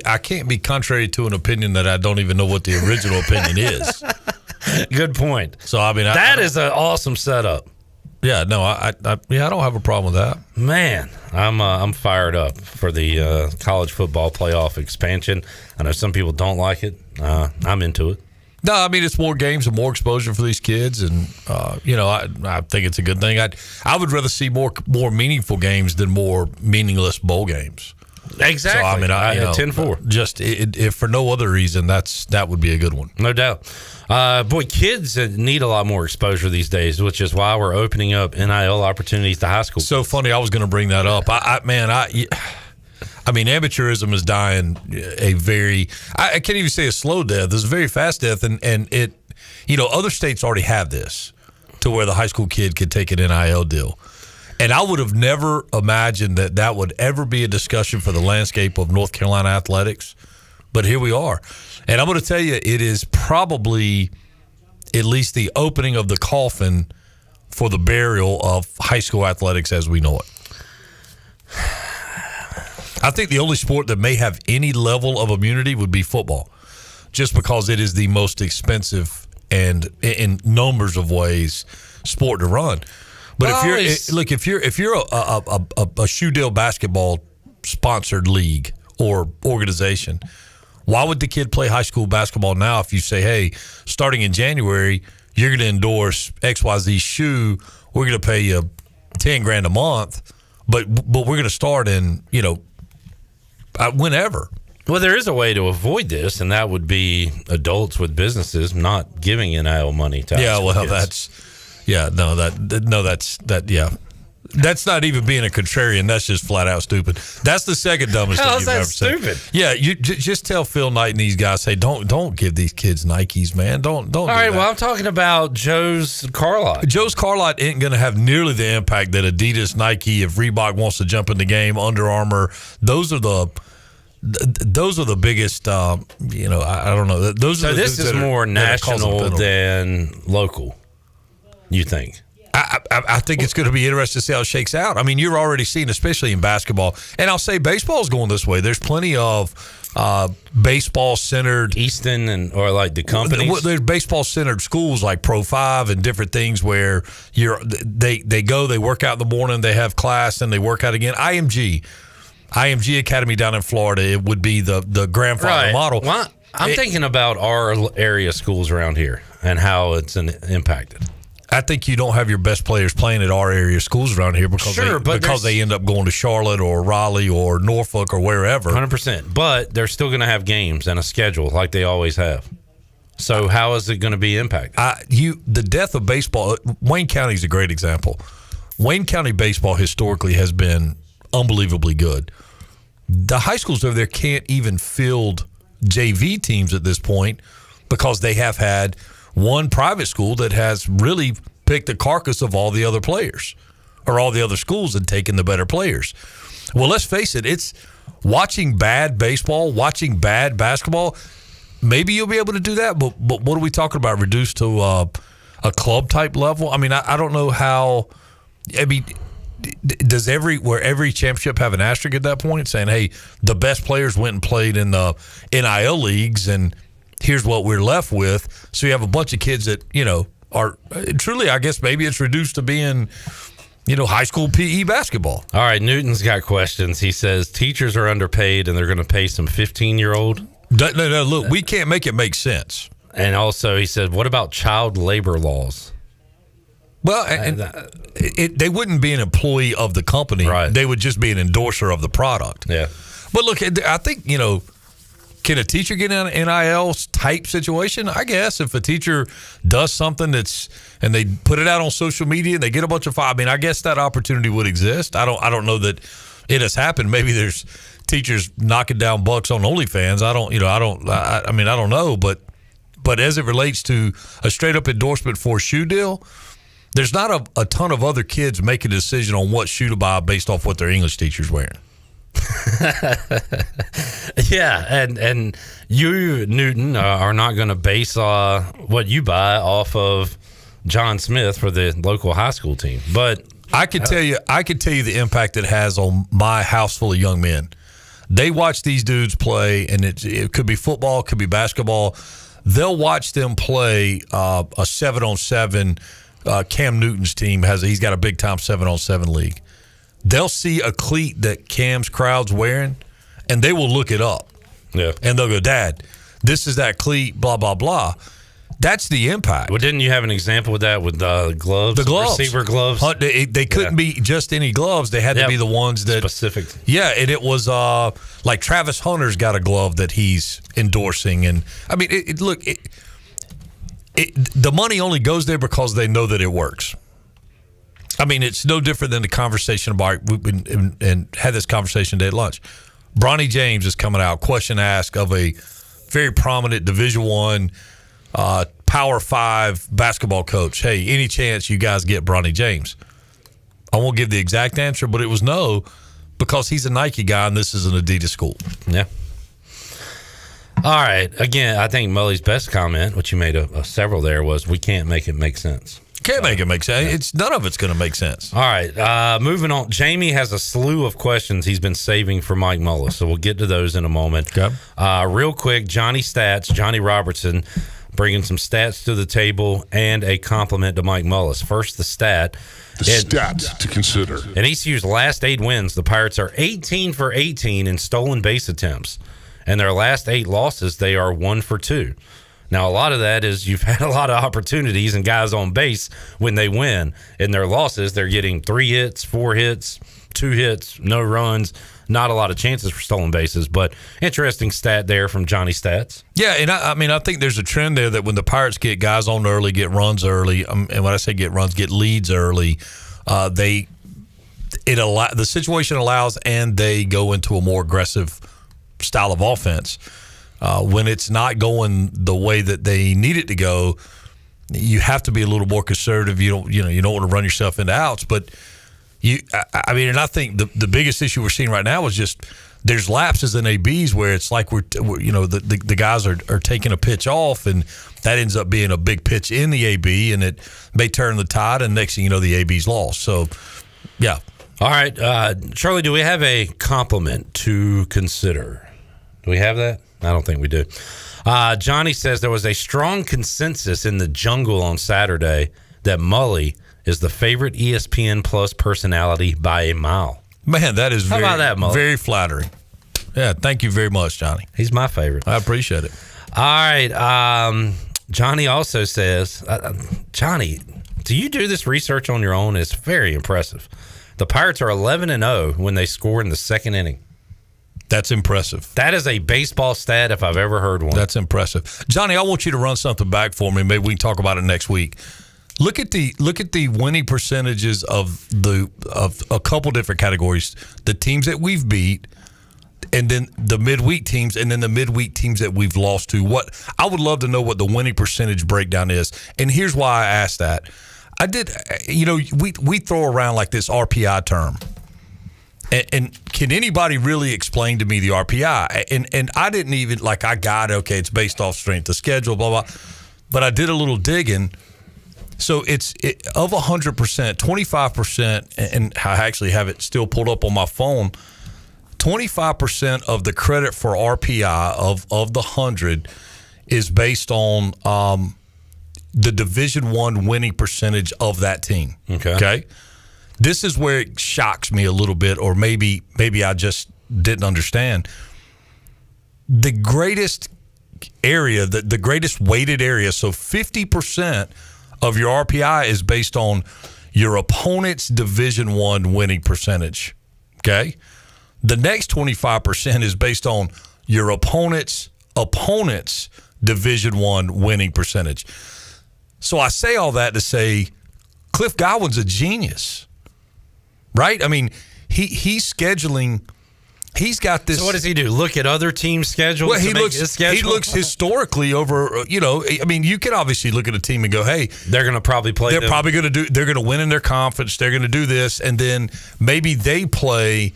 Speaker 25: I can't be contrary to an opinion that I don't even know what the original opinion is.
Speaker 1: Good point.
Speaker 25: So I mean,
Speaker 1: that is an awesome setup.
Speaker 25: Yeah, no, I don't have a problem with that.
Speaker 1: Man, I'm fired up for the college football playoff expansion. I know some people don't like it. I'm into it.
Speaker 25: No, I mean, it's more games and more exposure for these kids, and I think it's a good thing. I would rather see more meaningful games than more meaningless bowl games.
Speaker 1: Exactly.
Speaker 25: So I mean,
Speaker 1: 10-4.
Speaker 25: Just if for no other reason, that would be a good one.
Speaker 1: No doubt. Boy, kids need a lot more exposure these days, which is why we're opening up NIL opportunities to high school.
Speaker 25: So funny, I was going to bring that up. I mean, amateurism is dying I can't even say a slow death. It's a very fast death, and it, other states already have this to where the high school kid could take an NIL deal. And I would have never imagined that would ever be a discussion for the landscape of North Carolina athletics. But here we are. And I'm going to tell you, it is probably at least the opening of the coffin for the burial of high school athletics as we know it. I think the only sport that may have any level of immunity would be football, just because it is the most expensive and, in numbers of ways, sport to run. But if you're a Shoe Deal basketball sponsored league or organization, why would the kid play high school basketball now if you say, hey, starting in January, you're going to endorse XYZ shoe, we're going to pay you $10,000 a month, but we're going to start in, whenever.
Speaker 1: Well, there is a way to avoid this, and that would be adults with businesses not giving NIL money to
Speaker 25: yeah, well,
Speaker 1: kids.
Speaker 25: That's not even being a contrarian. That's just flat out stupid. That's the second dumbest thing you've ever said.
Speaker 1: Stupid?
Speaker 25: Yeah, you just tell Phil Knight and these guys, hey, don't give these kids Nikes, man. Don't.
Speaker 1: All right, well, I'm talking about Joe's car lot.
Speaker 25: Joe's car lot ain't going to have nearly the impact that Adidas, Nike, if Reebok wants to jump in the game, Under Armour. Those are the biggest. I don't know.
Speaker 1: This is more national than local. You think?
Speaker 25: I think it's going to be interesting to see how it shakes out. I mean, you're already seeing, especially in basketball, and I'll say baseball is going this way. There's plenty of baseball-centered
Speaker 1: Easton or like the companies.
Speaker 25: There's baseball-centered schools like Pro 5 and different things where they go, they work out in the morning, they have class, and they work out again. IMG Academy down in Florida, it would be the grandfather model.
Speaker 1: Well, I'm thinking about our area schools around here and how it's impacted.
Speaker 25: I think you don't have your best players playing at our area schools around here because they end up going to Charlotte or Raleigh or Norfolk or wherever.
Speaker 1: 100%. But they're still going to have games and a schedule like they always have. So how is it going to be impacted?
Speaker 25: The death of baseball, Wayne County is a great example. Wayne County baseball historically has been unbelievably good. The high schools over there can't even field JV teams at this point because they have had one private school that has really picked the carcass of all the other players or all the other schools and taken the better players. Well, let's face it, it's watching bad baseball, watching bad basketball. Maybe you'll be able to do that, but what are we talking about? Reduced to a club type level? I mean, I don't know how. I mean, does every championship have an asterisk at that point saying, hey, the best players went and played in the NIL leagues, and here's what we're left with? So you have a bunch of kids that, are truly, I guess maybe it's reduced to being, high school PE basketball.
Speaker 1: All right, Newton's got questions. He says teachers are underpaid and they're going to pay some 15-year-old.
Speaker 25: No, look, we can't make it make sense.
Speaker 1: And also, he said, what about child labor laws?
Speaker 25: Well, they wouldn't be an employee of the company. Right. They would just be an endorser of the product.
Speaker 1: Yeah.
Speaker 25: But look, I think, can a teacher get in an NIL type situation? I guess if a teacher does something and they put it out on social media and they get a bunch of I guess that opportunity would exist. I don't know that it has happened. Maybe there's teachers knocking down bucks on OnlyFans. I don't know. But as it relates to a straight up endorsement for a shoe deal, there's not a ton of other kids making a decision on what shoe to buy based off what their English teacher's wearing.
Speaker 1: Yeah, and you, Newton, are not going to base what you buy off of John Smith for the local high school team. But
Speaker 25: I could tell you the impact it has on my house full of young men. They watch these dudes play, and it could be football, it could be basketball. They'll watch them play a 7-on-7. Cam Newton's team he's got a big time 7-on-7 league. They'll see a cleat that Cam's crowd's wearing, and they will look it up.
Speaker 1: Yeah,
Speaker 25: and they'll go, Dad, this is that cleat, blah blah blah. That's the impact.
Speaker 1: Well, didn't you have an example with that with the gloves?
Speaker 25: The gloves,
Speaker 1: receiver gloves.
Speaker 25: They couldn't be just any gloves. They had to be the ones that
Speaker 1: specific.
Speaker 25: Yeah, and it was like Travis Hunter's got a glove that he's endorsing, and I mean, the money only goes there because they know that it works. I mean, it's no different than the conversation about we've been and had this conversation today at lunch. Bronny James is coming out, question asked of a very prominent Division I, Power 5 basketball coach. Hey, any chance you guys get Bronny James? I won't give the exact answer, but it was no, because he's a Nike guy and this is an Adidas school.
Speaker 1: Yeah. All right. Again, I think Mully's best comment, which you made several there, was we can't make it make sense.
Speaker 25: Can't make it make sense. None of it's going to make sense.
Speaker 1: All right. Moving on. Jamie has a slew of questions he's been saving for Mike Mullis, so we'll get to those in a moment.
Speaker 25: Okay.
Speaker 1: Real quick, Johnny Robertson, bringing some stats to the table and a compliment to Mike Mullis. First, the stat.
Speaker 5: Stats to consider.
Speaker 1: In ECU's last 8 wins, the Pirates are 18 for 18 in stolen base attempts. And their last 8 losses, they are 1 for 2. Now, a lot of that is you've had a lot of opportunities and guys on base when they win. In their losses, they're getting 3 hits, 4 hits, 2 hits, no runs, not a lot of chances for stolen bases. But interesting stat there from Johnny Stats.
Speaker 25: Yeah, and I think there's a trend there that when the Pirates get guys on early, get runs early, and when I say get runs, get leads early, the situation allows and they go into a more aggressive style of offense. When it's not going the way that they need it to go, you have to be a little more conservative. You don't want to run yourself into outs. But and I think the biggest issue we're seeing right now is just there's lapses in ABs where it's like the guys are taking a pitch off, and that ends up being a big pitch in the AB, and it may turn the tide, and next thing you know, the AB's lost. So, yeah.
Speaker 1: All right, Charlie, do we have a compliment to consider? Do we have that? I don't think we do. Johnny says there was a strong consensus in the jungle on Saturday that Mully is the favorite ESPN Plus personality by a mile.
Speaker 25: Man, that is
Speaker 1: How about that, Mully?
Speaker 25: Very flattering. Yeah, thank you very much, Johnny.
Speaker 1: He's my favorite.
Speaker 25: I appreciate it.
Speaker 1: All right. Johnny also says, Johnny, do you do this research on your own? It's very impressive. The Pirates are 11-0 when they score in the second inning.
Speaker 25: That's impressive.
Speaker 1: That is a baseball stat if I've ever heard one.
Speaker 25: That's impressive. Johnny, I want you to run something back for me. Maybe we can talk about it next week. Look at the winning percentages of a couple different categories. The teams that we've beat, and then the midweek teams, and then the midweek teams that we've lost to. What I would love to know what the winning percentage breakdown is. And here's why I asked that. We throw around like this RPI term. And can anybody really explain to me the RPI? And I didn't even, I got it, okay, it's based off strength of schedule, blah, blah. But I did a little digging. So of 100%, 25%, and I actually have it still pulled up on my phone. 25% of the credit for RPI of the 100 is based on the Division I winning percentage of that team. Okay. This is where it shocks me a little bit, or maybe I just didn't understand. The greatest area, the greatest weighted area, so 50% of your RPI is based on your opponent's Division I winning percentage. Okay. The next 25% is based on your opponent's Division I winning percentage. So I say all that to say Cliff Godwin's a genius, right? I mean, he's scheduling. He's got this.
Speaker 1: So what does he do? Look at other teams' schedules?
Speaker 25: Well, he looks historically over. I mean, you can obviously look at a team and go, "Hey,
Speaker 1: they're going to probably play.
Speaker 25: They're probably going to do. They're going to win in their conference. They're going to do this, and then maybe they play.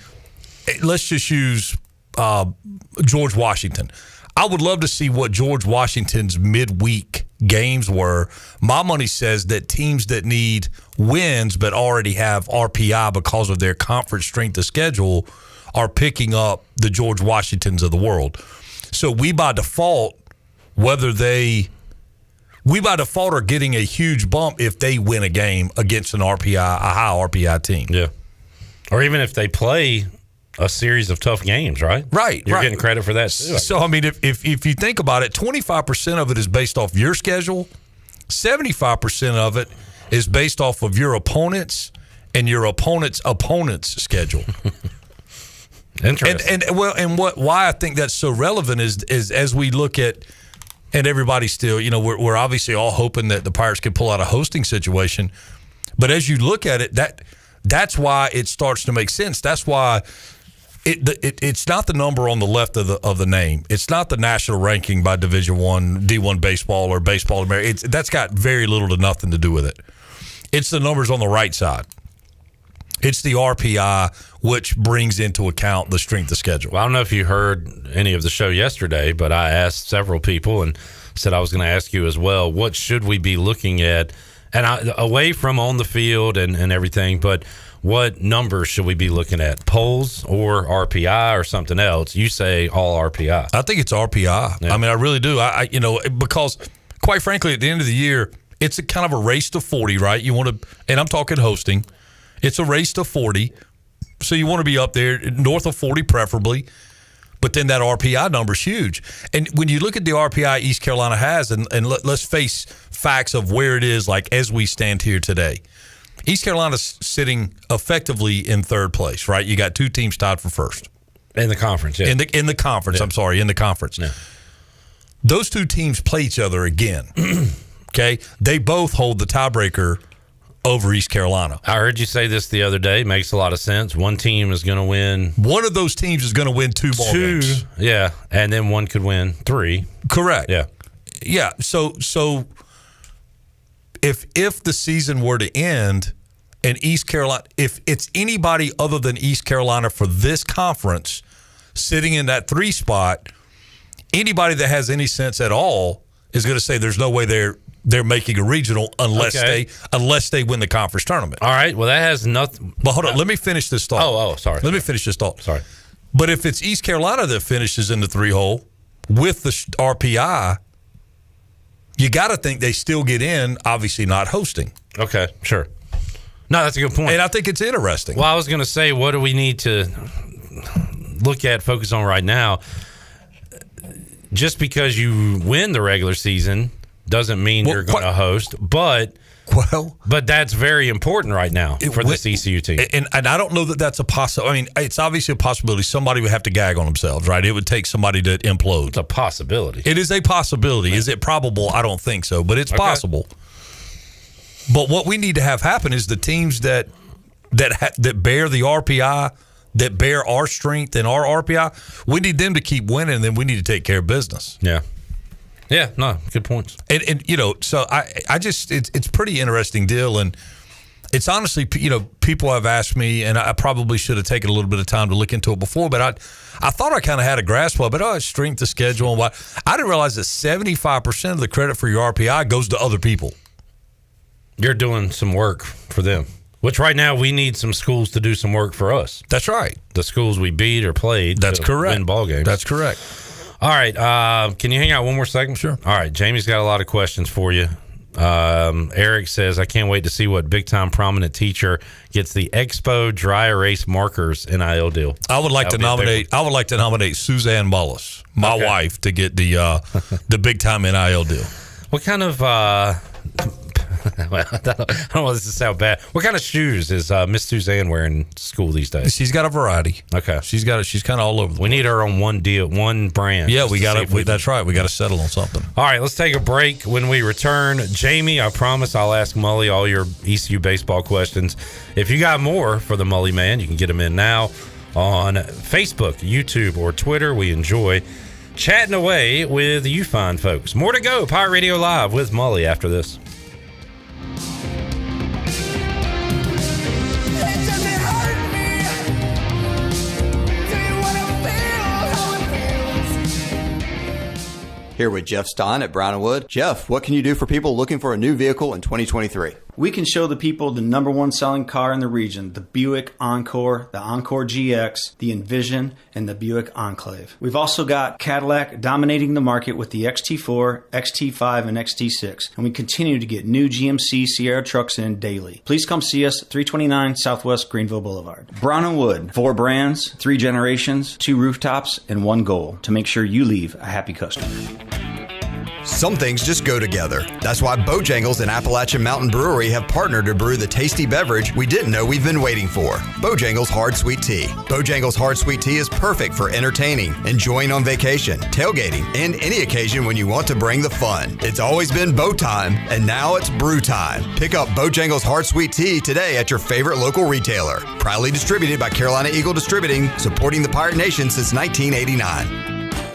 Speaker 25: Let's just use George Washington. I would love to see what George Washington's midweek games were. My money says that teams that need wins but already have RPI because of their conference strength of schedule are picking up the George Washingtons of the world. So we by default are getting a huge bump if they win a game against a high RPI team.
Speaker 1: Yeah. Or even if they play a series of tough games, right?
Speaker 25: Right.
Speaker 1: You're getting credit for that too.
Speaker 25: So, I mean, if you think about it, 25% of it is based off your schedule, 75% of it is based off of your opponents and your opponent's schedule.
Speaker 1: Interesting.
Speaker 25: Why I think that's so relevant is as we look at, and everybody still, we're obviously all hoping that the Pirates can pull out a hosting situation, but as you look at it, that's why it starts to make sense. That's why it's not the number on the left of the name. It's not the national ranking by Division I, D1 baseball or Baseball America. That's got very little to nothing to do with it. It's the numbers on the right side. It's the RPI, which brings into account the strength of schedule.
Speaker 1: Well, I don't know if you heard any of the show yesterday, but I asked several people and said I was going to ask you as well, what should we be looking at? And away from on the field and everything, but what numbers should we be looking at? Polls or RPI or something else? You say all RPI.
Speaker 25: I think it's RPI. Yeah. I mean, I really do. I because quite frankly, at the end of the year, it's a kind of a race to 40, right? You want to, and I'm talking hosting. It's a race to 40. So you want to be up there north of 40 preferably. But then that RPI number is huge. And when you look at the RPI East Carolina has, and let's face facts of where it is, like as we stand here today. East Carolina's sitting effectively in third place, right? You got two teams tied for first.
Speaker 1: In the conference, yeah.
Speaker 25: In the conference, yeah. I'm sorry, in the conference. Yeah. Those two teams play each other again, okay? They both hold the tiebreaker over East Carolina.
Speaker 1: I heard you say this the other day. Makes a lot of sense. One team is going to win.
Speaker 25: One of those teams is going to win two ball games.
Speaker 1: Yeah, and then one could win 3.
Speaker 25: Correct.
Speaker 1: Yeah.
Speaker 25: Yeah, so if the season were to end and East Carolina, if it's anybody other than East Carolina for this conference sitting in that 3 spot, anybody that has any sense at all is going to say there's no way they're making a regional unless they win the conference tournament.
Speaker 1: All right. Well, that has nothing.
Speaker 25: But hold on. Let me finish this thought.
Speaker 1: Oh, sorry.
Speaker 25: Let me finish this thought.
Speaker 1: Sorry.
Speaker 25: But if it's East Carolina that finishes in the 3-hole with the RPI, you got to think they still get in, obviously not hosting.
Speaker 1: Okay, sure. No, that's a good point.
Speaker 25: And I think it's interesting.
Speaker 1: Well, I was going to say, what do we need to look at, focus on right now? Just because you win the regular season doesn't mean you're going to host, but that's very important right now for the CCU team.
Speaker 25: And I don't know that that's a possibility. I mean, it's obviously a possibility. Somebody would have to gag on themselves, right? It would take somebody to implode.
Speaker 1: It's a possibility.
Speaker 25: It is a possibility. Is it probable? I don't think so, but it's possible. But what we need to have happen is the teams that bear the RPI, that bear our strength and our RPI, we need them to keep winning, and then we need to take care of business.
Speaker 1: Yeah. Yeah, no, good points.
Speaker 25: And so I just, it's pretty interesting deal. And it's honestly, people have asked me, and I probably should have taken a little bit of time to look into it before, but I thought I kind of had a grasp of it. It's strength of schedule and what. I didn't realize that 75% of the credit for your RPI goes to other people.
Speaker 1: You're doing some work for them, which right now we need some schools to do some work for us.
Speaker 25: That's right.
Speaker 1: The schools we beat or played.
Speaker 25: That's correct.
Speaker 1: Win ball games.
Speaker 25: That's correct.
Speaker 1: All right. Can you hang out one more second?
Speaker 25: Sure.
Speaker 1: All right. Jamie's got a lot of questions for you. Eric says, I can't wait to see what big time prominent teacher gets the Expo dry erase markers NIL deal.
Speaker 25: I would like to nominate Suzanne Mullis, my wife, to get the big time NIL deal.
Speaker 1: What kind of well, I don't want this to sound bad. What kind of shoes is Miss Suzanne wearing in school these days?
Speaker 25: She's got a variety.
Speaker 1: Okay.
Speaker 25: She's kind of all over.
Speaker 1: We need her on one deal, one brand.
Speaker 25: Yeah, we got to. That's right. We got to settle on something.
Speaker 1: All right, let's take a break. When we return, Jamie, I promise I'll ask Mully all your ECU baseball questions. If you got more for the Mully Man, you can get them in now on Facebook, YouTube, or Twitter. We enjoy chatting away with you fine folks. More to go. Pirate Radio Live with Mully after this.
Speaker 2: Here with Jeff Stein at Brown & Wood. Jeff, what can you do for people looking for a new vehicle in 2023?
Speaker 10: We can show the people the number one selling car in the region, the Buick Encore, the Encore GX, the Envision, and the Buick Enclave. We've also got Cadillac dominating the market with the XT4, XT5, and XT6, and we continue to get new GMC Sierra trucks in daily. Please come see us at 329 Southwest Greenville Boulevard. Brown & Wood, 4 brands, 3 generations, 2 rooftops, and 1 goal to make sure you leave a happy customer.
Speaker 2: Some things just go together. That's why Bojangles and Appalachian Mountain Brewery have partnered to brew the tasty beverage we didn't know we've been waiting for. Bojangles Hard Sweet Tea. Bojangles Hard Sweet Tea is perfect for entertaining, enjoying on vacation, tailgating, and any occasion when you want to bring the fun. It's always been Bo time, and now it's brew time. Pick up Bojangles Hard Sweet Tea today at your favorite local retailer. Proudly distributed by Carolina Eagle Distributing, supporting the Pirate Nation since 1989.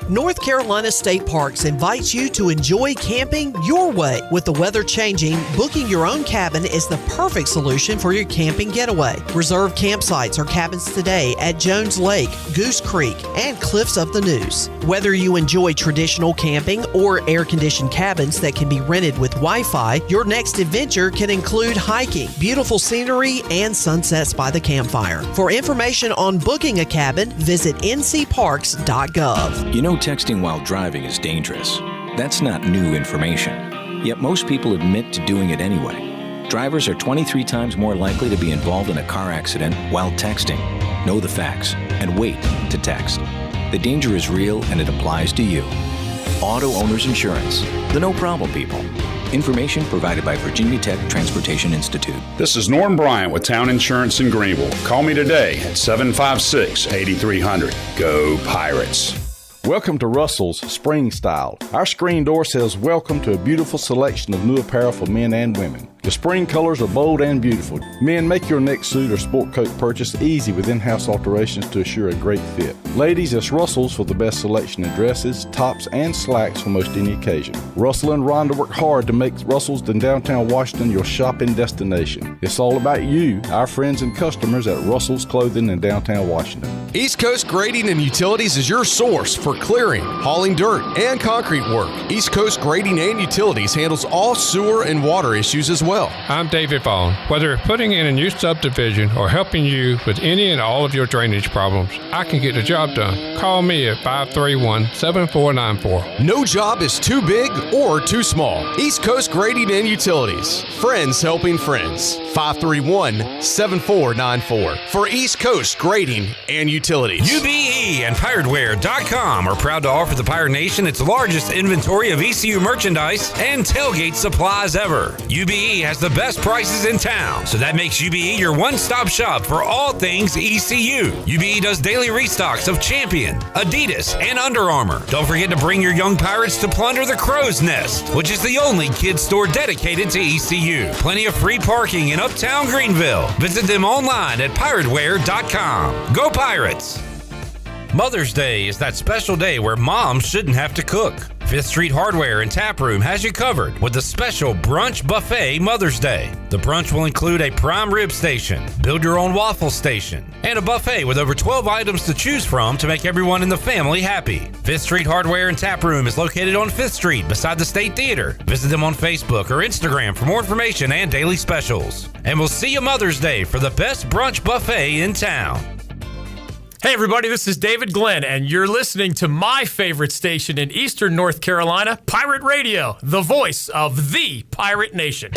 Speaker 16: North Carolina State Parks invites you to enjoy camping your way. With the weather changing, booking your own cabin is the perfect solution for your camping getaway. Reserve campsites or cabins today at Jones Lake, Goose Creek, and Cliffs of the Neuse. Whether you enjoy traditional camping or air-conditioned cabins that can be rented with Wi-Fi, your next adventure can include hiking, beautiful scenery, and sunsets by the campfire. For information on booking a cabin, visit ncparks.gov.
Speaker 11: You know, texting while driving is dangerous. That's not new information. Yet most people admit to doing it anyway. Drivers are 23 times more likely to be involved in a car accident while texting. Know the facts and wait to text. The danger is real and it applies to you. Auto Owners Insurance. The no problem people. Information provided by Virginia Tech Transportation Institute.
Speaker 12: This is Norm Bryant with Town Insurance in Greenville. Call me today at 756-8300. Go Pirates.
Speaker 13: Welcome to Russell's Spring Style. Our screen door says welcome to a beautiful selection of new apparel for men and women. The spring colors are bold and beautiful. Men, make your next suit or sport coat purchase easy with in-house alterations to assure a great fit. Ladies, it's Russell's for the best selection in dresses, tops, and slacks for most any occasion. Russell and Rhonda work hard to make Russell's in downtown Washington your shopping destination. It's all about you, our friends and customers at Russell's Clothing in downtown Washington.
Speaker 14: East Coast Grading and Utilities is your source for clearing, hauling dirt, and concrete work. East Coast Grading and Utilities handles all sewer and water issues as well.
Speaker 26: I'm David Vaughn. Whether putting in a new subdivision or helping you with any and all of your drainage problems, I can get the job done. Call me at 531-7494.
Speaker 14: No job is too big or too small. East Coast Grading and Utilities. Friends helping friends. 531-7494 for East Coast Grading and Utilities.
Speaker 1: UBE and PirateWear.com are proud to offer the Pirate Nation its largest inventory of ECU merchandise and tailgate supplies ever. UBE has the best prices in town, so that makes UBE your one-stop shop for all things ECU. UBE does daily restocks of Champion, Adidas, and Under Armour. Don't forget to bring your young Pirates to plunder the Crow's Nest, which is the only kids store dedicated to ECU. Plenty of free parking in Uptown Greenville. Visit them online at PirateWear.com. Go Pirates! Mother's Day is that special day where moms shouldn't have to cook. Fifth Street Hardware and Tap Room has you covered with a special brunch buffet Mother's Day. The brunch will include a prime rib station, build your own waffle station, and a buffet with over 12 items to choose from to make everyone in the family happy. Fifth Street Hardware and Tap Room is located on 5th Street beside the State Theater. Visit them on Facebook or Instagram for more information and daily specials. And we'll see you Mother's Day for the best brunch buffet in town.
Speaker 6: Hey everybody, this is David Glenn, and you're listening to my favorite station in Eastern North Carolina, Pirate Radio, the voice of the Pirate Nation.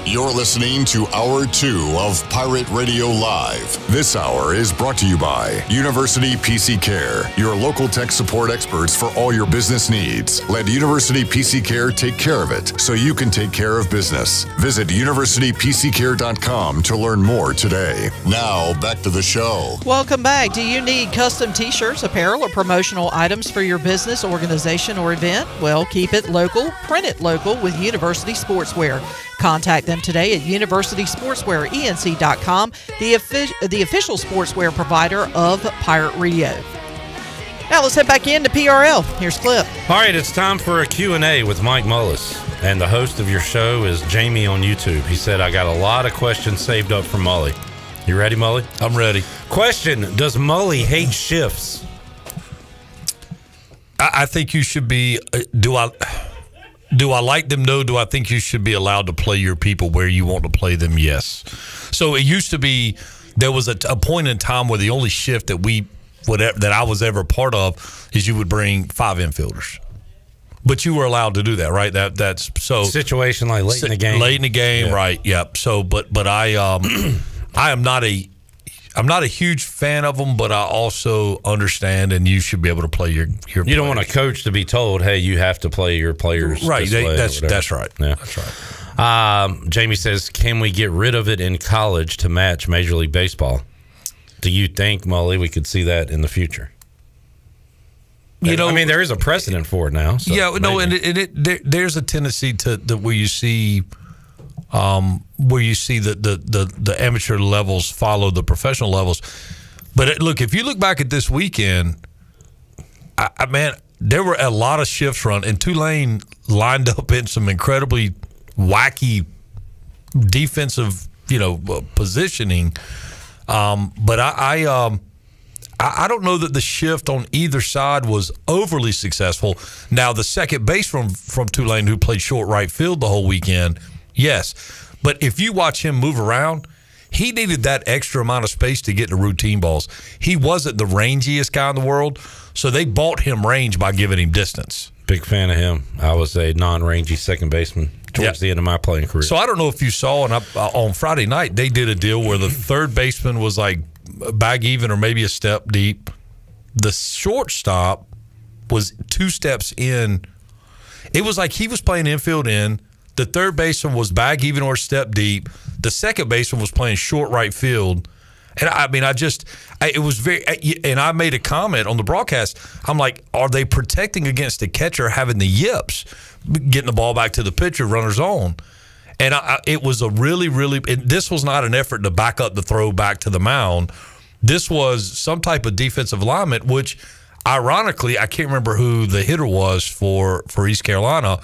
Speaker 15: You're listening to Hour 2 of Pirate Radio Live. This hour is brought to you by University PC Care, your local tech support experts for all your business needs. Let University PC Care take care of it so you can take care of business. Visit universitypccare.com to learn more today. Now, back to the show.
Speaker 16: Welcome back. Do you need custom t-shirts, apparel, or promotional items for your business, organization, or event? Well, keep it local, print it local with University Sportswear. Contact them today at universitysportswearenc.com, the official sportswear provider of Pirate Radio. Now let's head back into PRL. Here's Clip.
Speaker 1: All right, it's time for a Q&A with Mike Mullis. And the host of your show is Jamie on YouTube. He said, I got a lot of questions saved up from Mully. You ready, Mully?
Speaker 25: I'm ready.
Speaker 1: Question, does Mully hate shifts?
Speaker 25: I think you should be, do I like them? No. Do I think you should be allowed to play your people where you want to play them? Yes. So it used to be, there was a point in time where the only shift that I was ever part of is you would bring 5 infielders. But you were allowed to do that, right? That's so
Speaker 1: situation like late in the game.
Speaker 25: Late in the game, yeah. Right? Yep. So, but I am not a huge fan of them, but I also understand, and you should be able to play your. You
Speaker 1: don't want a coach to be told, "Hey, you have to play your players."
Speaker 25: Right. That's right.
Speaker 1: Yeah,
Speaker 25: that's right.
Speaker 1: Jamie says, "Can we get rid of it in college to match Major League Baseball?" Do you think, Mully, we could see that in the future? I mean, there is a precedent for it now. So
Speaker 25: yeah, no, and there's a tendency to where you see. The amateur levels follow the professional levels. But look, if you look back at this weekend, man, there were a lot of shifts run, and Tulane lined up in some incredibly wacky defensive, positioning. But I don't know that the shift on either side was overly successful. Now, the second baseman from Tulane who played short right field the whole weekend, yes. But if you watch him move around, he needed that extra amount of space to get to routine balls. He wasn't the rangiest guy in the world, so they bought him range by giving him distance.
Speaker 1: Big fan of him. I was a non-rangy second baseman towards the end of my playing career.
Speaker 25: So I don't know if you saw, on Friday night, they did a deal where the third baseman was like bag even or maybe a step deep. The shortstop was 2 steps in. It was like he was playing infield in. The third baseman was bag even or step deep. The second baseman was playing short right field. And it was very, and I made a comment on the broadcast. I'm like, are they protecting against the catcher having the yips, getting the ball back to the pitcher, runner's on? And it was a really, this was not an effort to back up the throw back to the mound. This was some type of defensive alignment, which ironically, I can't remember who the hitter was for East Carolina,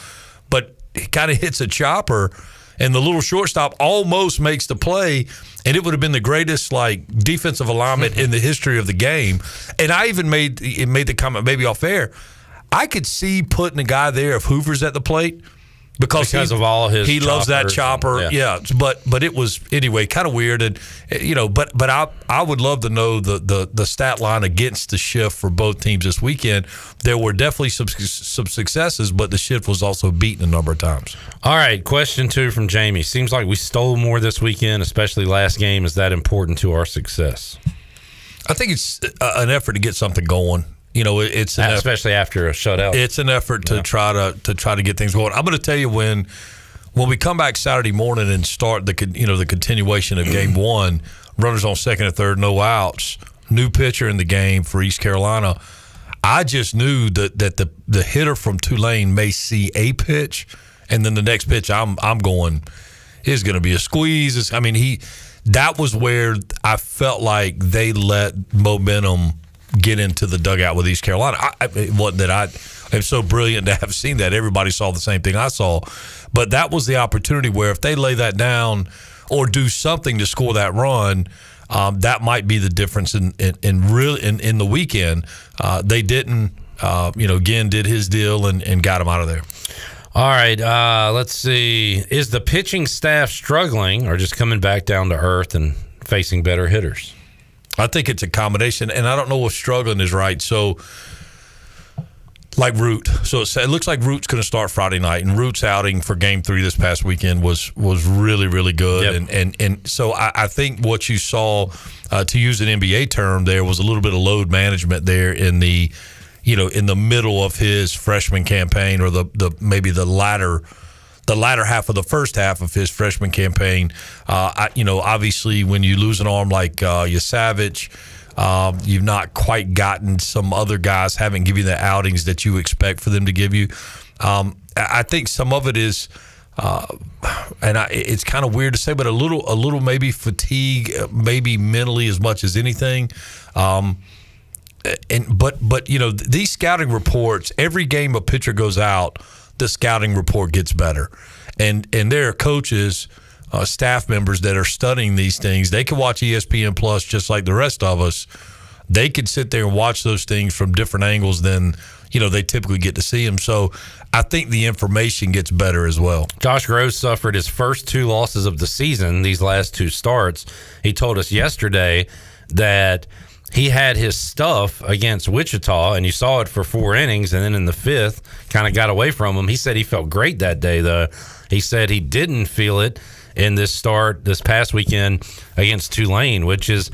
Speaker 25: but he kind of hits a chopper, and the little shortstop almost makes the play, and it would have been the greatest defensive alignment in the history of the game. And I even made the comment, maybe off air, I could see putting a guy there if Hoover's at the plate because
Speaker 1: of all his
Speaker 25: he loves that chopper.
Speaker 1: And,
Speaker 25: yeah, but it was anyway kind of weird, and but I would love to know the stat line against the shift for both teams this weekend. There were definitely some successes, but the shift was also beaten a number of times.
Speaker 1: All right, question 2 from Jamie. Seems like we stole more this weekend, especially last game. Is that important to our success?
Speaker 25: I think it's an effort to get something going. It's an
Speaker 1: especially after a shutout.
Speaker 25: It's an effort to try to get things going. I'm going to tell you when we come back Saturday morning and start the continuation of game 1, runners on second and third, no outs, new pitcher in the game for East Carolina. I just knew that the hitter from Tulane may see a pitch, and then the next pitch I'm going is going to be a squeeze. that was where I felt like they let momentum get into the dugout with East Carolina. It wasn't that I am so brilliant to have seen that. Everybody saw the same thing I saw. But that was the opportunity where if they lay that down or do something to score that run, that might be the difference in the weekend. They didn't. Ginn did his deal and got him out of there.
Speaker 1: All right, let's see. Is the pitching staff struggling or just coming back down to earth and facing better hitters?
Speaker 25: I think it's a combination, and I don't know if struggling is right. So, like Root. So it looks like Root's going to start Friday night, and Root's outing for Game 3 this past weekend was really, really good. Yep. And so I think what you saw, to use an NBA term there, was a little bit of load management there in the middle of his freshman campaign, or maybe the latter half of the first half of his freshman campaign. Obviously when you lose an arm like Yasavage, you've not quite gotten some other guys haven't given you the outings that you expect for them to give you. I think some of it is, it's kind of weird to say, but a little maybe fatigue, maybe mentally as much as anything. But these scouting reports, every game a pitcher goes out, the scouting report gets better, and there are coaches, staff members that are studying these things. They can watch ESPN Plus just like the rest of us. They can sit there and watch those things from different angles than they typically get to see them. So I think the information gets better as well.
Speaker 1: Josh Groves suffered his first 2 losses of the season, these last 2 starts. He told us yesterday that he had his stuff against Wichita, and you saw it for 4 innings, and then in the 5th, kind of got away from him. He said he felt great that day, though. He said he didn't feel it in this start this past weekend against Tulane, which is,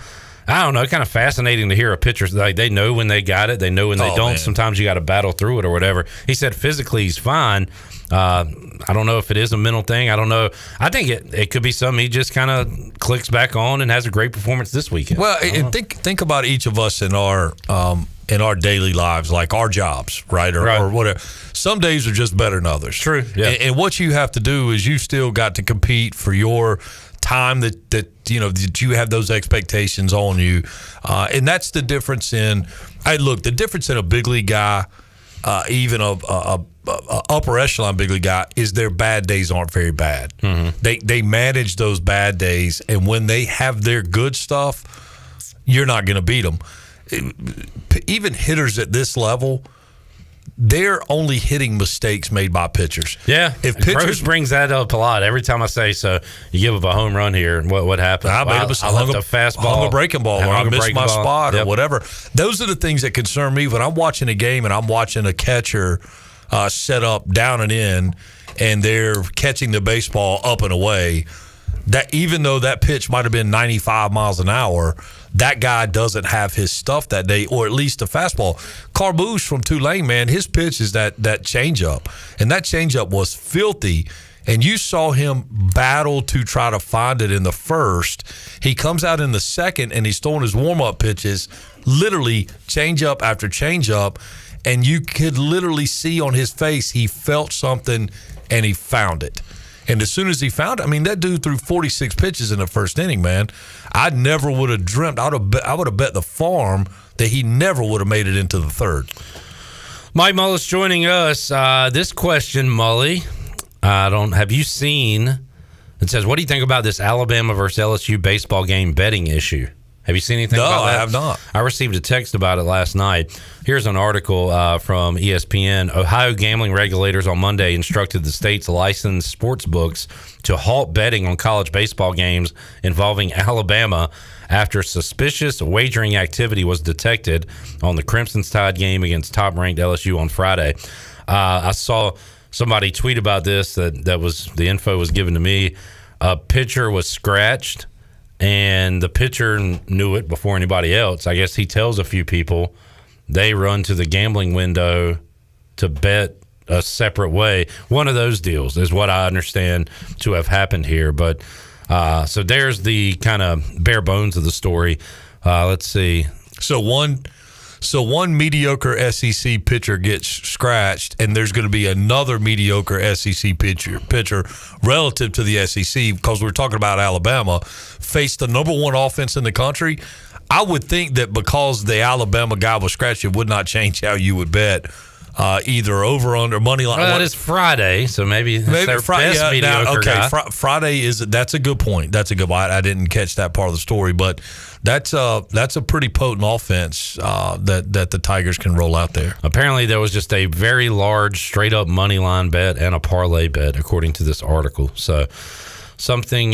Speaker 1: I don't know, kind of fascinating to hear a pitcher. Like, they know when they got it, they know when they don't. Man. Sometimes you got to battle through it or whatever. He said physically he's fine. I don't know if it is a mental thing. I don't know. I think it could be something he just kind of clicks back on and has a great performance this weekend.
Speaker 25: Well, and think about each of us in our daily lives, like our jobs, right? Or whatever. Some days are just better than others.
Speaker 1: True. Yeah.
Speaker 25: And what you have to do is you still got to compete for your time that you have those expectations on you, and that's the difference in. The difference in a big league guy, even a upper echelon big league guy, is their bad days aren't very bad. Mm-hmm. They manage those bad days, and when they have their good stuff, you're not going to beat them. Even hitters at this level, they're only hitting mistakes made by pitchers.
Speaker 1: Yeah, if pitchers brings that up a lot every time I say so. You give up a home run here, and what happened?
Speaker 25: I made a mistake. I left a fastball, hung a breaking ball, or I missed my spot, or whatever. Those are the things that concern me when I'm watching a game and I'm watching a catcher set up down and in, and they're catching the baseball up and away. That even though that pitch might have been 95 miles an hour, that guy doesn't have his stuff that day, or at least the fastball. Carbouche from Tulane, man, his pitch is that changeup, and that changeup was filthy. And you saw him battle to try to find it in the first. He comes out in the second, and he's throwing his warm-up pitches, literally changeup after changeup, and you could literally see on his face he felt something, and he found it. And as soon as he found it, I mean, that dude threw 46 pitches in the first inning, man. I never would have dreamt. I would have bet the farm that he never would have made it into the third.
Speaker 1: Mike Mullis joining us. This question, Mully, have you seen? It says, what do you think about this Alabama versus LSU baseball game betting issue? Have you seen anything about that?
Speaker 25: No, I have not.
Speaker 1: I received a text about it last night. Here's an article from ESPN. Ohio gambling regulators on Monday instructed the state's licensed sports books to halt betting on college baseball games involving Alabama after suspicious wagering activity was detected on the Crimson Tide game against top-ranked LSU on Friday. I saw somebody tweet about this. That was the info was given to me. A pitcher was scratched, and the pitcher knew it before anybody else. I guess he tells a few people. They run to the gambling window to bet a separate way. One of those deals is what I understand to have happened here. But so there's the kind of bare bones of the story. Let's see.
Speaker 25: So one So one mediocre SEC pitcher gets scratched, and there's going to be another mediocre SEC pitcher relative to the SEC, because we're talking about Alabama, face the number one offense in the country. I would think that because the Alabama guy was scratched, it would not change how you would bet either over, under, money line.
Speaker 1: Well, that is Friday, so maybe their best mediocre guy.
Speaker 25: Friday that's a good point. That's a good one. I didn't catch that part of the story, but that's a pretty potent offense that the Tigers can roll out there.
Speaker 1: Apparently, there was just a very large straight up money line bet and a parlay bet, according to this article. So something,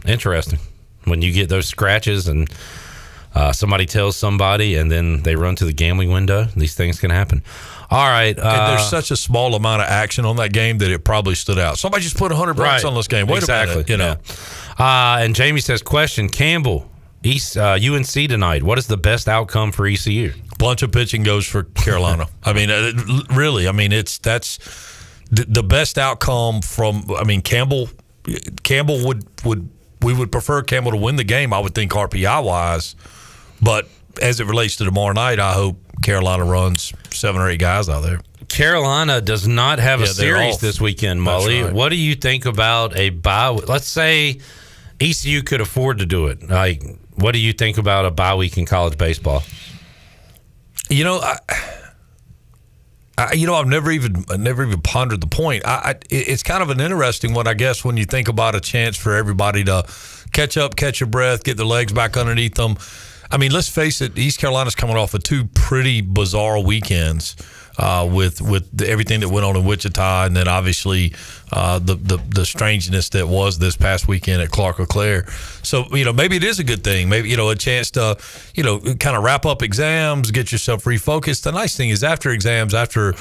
Speaker 1: interesting when you get those scratches and somebody tells somebody and then they run to the gambling window. These things can happen. All right.
Speaker 25: And there's such a small amount of action on that game that it probably stood out. Somebody just put $100 on this game. Wait
Speaker 1: exactly.
Speaker 25: a minute.
Speaker 1: And Jamie says, question, Campbell, UNC tonight. What is the best outcome for ECU?
Speaker 25: Bunch of pitching goes for Carolina. I mean, really. I mean, that's the best outcome from. I mean, Campbell we would prefer Campbell to win the game, I would think, RPI wise. But as it relates to tomorrow night, I hope Carolina runs 7 or 8 guys out there.
Speaker 1: Carolina does not have a series this weekend, Mully.
Speaker 25: Right.
Speaker 1: What do you think about a bye? Let's say ECU could afford to do it. Like, what do you think about a bye week in college baseball?
Speaker 25: You know, I've never even pondered the point. It's kind of an interesting one, I guess, when you think about a chance for everybody to catch up, catch your breath, get their legs back underneath them. I mean, let's face it, East Carolina's coming off of 2 pretty bizarre weekends with everything that went on in Wichita, and then obviously the strangeness that was this past weekend at Clark LeClaire. So, maybe it is a good thing. Maybe, a chance to, kind of wrap up exams, get yourself refocused. The nice thing is after exams, after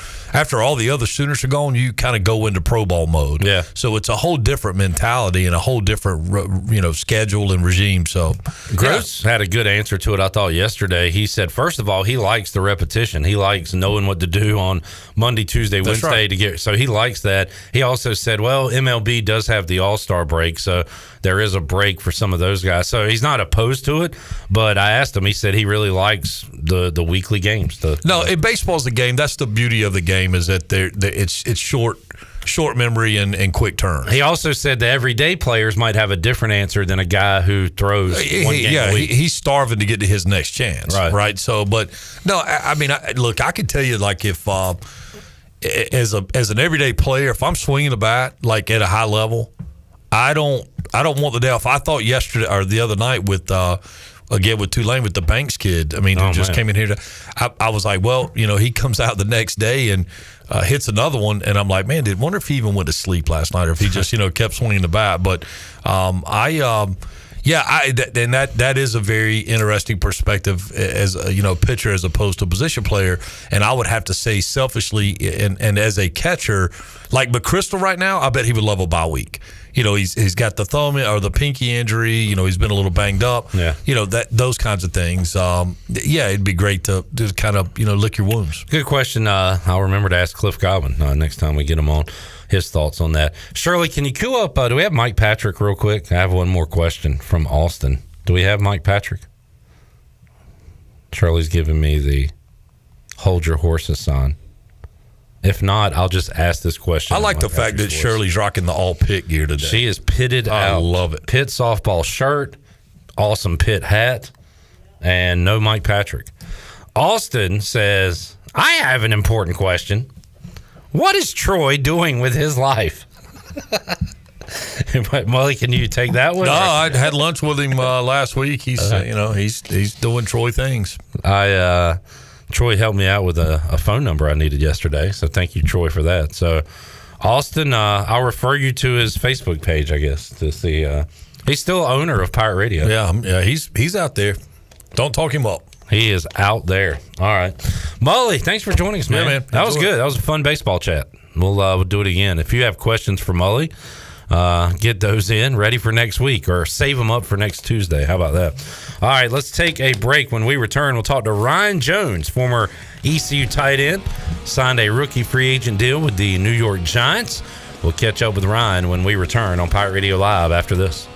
Speaker 25: all the other students are gone, you kind of go into pro ball mode.
Speaker 1: Yeah.
Speaker 25: So it's a whole different mentality and a whole different, schedule and regime. So
Speaker 1: Gross had a good answer to it, I thought, yesterday. He said, first of all, he likes the repetition. He likes knowing what to do on Monday, Tuesday, Wednesday
Speaker 25: right.
Speaker 1: to get. So he likes that. He also said, well, MLB does have the All-Star break, so there is a break for some of those guys. So he's not opposed to it, but I asked him, he said he really likes the weekly games.
Speaker 25: Baseball's the game. That's the beauty of the game, is that it's short memory and quick turns.
Speaker 1: He also said the everyday players might have a different answer than a guy who throws one game a week.
Speaker 25: He's starving to get to his next chance, right? So, but no, I mean, look, I could tell you, like, if as an everyday player, if I'm swinging the bat like at a high level, I don't want the day off. I thought yesterday or the other night with Tulane with the Banks kid. I mean, who just came in here. I was like, well, he comes out the next day and hits another one, and I'm like, man, wonder if he even went to sleep last night or if he just kept swinging the bat. But that is a very interesting perspective as a pitcher as opposed to a position player. And I would have to say, selfishly, and as a catcher, like McChrystal right now, I bet he would love a bye week. He's got the thumb or the pinky injury. He's been a little banged up.
Speaker 1: Yeah.
Speaker 25: Those kinds of things. It'd be great to just kind of lick your wounds.
Speaker 1: Good question. I'll remember to ask Cliff Godwin next time we get him on, his thoughts on that. Shirley, can you queue up? Do we have Mike Patrick real quick? I have one more question from Austin. Do we have Mike Patrick? Shirley's giving me the hold your horses sign. If not, I'll just ask this question.
Speaker 25: I like the fact that Shirley's rocking the all Pitt gear today.
Speaker 1: She is pitted out.
Speaker 25: I love it.
Speaker 1: Pitt softball shirt, awesome Pitt hat, and no Mike Patrick. Austin says, I have an important question. What is Troy doing with his life? Mully, can you take that one?
Speaker 25: No, I had lunch with him last week. He's he's doing Troy things.
Speaker 1: Troy helped me out with a phone number I needed yesterday, so thank you, Troy, for that. So, Austin, I'll refer you to his Facebook page, I guess, to see. He's still owner of Pirate Radio.
Speaker 25: Yeah, he's out there. Don't talk him up.
Speaker 1: He is out there. All right. Mully, thanks for joining us, man.
Speaker 25: Yeah, man.
Speaker 1: That was good. That was a fun baseball chat. We'll do it again. If you have questions for Mully, get those in, ready for next week, or save them up for next Tuesday. How about that? All right, let's take a break. When we return, we'll talk to Ryan Jones, former ECU tight end, signed a rookie free agent deal with the New York Giants. We'll catch up with Ryan when we return on Pirate Radio Live after this.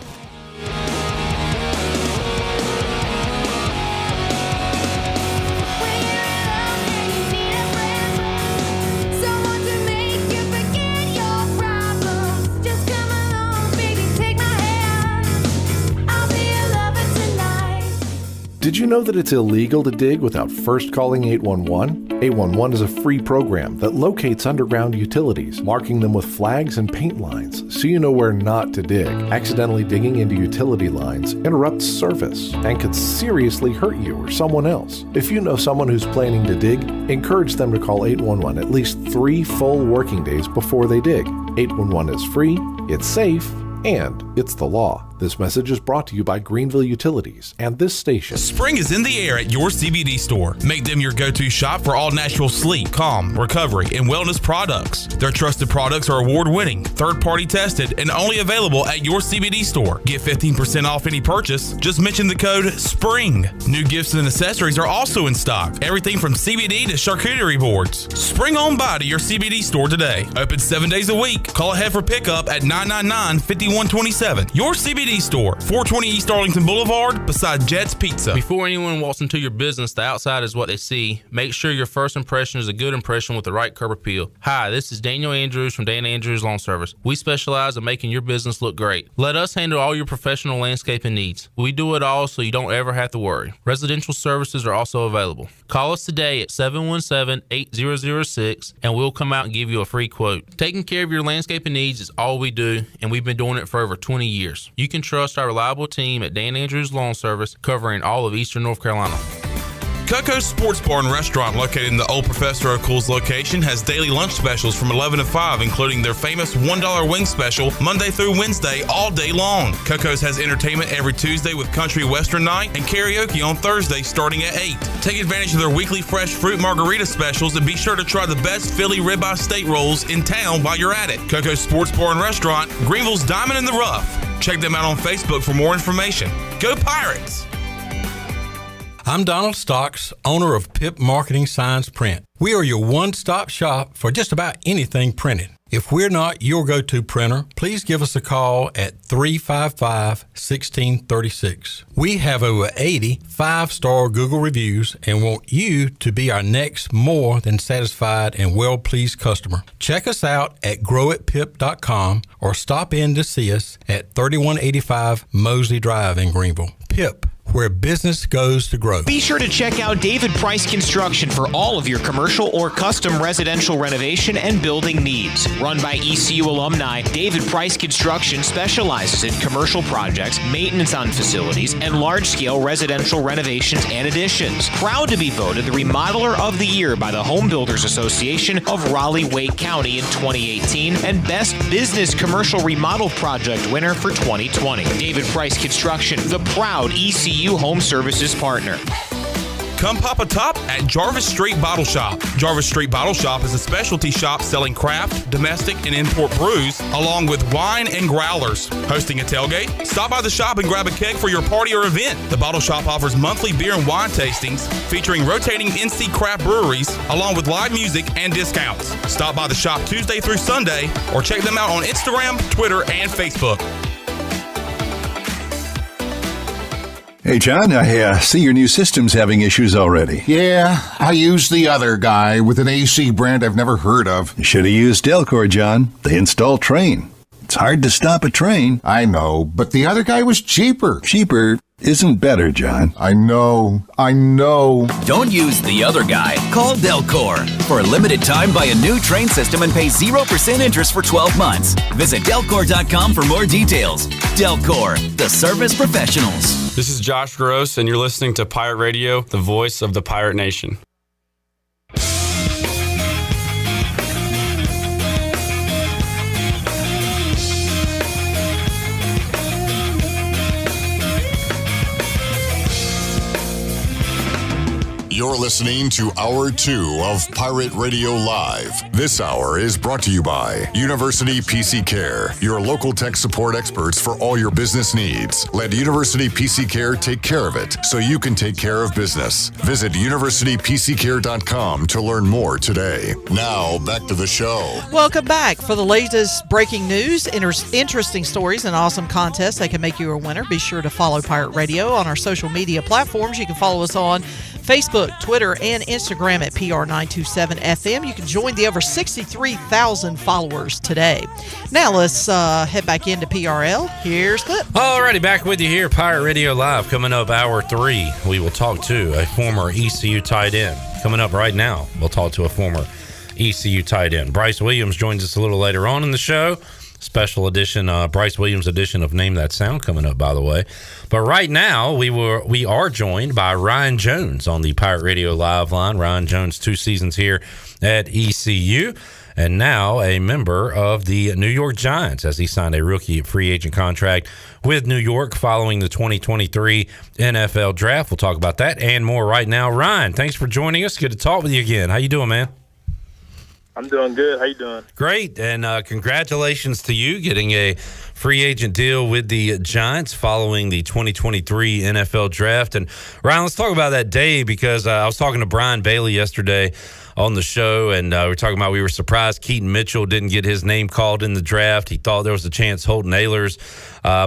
Speaker 17: Did you know that it's illegal to dig without first calling 811? 811 is a free program that locates underground utilities, marking them with flags and paint lines so you know where not to dig. Accidentally digging into utility lines interrupts service and could seriously hurt you or someone else. If you know someone who's planning to dig, encourage them to call 811 at least 3 full working days before they dig. 811 is free, it's safe, and it's the law. This message is brought to you by Greenville Utilities and this station.
Speaker 3: Spring is in the air at your CBD store. Make them your go-to shop for all natural sleep, calm, recovery, and wellness products. Their trusted products are award-winning, third-party tested, and only available at your CBD store. Get 15% off any purchase. Just mention the code SPRING. New gifts and accessories are also in stock. Everything from CBD to charcuterie boards. Spring on by to your CBD store today. Open 7 days a week. Call ahead for pickup at 999-5127. Your CBD store, 420 East Arlington Boulevard, beside Jet's Pizza.
Speaker 18: Before anyone walks into your business, the outside is what they see. Make sure your first impression is a good impression with the right curb appeal. Hi, this is Daniel Andrews from Dan Andrews Lawn Service. We specialize in making your business look great. Let us handle all your professional landscaping needs. We do it all so you don't ever have to worry. Residential services are also available. Call us today at 717-8006 and we'll come out and give you a free quote. Taking care of your landscaping needs is all we do, and we've been doing it for over 20 years. You can trust our reliable team at Dan Andrews Lawn Service, covering all of Eastern North Carolina.
Speaker 3: Coco's Sports Bar and Restaurant, located in the old Professor O'Cool's location, has daily lunch specials from 11 to 5, including their famous $1 wing special Monday through Wednesday all day long. Coco's has entertainment every Tuesday with country western night and karaoke on Thursday starting at 8. Take advantage of their weekly fresh fruit margarita specials and be sure to try the best Philly ribeye steak rolls in town while you're at it. Coco's Sports Bar and Restaurant, Greenville's Diamond in the Rough. Check them out on Facebook for more information. Go Pirates!
Speaker 19: I'm Donald Stocks, owner of PIP Marketing Signs Print. We are your one-stop shop for just about anything printed. If we're not your go-to printer, please give us a call at 355-1636. We have over 80 5-star Google reviews and want you to be our next more than satisfied and well-pleased customer. Check us out at growitpip.com or stop in to see us at 3185 Mosley Drive in Greenville. PIP, where business goes to grow.
Speaker 20: Be sure to check out David Price Construction for all of your commercial or custom residential renovation and building needs. Run by ECU alumni, David Price Construction specializes in commercial projects, maintenance on facilities, and large-scale residential renovations and additions. Proud to be voted the Remodeler of the Year by the Home Builders Association of Raleigh-Wake County in 2018 and Best Business Commercial Remodel Project winner for 2020. David Price Construction, the proud ECU Home Services partner.
Speaker 3: Come pop a top at Jarvis Street Bottle Shop. Jarvis Street Bottle Shop is a specialty shop selling craft, domestic, and import brews, along with wine and growlers. Hosting a tailgate? Stop by the shop and grab a keg for your party or event. The Bottle Shop offers monthly beer and wine tastings featuring rotating NC craft breweries, along with live music and discounts. Stop by the shop Tuesday through Sunday, or check them out on Instagram, Twitter, and Facebook.
Speaker 21: Hey, John, I see your new system's having issues already.
Speaker 22: Yeah, I used the other guy with an AC brand I've never heard of.
Speaker 21: You should have used Delcor, John. They install Train. It's hard to stop a train.
Speaker 22: I know, but the other guy was cheaper.
Speaker 21: Cheaper isn't better, John.
Speaker 22: I know.
Speaker 27: Don't use the other guy. Call Delcor. For a limited time, buy a new Train system and pay 0% interest for 12 months. Visit Delcor.com for more details. Delcor, the service professionals.
Speaker 28: This is Josh Gross, and you're listening to Pirate Radio, the voice of the Pirate Nation.
Speaker 15: You're listening to Hour 2 of Pirate Radio Live. This hour is brought to you by University PC Care, your local tech support experts for all your business needs. Let University PC Care take care of it so you can take care of business. Visit universitypccare.com to learn more today. Now, back to the show.
Speaker 16: Welcome back. For the latest breaking news, interesting stories, and awesome contests that can make you a winner, be sure to follow Pirate Radio on our social media platforms. You can follow us on Facebook, Twitter, and Instagram at PR927FM. You can join the over 63,000 followers today. Now let's head back into PRL. Here's Clip.
Speaker 1: Alrighty, back with you here, Pirate Radio Live. Coming up, hour 3, we will talk to a former ECU tight end. Coming up right now, we'll talk to a former ECU tight end. Bryce Williams joins us a little later on in the show. Special edition, Bryce Williams edition of Name That Sound coming up, by the way. But right now, we are joined by Ryan Jones on the Pirate Radio Live line. Ryan Jones, 2 seasons here at ECU, and now a member of the New York Giants as he signed a rookie free agent contract with New York following the 2023 NFL Draft. We'll talk about that and more right now. Ryan, thanks for joining us. Good to talk with you again. How you doing, man?
Speaker 4: I'm doing good. How you doing?
Speaker 1: Great, and congratulations to you getting a free agent deal with the Giants following the 2023 NFL Draft. And Ryan, let's talk about that day, because I was talking to Brian Bailey yesterday on the show, and we were surprised Keaton Mitchell didn't get his name called in the draft. He thought there was a chance Holton Ahlers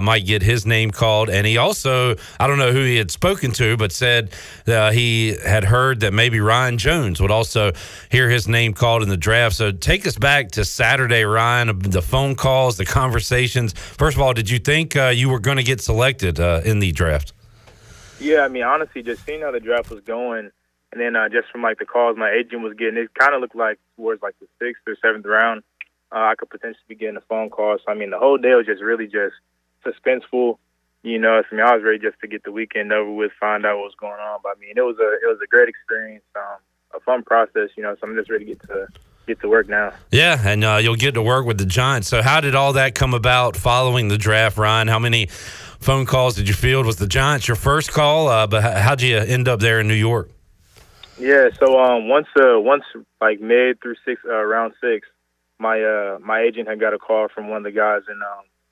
Speaker 1: might get his name called, and he also, I don't know who he had spoken to, but said he had heard that maybe Ryan Jones would also hear his name called in the draft. So take us back to Saturday, Ryan, the phone calls, the conversations. First of all, did you think you were going to get selected in the draft?
Speaker 4: Yeah, I mean, honestly, just seeing how the draft was going, and then just from like the calls my agent was getting, it kind of looked like towards like the 6th or 7th round, I could potentially be getting a phone call. So I mean, the whole day was just really just suspenseful. You know, I mean, I was ready just to get the weekend over with, find out what was going on. But I mean, it was a great experience, a fun process. You know, so I'm just ready to get to work now. Yeah,
Speaker 1: and you'll get to work with the Giants. So how did all that come about following the draft, Ryan? How many phone calls did you field? Was the Giants your first call? But how'd you end up there in New York?
Speaker 4: Yeah, so once like mid through round 6, my agent had got a call from one of the guys in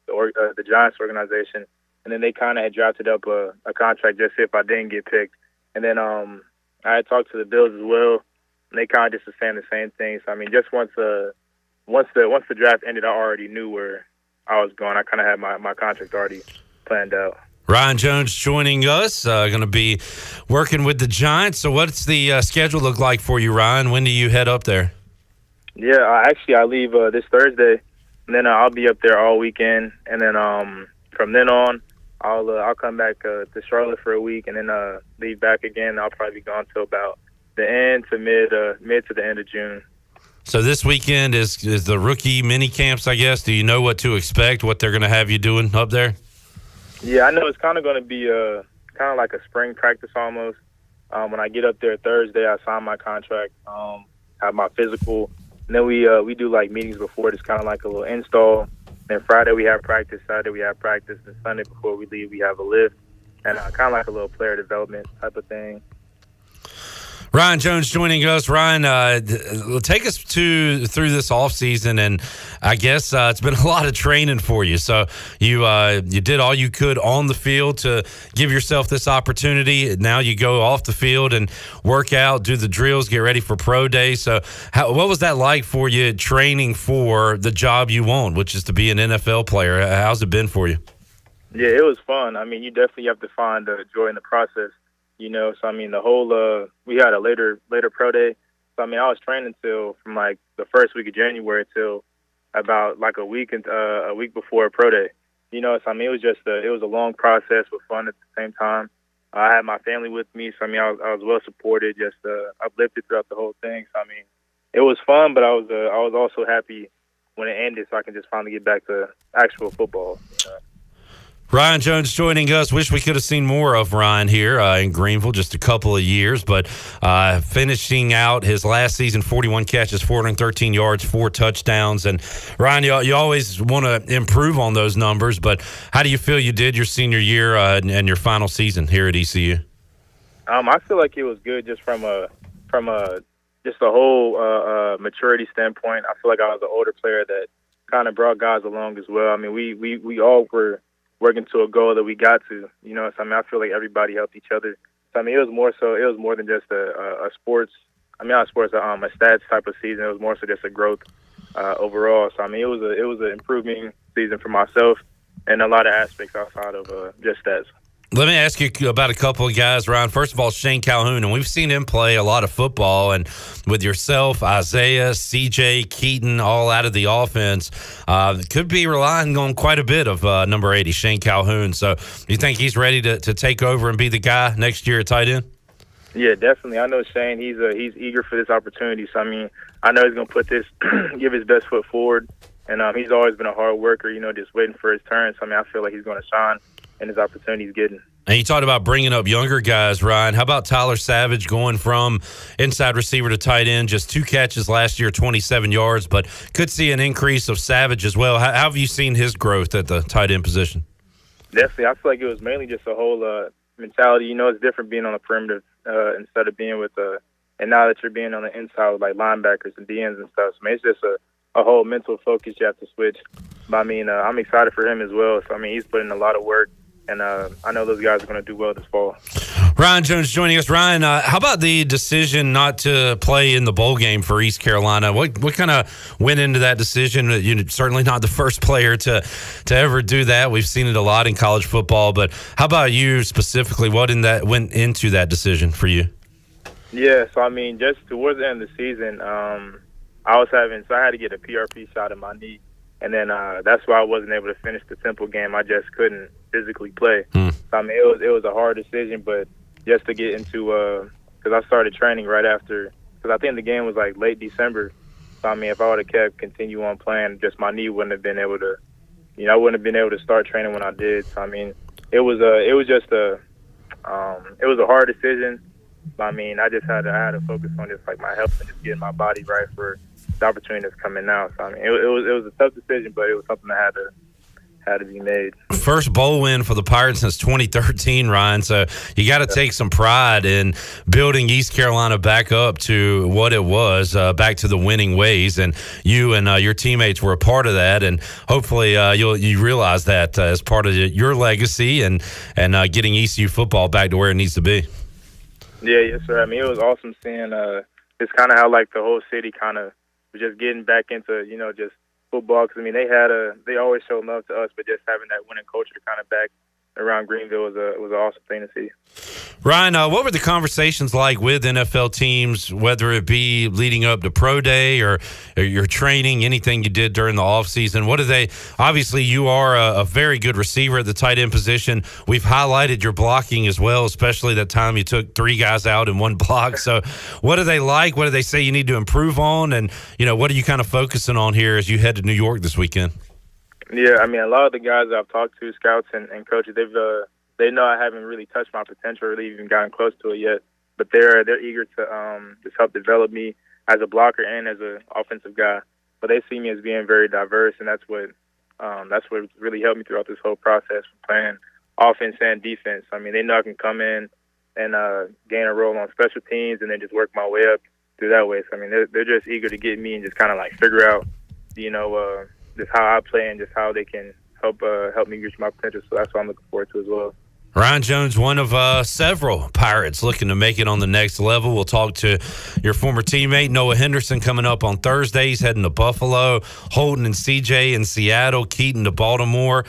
Speaker 4: the Giants organization, and then they kind of had drafted up a contract just if I didn't get picked. And then I had talked to the Bills as well, and they kind of just were saying the same thing. So I mean, just once the draft ended, I already knew where I was going. I kind of had my contract already planned out.
Speaker 1: Ryan Jones joining us, going to be working with the Giants. So what's the schedule look like for you, Ryan? When do you head up there?
Speaker 4: Yeah, I leave this Thursday, and then I'll be up there all weekend. And then from then on, I'll come back to Charlotte for a week, and then leave back again. I'll probably be gone till about the end to mid to the end of June.
Speaker 1: So this weekend is the rookie mini camps, I guess. Do you know what to expect, what they're going to have you doing up there?
Speaker 4: Yeah, I know it's kind of going to be kind of like a spring practice almost. When I get up there Thursday, I sign my contract, have my physical, and then we do like meetings before. It's kind of like a little install. Then Friday we have practice, Saturday we have practice, and Sunday before we leave we have a lift, and kind of like a little player development type of thing.
Speaker 1: Ryan Jones joining us. Ryan, take us through this offseason, and I guess it's been a lot of training for you. So you did all you could on the field to give yourself this opportunity. Now you go off the field and work out, do the drills, get ready for pro day. So what was that like for you training for the job you want, which is to be an NFL player? How's it been for you?
Speaker 4: Yeah, it was fun. I mean, you definitely have to find joy in the process. You know, so I mean, the whole we had a later pro day. So I mean, I was training from like the first week of January till about like a week before pro day. You know, so I mean, it was a long process with fun at the same time. I had my family with me, so I mean, I was well supported, just uplifted throughout the whole thing. So I mean, it was fun, but I was also happy when it ended, so I can just finally get back to actual football. You know?
Speaker 1: Ryan Jones joining us. Wish we could have seen more of Ryan here in Greenville, just a couple of years, but finishing out his last season, 41 catches, 413 yards, 4 touchdowns. And Ryan, you always want to improve on those numbers, but how do you feel you did your senior year and your final season here at ECU?
Speaker 4: I feel like it was good just from a whole maturity standpoint. I feel like I was an older player that kind of brought guys along as well. I mean, we all were working to a goal that we got to, you know. So I mean, I feel like everybody helped each other. So I mean, it was more than just a sports. I mean, not sports, a stats type of season. It was more so just a growth overall. So I mean, it was an improving season for myself and a lot of aspects outside of just stats.
Speaker 1: Let me ask you about a couple of guys, Ryan. First of all, Shane Calhoun, and we've seen him play a lot of football. And with yourself, Isaiah, CJ, Keaton, all out of the offense, could be relying on quite a bit of number 80, Shane Calhoun. So you think he's ready to take over and be the guy next year at tight end?
Speaker 4: Yeah, definitely. I know Shane. He's eager for this opportunity. So I mean, I know he's gonna put this, give his best foot forward, and he's always been a hard worker. Just waiting for his turn. So I mean, I feel like he's gonna shine in his opportunity he's getting.
Speaker 1: And you talked about bringing up younger guys, Ryan. How about Tyler Savage going from inside receiver to tight end? Just 2 catches last year, 27 yards, but could see an increase of Savage as well. How have you seen his growth at the tight end position?
Speaker 4: Definitely. I feel like it was mainly just a whole mentality. It's different being on the perimeter instead of being with and now that you're being on the inside with like linebackers and DNs and stuff. So, I mean, it's just a whole mental focus you have to switch. But I mean, I'm excited for him as well. So I mean, he's putting in a lot of work. And I know those guys are going to do well this fall.
Speaker 1: Ryan Jones joining us. Ryan, how about the decision not to play in the bowl game for East Carolina? What kind of went into that decision? You're certainly not the first player to ever do that. We've seen it a lot in college football. But how about you specifically? What went into that decision for you?
Speaker 4: Yeah, so I mean, just towards the end of the season, I had to get a PRP shot in my knee. And then that's why I wasn't able to finish the Temple game. I just couldn't physically play. So, I mean, it was a hard decision, but just to get into because I started training right after, because I think the game was like late December. So, I mean, if I would have continue on playing, just my knee wouldn't have been able to, I wouldn't have been able to start training when I did. So, I mean, it was a hard decision. But, I mean, I had to focus on just like my health and just getting my body right for the opportunity that's coming now. So I mean, it was a tough decision, but it was something that had to be made.
Speaker 1: First bowl win for the Pirates since 2013, Ryan. So you got to take some pride in building East Carolina back up to what it was, back to the winning ways. And you and your teammates were a part of that. And hopefully you realize that as part of your legacy and getting ECU football back to where it needs to be.
Speaker 4: Yeah, yes, sir. I mean, it was awesome seeing. It's kind of how like the whole city kind of just getting back into, just football. Because, I mean, they always show love to us, but just having that winning culture kind of back around Greenville was an awesome thing to see.
Speaker 1: Ryan, what were the conversations like with NFL teams, whether it be leading up to Pro Day or your training, anything you did during the offseason? What do they – obviously, you are a very good receiver at the tight end position. We've highlighted your blocking as well, especially that time you took 3 guys out in one block. So what do they like? What do they say you need to improve on? And, what are you kind of focusing on here as you head to New York this weekend?
Speaker 4: Yeah, I mean, a lot of the guys I've talked to, scouts and coaches, they know I haven't really touched my potential, really even gotten close to it yet. But they're eager to just help develop me as a blocker and as an offensive guy. But they see me as being very diverse, and that's what really helped me throughout this whole process, playing offense and defense. I mean, they know I can come in and gain a role on special teams, and then just work my way up through that way. So I mean, they're just eager to get me and just kind of like figure out, just how I play and just how they can help me reach my potential. So that's what I'm looking forward to as well.
Speaker 1: Ryan Jones, one of several Pirates looking to make it on the next level. We'll talk to your former teammate, Noah Henderson, coming up on Thursday. He's heading to Buffalo, Holton and CJ in Seattle, Keaton to Baltimore.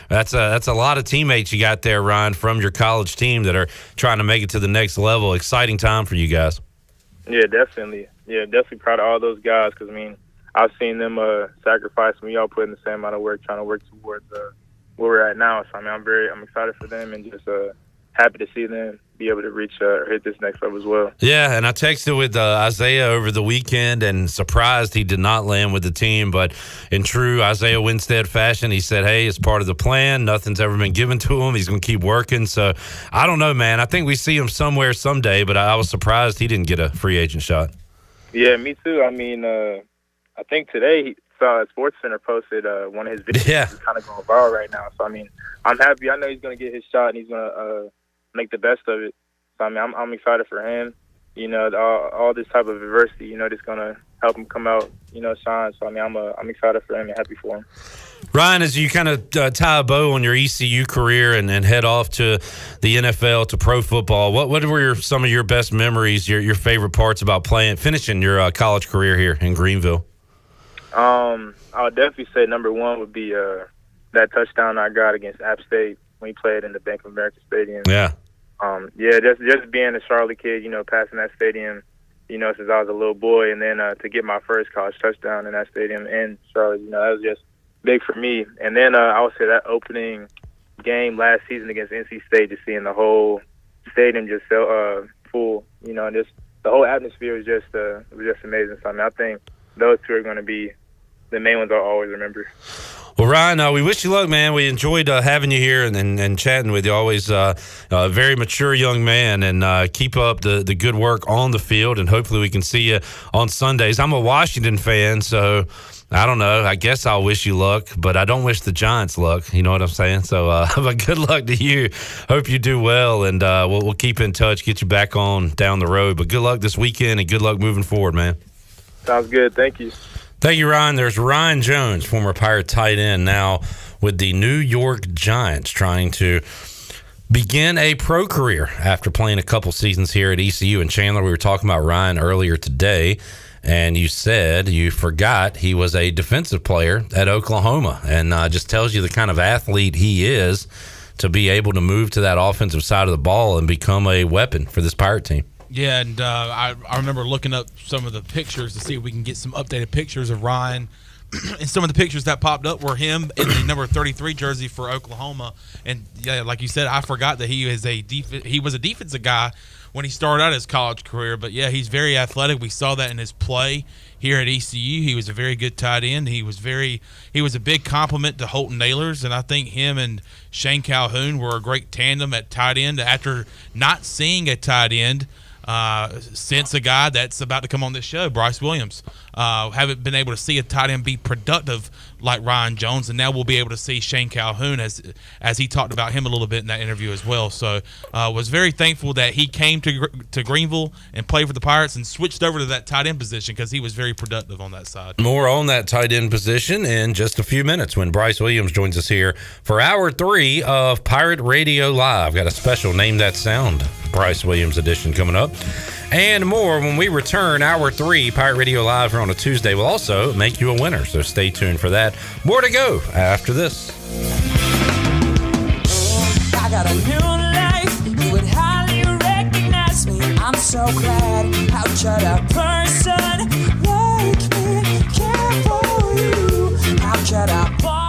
Speaker 1: That's a lot of teammates you got there, Ryan, from your college team that are trying to make it to the next level. Exciting time for you guys.
Speaker 4: Yeah, definitely. Yeah, definitely proud of all those guys because, I mean, I've seen them sacrifice and we all put in the same amount of work trying to work towards where we're at now. So I mean, I'm excited for them and just happy to see them be able to reach or hit this next level as well.
Speaker 1: Yeah, and I texted with Isaiah over the weekend and surprised he did not land with the team. But in true Isaiah Winstead fashion, he said, hey, it's part of the plan. Nothing's ever been given to him. He's going to keep working. So I don't know, man. I think we see him somewhere someday, but I was surprised he didn't get a free agent shot.
Speaker 4: Yeah, me too. I mean, I think today SportsCenter posted one of his videos.
Speaker 1: Yeah.
Speaker 4: He's kind of going viral right now. So, I mean, I'm happy. I know he's going to get his shot and he's going to make the best of it. So, I mean, I'm excited for him. All this type of adversity, just going to help him come out, shine. So, I mean, I'm excited for him and happy for him.
Speaker 1: Ryan, as you kind of tie a bow on your ECU career and head off to the NFL, to pro football, what were some of your best memories, your favorite parts about finishing your college career here in Greenville?
Speaker 4: I would definitely say number one would be that touchdown I got against App State. when he played in the Bank of America Stadium.
Speaker 1: Yeah.
Speaker 4: Just being a Charlotte kid, passing that stadium, since I was a little boy, and then to get my first college touchdown in that stadium in Charlotte, that was just big for me. And then I would say that opening game last season against NC State, just seeing the whole stadium just full, and just the whole atmosphere was just amazing. So I think those two are going to be the main ones I'll always remember.
Speaker 1: Well, Ryan, we wish you luck, man. We enjoyed having you here and chatting with you. Always a very mature young man, and keep up the good work on the field, and hopefully we can see you on Sundays. I'm a Washington fan, so I don't know. I guess I'll wish you luck, but I don't wish the Giants luck. You know what I'm saying? So but good luck to you. Hope you do well, and we'll keep in touch, get you back on down the road. But good luck this weekend, and good luck moving forward, man.
Speaker 4: Sounds good. Thank you.
Speaker 1: Thank you, Ryan. There's Ryan Jones, former Pirate tight end, now with the New York Giants, trying to begin a pro career after playing a couple seasons here at ECU. And Chandler, we were talking about Ryan earlier today, and you said you forgot he was a defensive player at Oklahoma, and just tells you the kind of athlete he is to be able to move to that offensive side of the ball and become a weapon for this Pirate team.
Speaker 3: Yeah, and I remember looking up some of the pictures to see if we can get some updated pictures of Ryan. And some of the pictures that popped up were him in the number 33 jersey for Oklahoma. And, yeah, like you said, I forgot that he was a defensive guy when he started out his college career. But, yeah, he's very athletic. We saw that in his play here at ECU. He was a very good tight end. He was a big compliment to Holton Nailors, and I think him and Shane Calhoun were a great tandem at tight end after not seeing a tight end since a guy that's about to come on this show, Bryce Williams. Haven't been able to see a tight end be productive like Ryan Jones, and now we'll be able to see Shane Calhoun as he talked about him a little bit in that interview as well. So was very thankful that he came to Greenville and played for the Pirates and switched over to that tight end position because he was very productive on that side.
Speaker 1: More on that tight end position in just a few minutes when Bryce Williams joins us here for Hour 3 of Pirate Radio Live. Got a special Name That Sound Bryce Williams edition coming up. And more when we return. Hour 3, Pirate Radio Live here on a Tuesday. We'll also make you a winner, so stay tuned for that. More to go after this.
Speaker 2: I got a new life. You would highly recognize me. I'm so glad. How should a person like me care for you? How should I bother?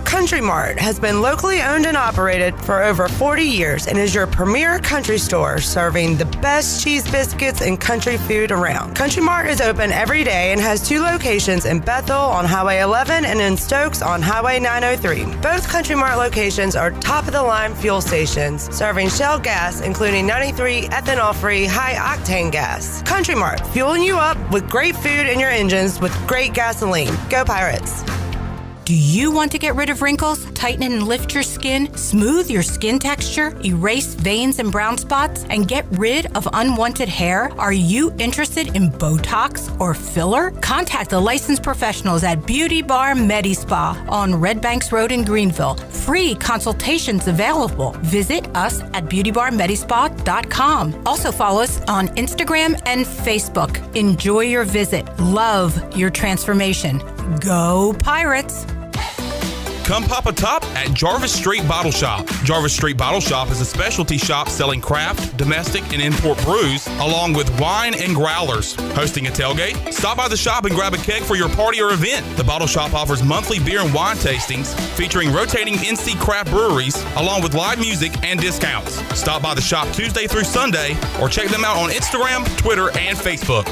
Speaker 5: Country Mart has been locally owned and operated for over 40 years and is your premier country store serving the best cheese biscuits and country food around. Country Mart is open every day and has 2 locations in Bethel on Highway 11 and in Stokes on Highway 903. Both Country Mart locations are top-of-the-line fuel stations serving Shell gas, including 93 ethanol-free high-octane gas. Country Mart, fueling you up with great food in your engines with great gasoline. Go Pirates!
Speaker 7: Do you want to get rid of wrinkles, tighten and lift your skin, smooth your skin texture, erase veins and brown spots, and get rid of unwanted hair? Are you interested in Botox or filler? Contact the licensed professionals at Beauty Bar MediSpa on Red Banks Road in Greenville. Free consultations available. Visit us at beautybarmedispa.com. Also follow us on Instagram and Facebook. Enjoy your visit. Love your transformation. Go Pirates!
Speaker 3: Come pop a top at Jarvis Street Bottle Shop. Jarvis Street Bottle Shop is a specialty shop selling craft, domestic, and import brews, along with wine and growlers. Hosting a tailgate? Stop by the shop and grab a keg for your party or event. The Bottle Shop offers monthly beer and wine tastings featuring rotating NC craft breweries, along with live music and discounts. Stop by the shop Tuesday through Sunday or check them out on Instagram, Twitter, and Facebook.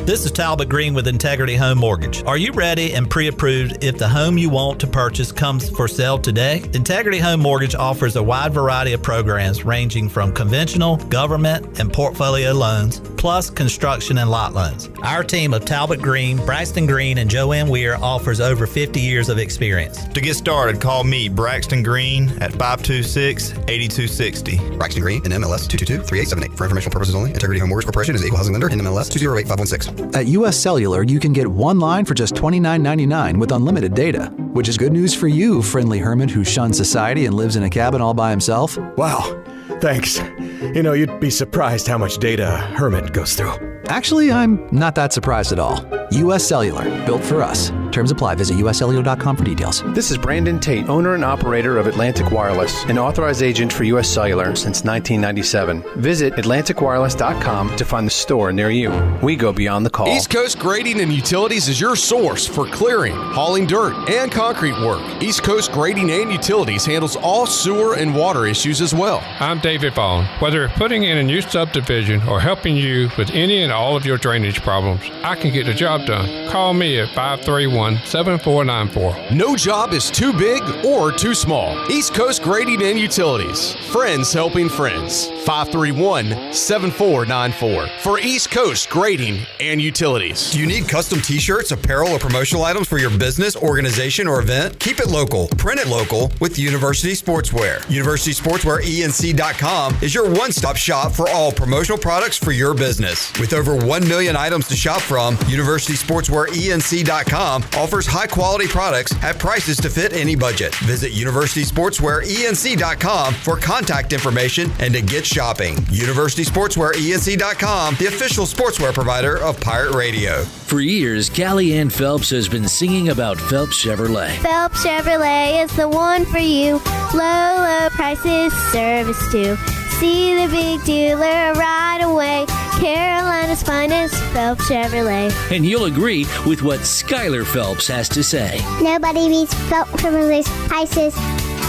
Speaker 8: This is Talbot Green with Integrity Home Mortgage. Are you ready and pre-approved if the home you want to purchase comes for sale today? Integrity Home Mortgage offers a wide variety of programs ranging from conventional, government, and portfolio loans, plus construction and lot loans. Our team of Talbot Green, Braxton Green, and Joanne Weir offers over 50 years of experience.
Speaker 9: To get started, call me, Braxton Green, at 526-8260.
Speaker 10: Braxton Green, NMLS 222-3878. For informational purposes only, Integrity Home Mortgage Corporation is an equal housing lender, NMLS 208516.
Speaker 23: At U.S. Cellular, you can get one line for just $29.99 with unlimited data, which is good news for you, friendly hermit who shuns society and lives in a cabin all by himself.
Speaker 24: Wow, thanks. You know, you'd be surprised how much data a hermit goes through.
Speaker 23: Actually, I'm not that surprised at all. U.S. Cellular, built for us. Terms apply. Visit usleo.com for details.
Speaker 6: This is Brandon Tate, owner and operator of Atlantic Wireless, an authorized agent for U.S. Cellular since 1997. Visit AtlanticWireless.com to find the store near you. We go beyond the call.
Speaker 11: East Coast Grading and Utilities is your source for clearing, hauling dirt, and concrete work. East Coast Grading and Utilities handles all sewer and water issues as well.
Speaker 12: I'm David Vaughn. Whether putting in a new subdivision or helping you with any and all of your drainage problems, I can get the job done. Call me at 531-7494.
Speaker 11: No job is too big or too small. East Coast Grading and Utilities. Friends helping friends. 531-7494 for East Coast Grading and Utilities.
Speaker 10: Do you need custom t-shirts, apparel, or promotional items for your business, organization, or event? Keep it local. Print it local with University Sportswear. University Sportswear ENC.com is your one-stop shop for all promotional products for your business. With over 1 million items to shop from, University Sportswear ENC.com offers high-quality products at prices to fit any budget. Visit University Sportswear ENC.com for contact information and to get shopping. University Sportswear ENC.com, the official sportswear provider of Pirate Radio.
Speaker 13: For years, Callie Ann Phelps has been singing about Phelps Chevrolet.
Speaker 14: Phelps Chevrolet is the one for you. Low prices, service too. See the big dealer right away. Carolina's finest, Phelps Chevrolet.
Speaker 13: And you'll agree with what Skylar Phelps has to say.
Speaker 14: Nobody beats Phelps Chevrolet's prices.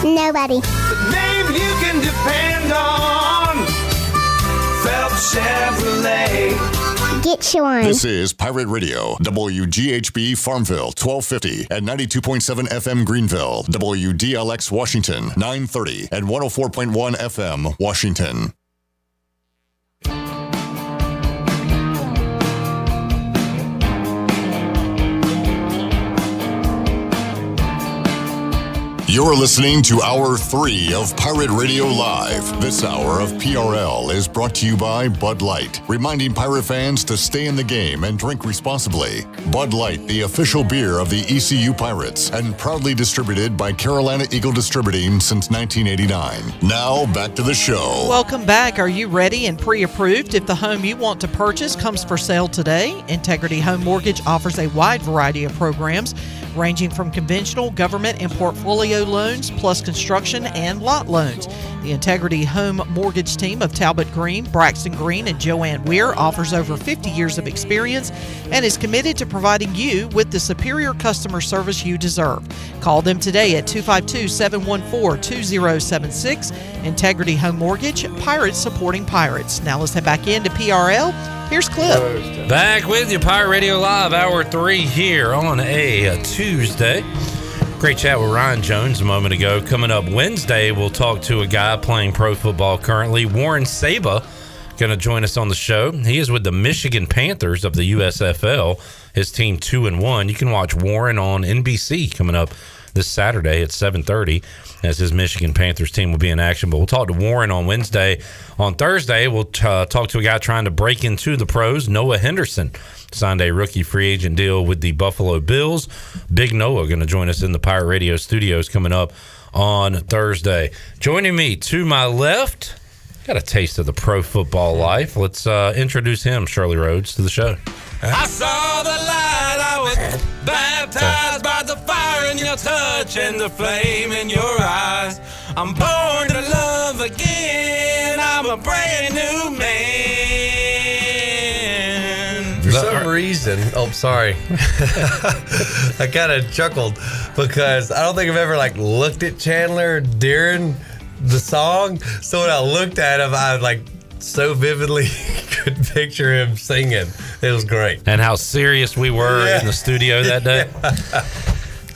Speaker 14: Nobody.
Speaker 2: The name you can depend on. Phelps Chevrolet.
Speaker 14: Get you one.
Speaker 15: This is Pirate Radio, WGHB Farmville, 1250 at 92.7 FM Greenville, WDLX Washington, 930 and 104.1 FM Washington. You're listening to Hour 3 of Pirate Radio Live. This hour of PRL is brought to you by Bud Light, reminding Pirate fans to stay in the game and drink responsibly. Bud Light, the official beer of the ECU Pirates, and proudly distributed by Carolina Eagle Distributing since 1989. Now, back to the show.
Speaker 16: Welcome back. Are you ready and pre-approved? If the home you want to purchase comes for sale today, Integrity Home Mortgage offers a wide variety of programs ranging from conventional, government, and portfolio loans, plus construction and lot loans. The Integrity Home Mortgage team of Talbot Green, Braxton Green, and Joanne Weir offers over 50 years of experience and is committed to providing you with the superior customer service you deserve. Call them today at 252-714-2076. Integrity Home Mortgage, Pirates supporting Pirates. Now let's head back into PRL. Here's Cliff.
Speaker 1: Back with you, Pirate Radio Live, Hour 3 here on a Tuesday. Great chat with Ryan Jones a moment ago. Coming up Wednesday, we'll talk to a guy playing pro football currently, Warren Saba, going to join us on the show. He is with the Michigan Panthers of the USFL, his team 2-1. You can watch Warren on NBC coming up this Saturday at 7:30 as his Michigan Panthers team will be in action. But we'll talk to Warren on Wednesday. On Thursday, we'll talk to a guy trying to break into the pros, Noah Henderson. Signed a rookie free agent deal with the Buffalo Bills. Big Noah going to join us in the Pirate Radio studios coming up on Thursday. Joining me to my left, got a taste of the pro football life. Let's introduce him, Shirley Rhodes, to the show.
Speaker 2: I saw the light, I was baptized by the fire in your touch and the flame in your eyes. I'm born to love again, I'm a brand new man.
Speaker 17: For some reason, sorry. I kind of chuckled because I don't think I've ever looked at Chandler during the song. So when I looked at him, I so vividly could picture him singing. It was great.
Speaker 1: And how serious we were in the studio that day.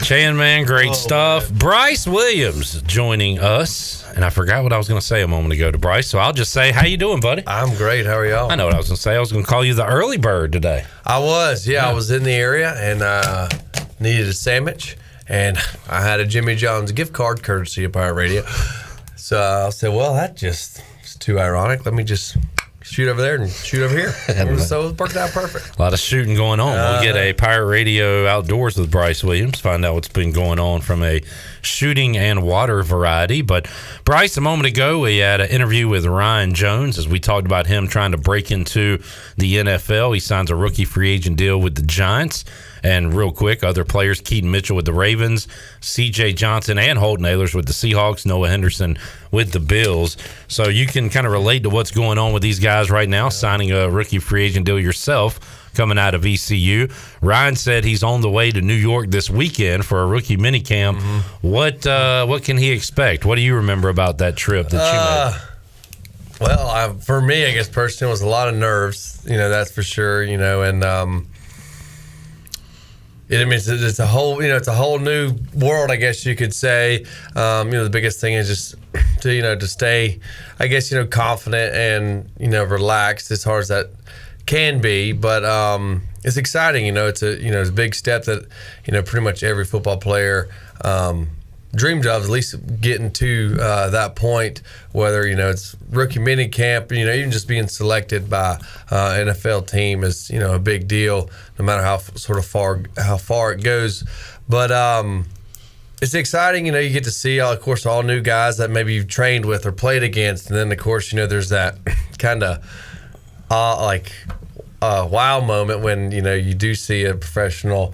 Speaker 1: Chan, man, great stuff. Man. Bryce Williams joining us. And I forgot what I was going to say a moment ago to Bryce, so I'll just say, how you doing, buddy?
Speaker 17: I'm great. How are y'all?
Speaker 1: I know what I was going to say. I was going to call you the early bird today.
Speaker 17: I was, yeah. I was in the area and needed a sandwich. And I had a Jimmy John's gift card, courtesy of Pirate Radio. So I said, well, that just is too ironic. Let me just shoot over there and shoot over here. So it worked out perfect.
Speaker 1: A lot of shooting going on. We'll get a Pirate Radio Outdoors with Bryce Williams, find out what's been going on from a shooting and water variety. But Bryce, a moment ago, we had an interview with Ryan Jones as we talked about him trying to break into the NFL. He signs a rookie free agent deal with the Giants. And real quick, other players, Keaton Mitchell with the Ravens, C.J. Johnson and Holton Ahlers with the Seahawks, Noah Henderson with the Bills. So you can kind of relate to what's going on with these guys right now, signing a rookie free agent deal yourself coming out of ECU. Ryan said he's on the way to New York this weekend for a rookie minicamp. What can he expect? What do you remember about that trip that you made?
Speaker 17: Well, for me, I guess personally, it was a lot of nerves, that's for sure, and it's a whole, it's a whole new world, I guess you could say. The biggest thing is just to stay, I guess, confident and, relaxed as hard as that can be. But it's exciting, it's a big step that, pretty much every football player dreamed of, at least getting to that point, whether it's rookie mini camp, even just being selected by NFL team is a big deal, no matter how far it goes. But it's exciting, you get to see of course all new guys that maybe you've trained with or played against, and then of course there's that kind of wow moment when you do see a professional,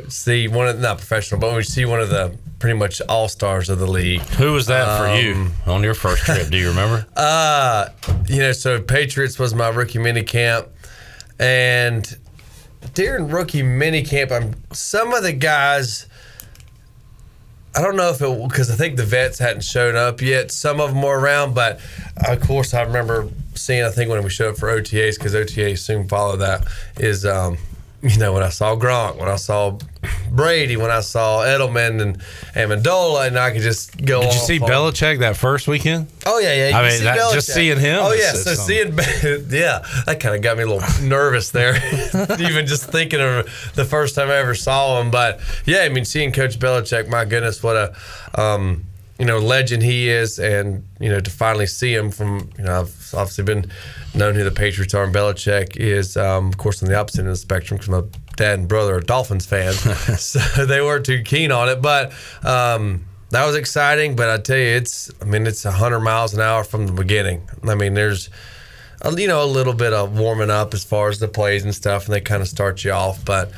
Speaker 17: see one of, not professional, but when we see one of the pretty much all-stars of the league.
Speaker 1: Who was that for you on your first trip? Do you remember?
Speaker 17: So Patriots was my rookie mini camp, and during rookie mini camp, some of the guys, I don't know if it, because I think the vets hadn't shown up yet. Some of them were around, but of course I remember seeing, I think when we showed up for OTAs, because OTAs soon follow that, is when I saw Gronk, when I saw Brady, when I saw Edelman and Amendola, and I could just go.
Speaker 1: Did you see Belichick that first weekend?
Speaker 17: Oh yeah.
Speaker 1: I mean, just seeing him.
Speaker 17: Oh yeah, so seeing, that kind of got me a little nervous there, even just thinking of the first time I ever saw him. But yeah, I mean, seeing Coach Belichick, my goodness, what a legend he is, and to finally see him from, I've obviously been known who the Patriots are, and Belichick is, of course, on the opposite end of the spectrum, because my dad and brother are Dolphins fans, so they weren't too keen on it. But that was exciting. But I tell you, it's 100 miles an hour from the beginning. I mean, there's a little bit of warming up as far as the plays and stuff, and they kind of start you off, but.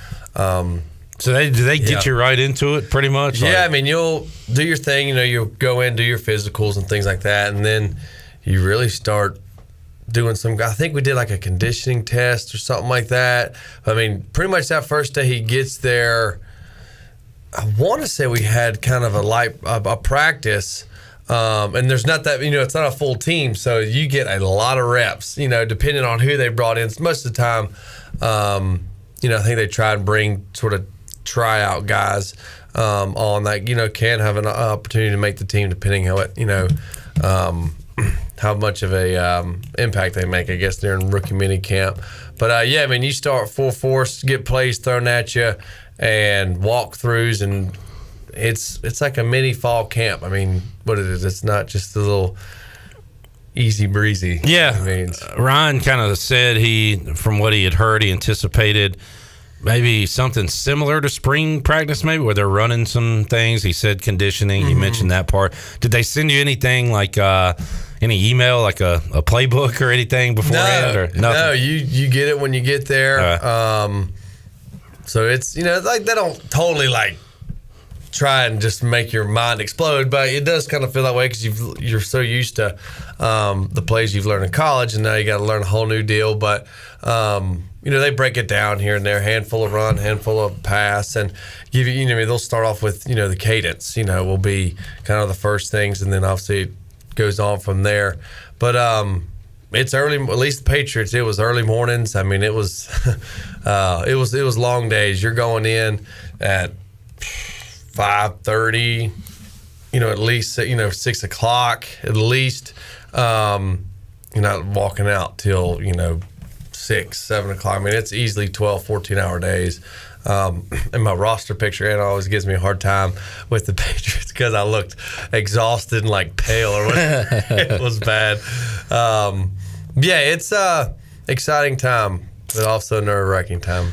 Speaker 1: So do they get you right into it pretty much?
Speaker 17: Yeah, I mean, you'll do your thing, you'll go in, do your physicals and things like that, and then you really start doing I think we did like a conditioning test or something like that. I mean, pretty much that first day he gets there, I want to say we had kind of a practice, and there's not that, it's not a full team, so you get a lot of reps, depending on who they brought in. Most of the time, I think they try and bring sort of tryout guys on that, can have an opportunity to make the team, depending how it, how much of a impact they make, I guess, during rookie mini camp. But you start full force, get plays thrown at you, and walkthroughs, and it's like a mini fall camp. I mean, what it is, it's not just a little easy breezy.
Speaker 1: Yeah, Ryan kind of said from what he had heard, he anticipated maybe something similar to spring practice, maybe where they're running some things. He said conditioning. He mentioned that part. Did they send you anything like any email, like a playbook or anything beforehand?
Speaker 17: No,
Speaker 1: or nothing?
Speaker 17: No, you get it when you get there. So it's like they don't totally try and just make your mind explode, but it does kind of feel that way because you're so used to the plays you've learned in college, and now you got to learn a whole new deal. But they break it down here and there, handful of run, handful of pass, and give you, they'll start off with, the cadence, will be kind of the first things, and then obviously it goes on from there. But it's early, at least the Patriots, it was early mornings. I mean, it was it was long days. You're going in at 5:30, at least 6 o'clock at least. You're not walking out till 6, 7 o'clock. I mean, it's easily 12, 14-hour days. And my roster picture, Anna always gives me a hard time with the Patriots because I looked exhausted and pale, or whatever. It was bad. Yeah, it's exciting time, but also nerve-wracking time.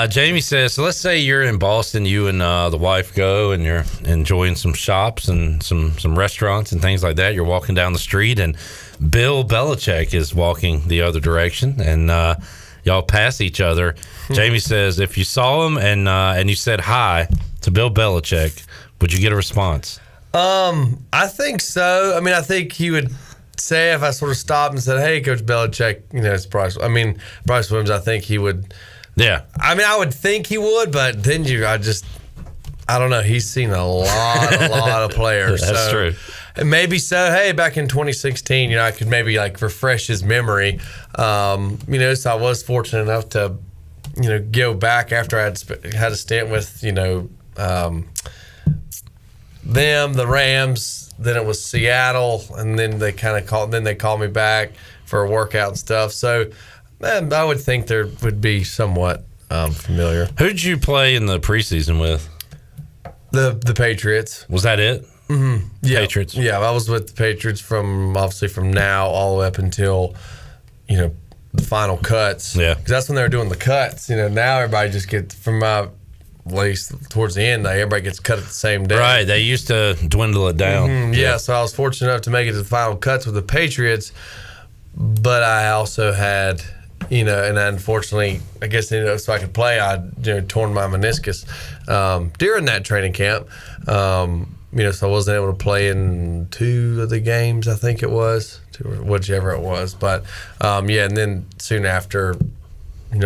Speaker 1: Jamie says, so let's say you're in Boston, you and the wife go, and you're enjoying some shops and some restaurants and things like that. You're walking down the street, and Bill Belichick is walking the other direction, and y'all pass each other. Jamie says, if you saw him and you said hi to Bill Belichick, would you get a response?
Speaker 17: I think so. I mean, I think he would say, if I sort of stopped and said, hey, Coach Belichick, it's Bryce. I mean, Bryce Williams, I think he would.
Speaker 1: Yeah.
Speaker 17: I mean, I would think he would, but then I don't know. He's seen a lot of players.
Speaker 1: That's true.
Speaker 17: And maybe so. Hey, back in 2016, I could maybe refresh his memory. So I was fortunate enough to, go back after I had a stint with, them, the Rams. Then it was Seattle, and then they called me back for a workout and stuff. So, I would think there would be somewhat familiar.
Speaker 1: Who did you play in the preseason with?
Speaker 17: The Patriots.
Speaker 1: Was that it?
Speaker 17: Mm-hmm. Yeah.
Speaker 1: Patriots.
Speaker 17: Yeah, I was with the Patriots from now all the way up until, the final cuts.
Speaker 1: Yeah.
Speaker 17: Because that's when they were doing the cuts. Now everybody just gets, from my, at least towards the end, everybody gets cut at the same day.
Speaker 1: Right. They used to dwindle it down.
Speaker 17: Mm-hmm. Yeah, so I was fortunate enough to make it to the final cuts with the Patriots, but I also had, and unfortunately, I guess, so I could play, I torn my meniscus during that training camp. So I wasn't able to play in 2 of the games, I think it was, 2 or whichever it was. But, and then soon after,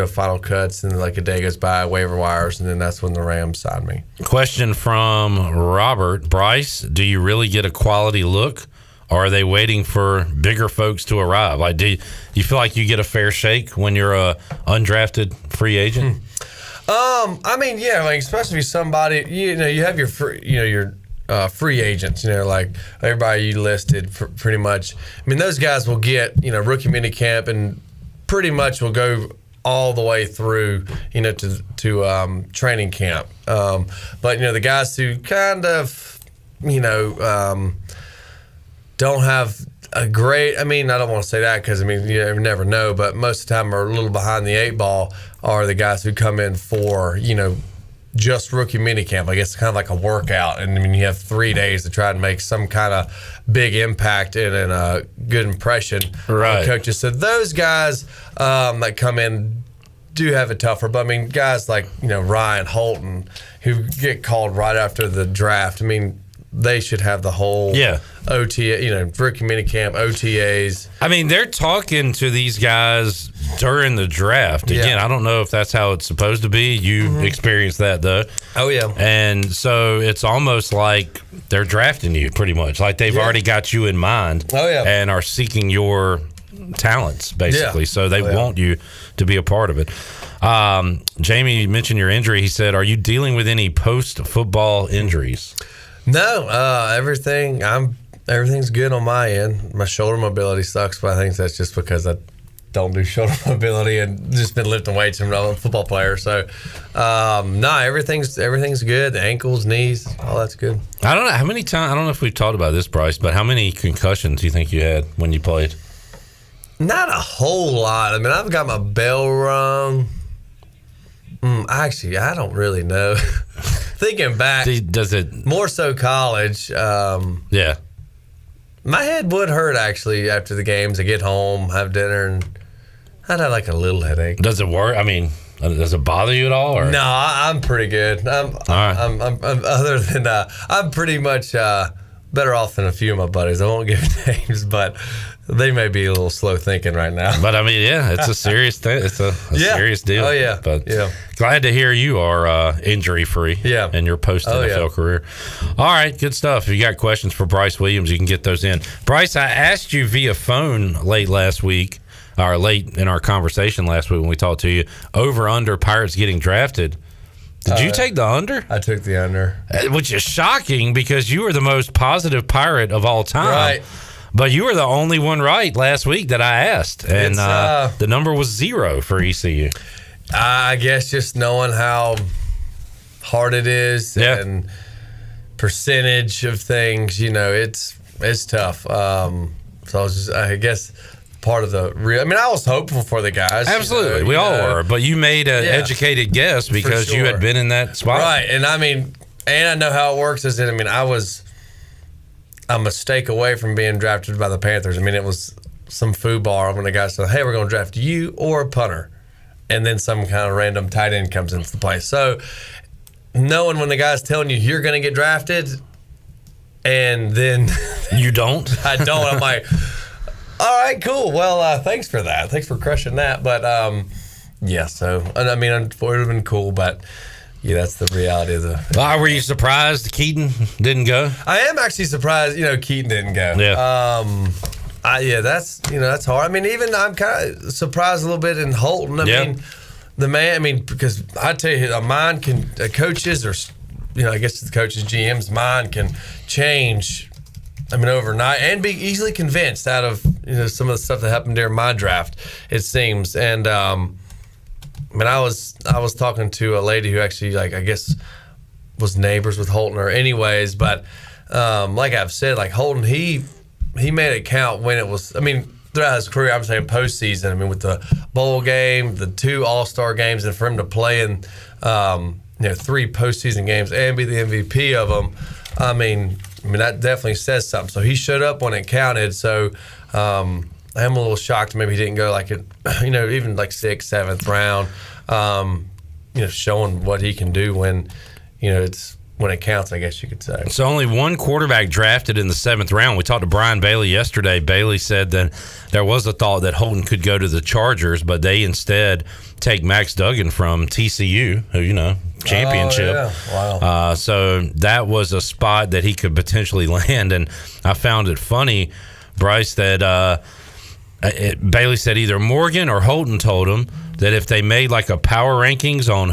Speaker 17: final cuts, and a day goes by, waiver wires, and then that's when the Rams signed me.
Speaker 1: Question from Robert. Bryce, do you really get a quality look, or are they waiting for bigger folks to arrive? Do you feel like you get a fair shake when you're a undrafted free agent?
Speaker 17: I mean, yeah, especially somebody, you have your free agents, everybody you listed pretty much. I mean, those guys will get, rookie minicamp and pretty much will go all the way through, to training camp. But, the guys who kind of, don't have a great, I don't want to say that because, you never know, but most of the time are a little behind the 8 ball are the guys who come in for, just rookie minicamp. I guess it's kind of like a workout. And you have 3 days to try and make some kind of big impact and a good impression.
Speaker 1: Right.
Speaker 17: Coaches. So those guys that come in do have it tougher. But, guys like, Ryan Holton, who get called right after the draft, they should have the whole OTA, rookie minicamp, OTAs.
Speaker 1: They're talking to these guys during the draft. Again, I don't know if that's how it's supposed to be. You experienced that, though.
Speaker 17: Oh, yeah.
Speaker 1: And so it's almost like they're drafting you, pretty much. Like they've already got you in mind.
Speaker 17: Oh, yeah.
Speaker 1: And are seeking your talents, basically.
Speaker 17: Yeah.
Speaker 1: So they want you to be a part of it. Jamie mentioned your injury. He said, are you dealing with any post-football injuries?
Speaker 17: No, everything's good on my end. My shoulder mobility sucks, but I think that's just because I don't do shoulder mobility and just been lifting weights and I'm a football player. So, everything's good. The ankles, knees, all that's good.
Speaker 1: I don't know how many times. I don't know if we've talked about this, Bryce, but how many concussions do you think you had when you played?
Speaker 17: Not a whole lot. I've got my bell rung. Actually, I don't really know. Thinking back,
Speaker 1: does it
Speaker 17: more so college?
Speaker 1: Yeah,
Speaker 17: my head would hurt actually after the games. I get home, have dinner, and I'd have a little headache.
Speaker 1: Does it work? Does it bother you at all? Or?
Speaker 17: No, I'm pretty good. I'm other than I'm pretty much better off than a few of my buddies. I won't give names, but they may be a little slow thinking right now.
Speaker 1: But it's a serious thing. It's a serious deal.
Speaker 17: Oh yeah.
Speaker 1: But glad to hear you are injury free.
Speaker 17: Yeah.
Speaker 1: In your post NFL career. All right, good stuff. If you got questions for Bryce Williams, you can get those in. Bryce, I asked you via phone late in our conversation last week when we talked to you, over under Pirates getting drafted. Did you take the under?
Speaker 17: I took the under.
Speaker 1: Which is shocking because you were the most positive Pirate of all time.
Speaker 17: Right.
Speaker 1: But you were the only one right last week that I asked. And the number was 0 for ECU.
Speaker 17: I guess just knowing how hard it is and percentage of things, it's tough. So I guess part of the real. I mean, I was hopeful for the guys.
Speaker 1: Absolutely, we all were. But you made an educated guess because you had been in that spot,
Speaker 17: right? And I mean, and I know how it works. Is that I mean, I was a mistake away from being drafted by the Panthers. I mean, it was some food bar when the guy said, "Hey, we're going to draft you or a punter," and then some kind of random tight end comes into the play. So, knowing when the guy's telling you you're going to get drafted, and then
Speaker 1: you don't,
Speaker 17: I don't. I'm like, all right, cool. Well, thanks for that. Thanks for crushing that. But yeah. So, and I mean, it would have been cool, but. Yeah, that's the reality of the.
Speaker 1: Were you surprised Keaton didn't go?
Speaker 17: I am actually surprised. Keaton didn't go.
Speaker 1: Yeah.
Speaker 17: That's hard. I mean, even I'm kind of surprised a little bit in Holton. I mean, the man. I mean, because I tell you, a mind can coaches or I guess the coaches, GM's mind can change. I mean, overnight and be easily convinced out of some of the stuff that happened during my draft. It seems and. I mean, I was talking to a lady who actually, I guess, was neighbors with Holton or anyways. But like I've said, Holton, he made it count when it was. I mean, throughout his career, I'm saying postseason. I mean, with the bowl game, the 2 All-Star games, and for him to play in 3 postseason games and be the MVP of them. I mean that definitely says something. So he showed up when it counted. So. I'm a little shocked. Maybe he didn't go even 6th, 7th round. Showing what he can do when, when it counts. I guess you could say.
Speaker 1: So only one quarterback drafted in the 7th round. We talked to Brian Bailey yesterday. Bailey said that there was a thought that Holton could go to the Chargers, but they instead take Max Duggan from TCU, who championship.
Speaker 17: Oh, yeah. Wow.
Speaker 1: So that was a spot that he could potentially land, and I found it funny, Bryce, that. Bailey said either Morgan or Holton told him that if they made a power rankings on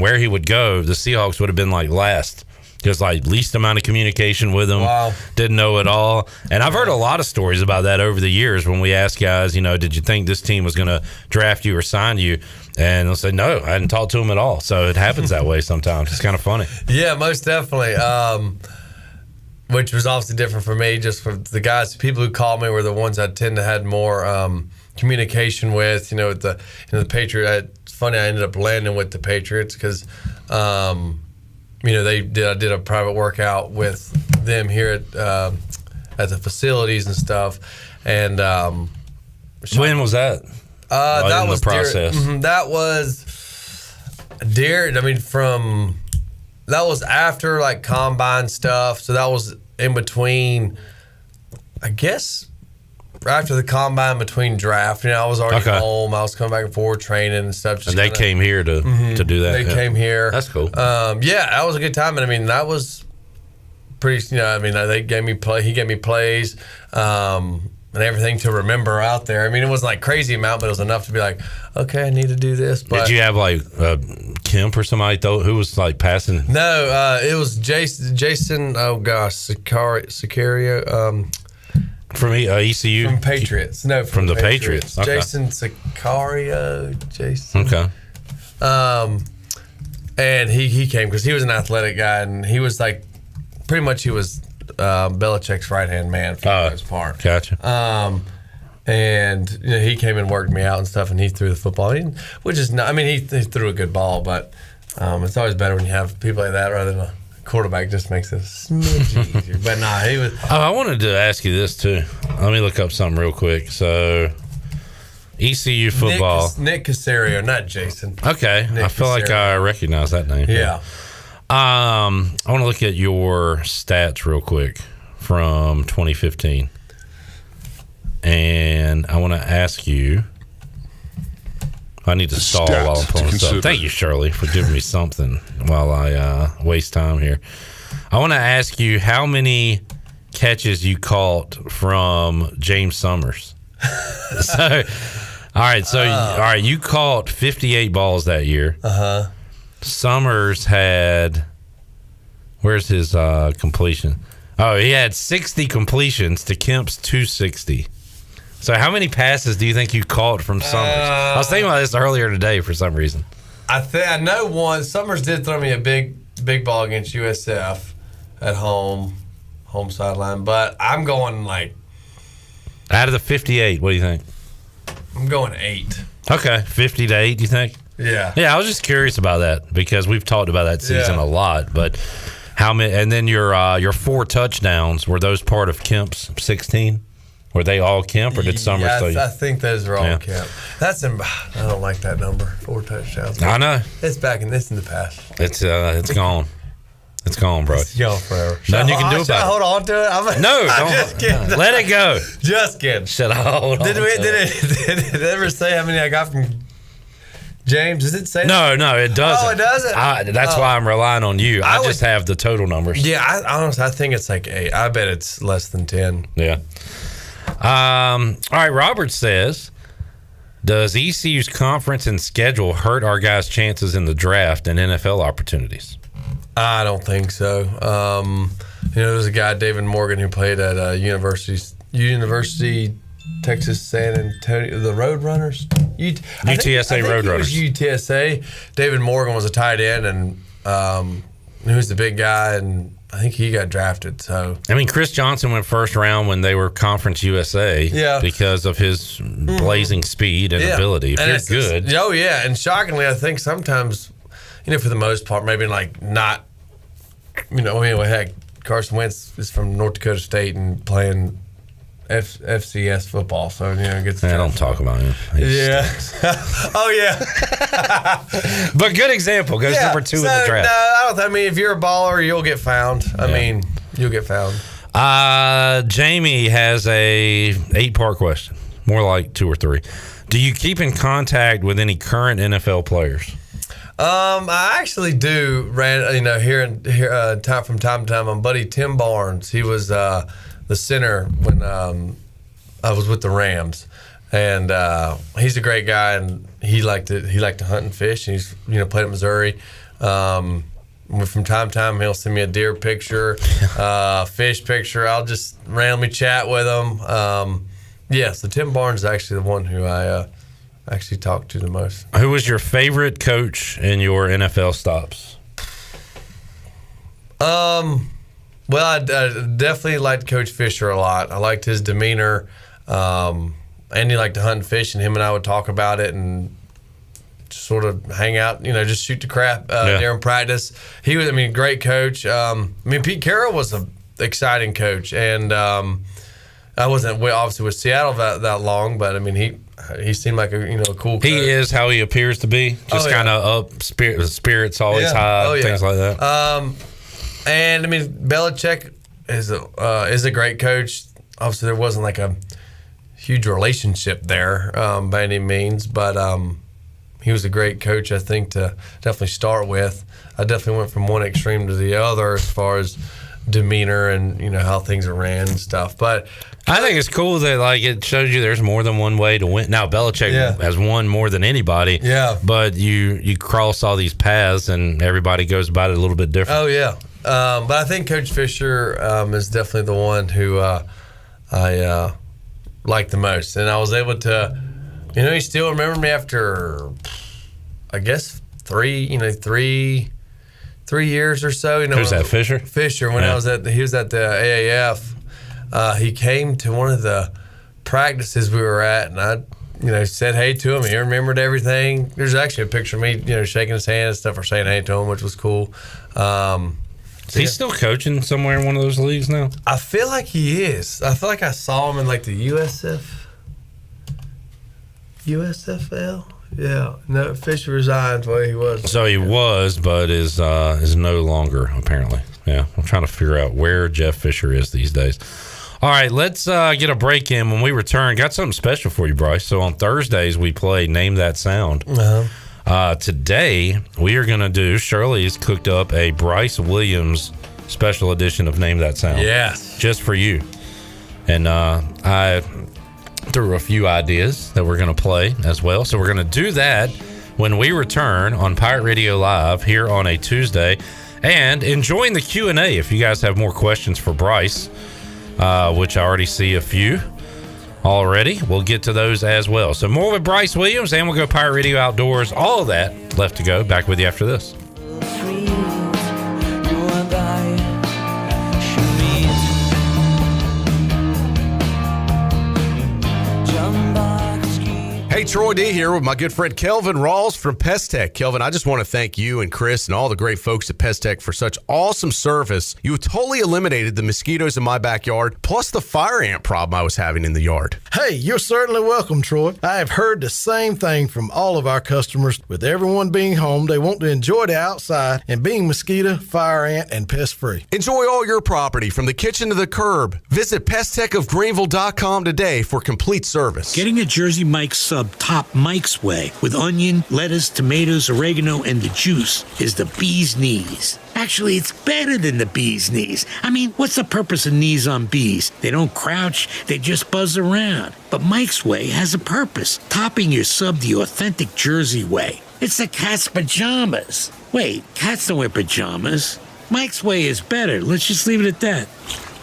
Speaker 1: where he would go, the Seahawks would have been last. Just least amount of communication with him.
Speaker 17: Wow.
Speaker 1: Didn't know it all. And I've heard a lot of stories about that over the years when we ask guys, did you think this team was going to draft you or sign you? And they'll say, no, I hadn't talked to him at all. So it happens that way sometimes. It's kind of funny.
Speaker 17: Yeah, most definitely. Which was obviously different for me. Just for the guys, people who called me were the ones I tend to had more communication with. With the Patriots. It's funny, I ended up landing with the Patriots because, I did a private workout with them here at the facilities and stuff. And
Speaker 1: when was that?
Speaker 17: That was
Speaker 1: the process.
Speaker 17: That was that was after combine stuff. So that was in between, I guess, after the combine between draft. I was already home. I was coming back and forth training and stuff.
Speaker 1: And they came here to do that.
Speaker 17: They came here.
Speaker 1: That's cool.
Speaker 17: That was a good time. And that was pretty. They gave me play. He gave me plays. And everything to remember out there. It wasn't crazy amount, but it was enough to be okay, I need to do this. But
Speaker 1: did you have Kemp or somebody who was passing?
Speaker 17: No, it was Jason. Oh gosh, Sicario.
Speaker 1: From ECU.
Speaker 17: From Patriots. No,
Speaker 1: from the Patriots.
Speaker 17: Okay. Jason Sicario. Jason.
Speaker 1: Okay.
Speaker 17: And he came because he was an athletic guy, and he was pretty much he was. Belichick's right-hand man for the most part.
Speaker 1: Gotcha.
Speaker 17: And he came and worked me out and stuff, and he threw the football. Which is not. He threw a good ball, but it's always better when you have people like that rather than a quarterback. Just makes it a smidge easier. But nah, he was.
Speaker 1: I wanted to ask you this too. Let me look up something real quick. So, ECU football.
Speaker 17: Nick Caserio, not Jason.
Speaker 1: Okay, I feel like I recognize that name.
Speaker 17: Yeah.
Speaker 1: I want to look at your stats real quick from 2015. And I want to ask you, I need to stall while I'm pulling this up. Thank you, Shirley, for giving me something while I waste time here. I want to ask you how many catches you caught from James Summers. All right, you caught 58 balls that year.
Speaker 17: Uh-huh.
Speaker 1: Summers had, where's his completion? Oh, he had 60 completions to Kemp's 260. So how many passes do you think you caught from Summers? I was thinking about this earlier today for some reason.
Speaker 17: I know one. Summers did throw me a big ball against USF at home sideline. But I'm going
Speaker 1: Out of the 58, what do you think?
Speaker 17: I'm going 8.
Speaker 1: Okay, 50 to 8, you think?
Speaker 17: Yeah.
Speaker 1: Yeah, I was just curious about that because we've talked about that season a lot. But how many? And then your 4 touchdowns, were those part of Kemp's 16? Were they all Kemp, or did Summers?
Speaker 17: I think those are all Kemp. I don't like that number. 4 touchdowns.
Speaker 1: I know.
Speaker 17: It's in the past.
Speaker 1: It's gone. It's gone, bro.
Speaker 17: It's gone forever.
Speaker 1: Nothing you can do about it.
Speaker 17: Hold on to it.
Speaker 1: No,
Speaker 17: I'm
Speaker 1: don't.
Speaker 17: just kidding.
Speaker 1: Let it go.
Speaker 17: Just kidding.
Speaker 1: Should I hold on?
Speaker 17: Did it ever say how many I got from James? Does it say that?
Speaker 1: No, it doesn't.
Speaker 17: Oh, it doesn't?
Speaker 1: That's why I'm relying on you. I just have the total numbers.
Speaker 17: Yeah, I think it's like 8. I bet it's less than 10.
Speaker 1: Yeah. All right, Robert says, does ECU's conference and schedule hurt our guys' chances in the draft and NFL opportunities?
Speaker 17: I don't think so. There's a guy, David Morgan, who played at University Texas San Antonio, the Roadrunners.
Speaker 1: UTSA Roadrunners.
Speaker 17: UTSA. David Morgan was a tight end, and he was the big guy, and I think he got drafted. So
Speaker 1: I mean, Chris Johnson went first round when they were Conference USA, because of his blazing speed and ability. If you're good,
Speaker 17: and shockingly, I think sometimes, for the most part, maybe not. Heck, Carson Wentz is from North Dakota State and playing FCS football, so gets.
Speaker 1: I don't talk about him.
Speaker 17: Oh yeah.
Speaker 1: But good example. Goes number 2 in the draft.
Speaker 17: I mean, if you're a baller, you'll get found. You'll get found.
Speaker 1: Jamie has a 8-part question, more like 2 or 3. Do you keep in contact with any current NFL players?
Speaker 17: I actually do. Here from time to time. My buddy Tim Barnes. He was the center when I was with the Rams, and he's a great guy, and he liked to hunt and fish. And he's played at Missouri. From time to time, he'll send me a deer picture, fish picture. I'll just randomly chat with him. So Tim Barnes is actually the one who I actually talked to the most.
Speaker 1: Who was your favorite coach in your NFL stops?
Speaker 17: Well, I definitely liked Coach Fisher a lot. I liked his demeanor, and he liked to hunt and fish, and him and I would talk about it and just sort of hang out, just shoot the crap during practice. He was, great coach. Pete Carroll was an exciting coach, and I wasn't obviously with Seattle that long, but he seemed like a cool coach.
Speaker 1: He is how he appears to be, just kind of up, spirits always high, things like that.
Speaker 17: And Belichick is a great coach. Obviously, there wasn't like a huge relationship there by any means, but he was a great coach, I think, to definitely start with. I definitely went from one extreme to the other as far as demeanor and how things are ran and stuff. But
Speaker 1: I think it's cool that it shows you there's more than one way to win. Now Belichick has won more than anybody. Yeah. But you cross all these paths and everybody goes about it a little bit different.
Speaker 17: Oh yeah. But I think Coach Fisher is definitely the one who I like the most, and I was able to, he still remembered me after, I guess 3 years or so.
Speaker 1: Who's that, Fisher?
Speaker 17: Fisher. When he was at the AAF, he came to one of the practices we were at, and I said hey to him. He remembered everything. There's actually a picture of me, shaking his hand and stuff, or saying hey to him, which was cool.
Speaker 1: Is he still coaching somewhere in one of those leagues now?
Speaker 17: I feel like he is. I feel like I saw him in the USFL. Yeah, no, Fisher resigned where he was.
Speaker 1: So he was, but is no longer apparently. Yeah, I'm trying to figure out where Jeff Fisher is these days. All right, let's get a break in. When we return, got something special for you, Bryce. So on Thursdays we play Name That Sound. Today we are going to do. Shirley's cooked up a Bryce Williams special edition of Name That Sound.
Speaker 17: Yes,
Speaker 1: just for you. And I through a few ideas that we're going to play as well. So we're going to do that when we return on Pirate Radio Live here on a Tuesday, and enjoying the Q&A if you guys have more questions for Bryce, which I already see a few already. We'll get to those as well. So more with Bryce Williams, and we'll go Pirate Radio Outdoors. All of that left to go. Back with you after this.
Speaker 11: Hey, Troy D here with my good friend Kelvin Rawls from Pest Tech. Kelvin, I just want to thank you and Chris and all the great folks at Pest Tech for such awesome service. You totally eliminated the mosquitoes in my backyard, plus the fire ant problem I was having in the yard.
Speaker 18: Hey, you're certainly welcome, Troy. I have heard the same thing from all of our customers. With everyone being home, they want to enjoy the outside and being mosquito, fire ant, and pest-free.
Speaker 11: Enjoy all your property from the kitchen to the curb. Visit pesttechofgreenville.com today for complete service.
Speaker 19: Getting a Jersey Mike's sub top Mike's way with onion, lettuce, tomatoes, oregano, and the juice is the bee's knees. Actually, it's better than the bee's knees. I mean, what's the purpose of knees on bees? They don't crouch, they just buzz around. But Mike's Way has a purpose, topping your sub the authentic Jersey way. It's the cat's pajamas. Wait, cats don't wear pajamas. Mike's Way is better. Let's just leave it at that.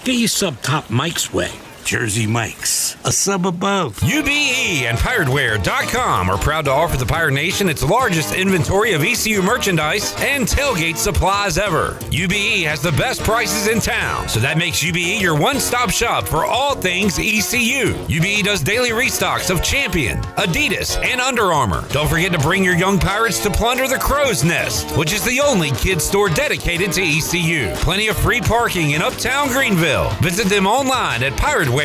Speaker 19: Get your sub top Mike's Way. Jersey Mike's, a sub above.
Speaker 1: UBE and PirateWear.com are proud to offer the Pirate Nation its largest inventory of ECU merchandise and tailgate supplies ever. UBE has the best prices in town, so that makes UBE your one-stop shop for all things ECU. UBE does daily restocks of Champion, Adidas, and Under Armour. Don't forget to bring your young pirates to plunder the Crow's Nest, which is the only kids store dedicated to ECU. Plenty of free parking in Uptown Greenville. Visit them online at PirateWear.com.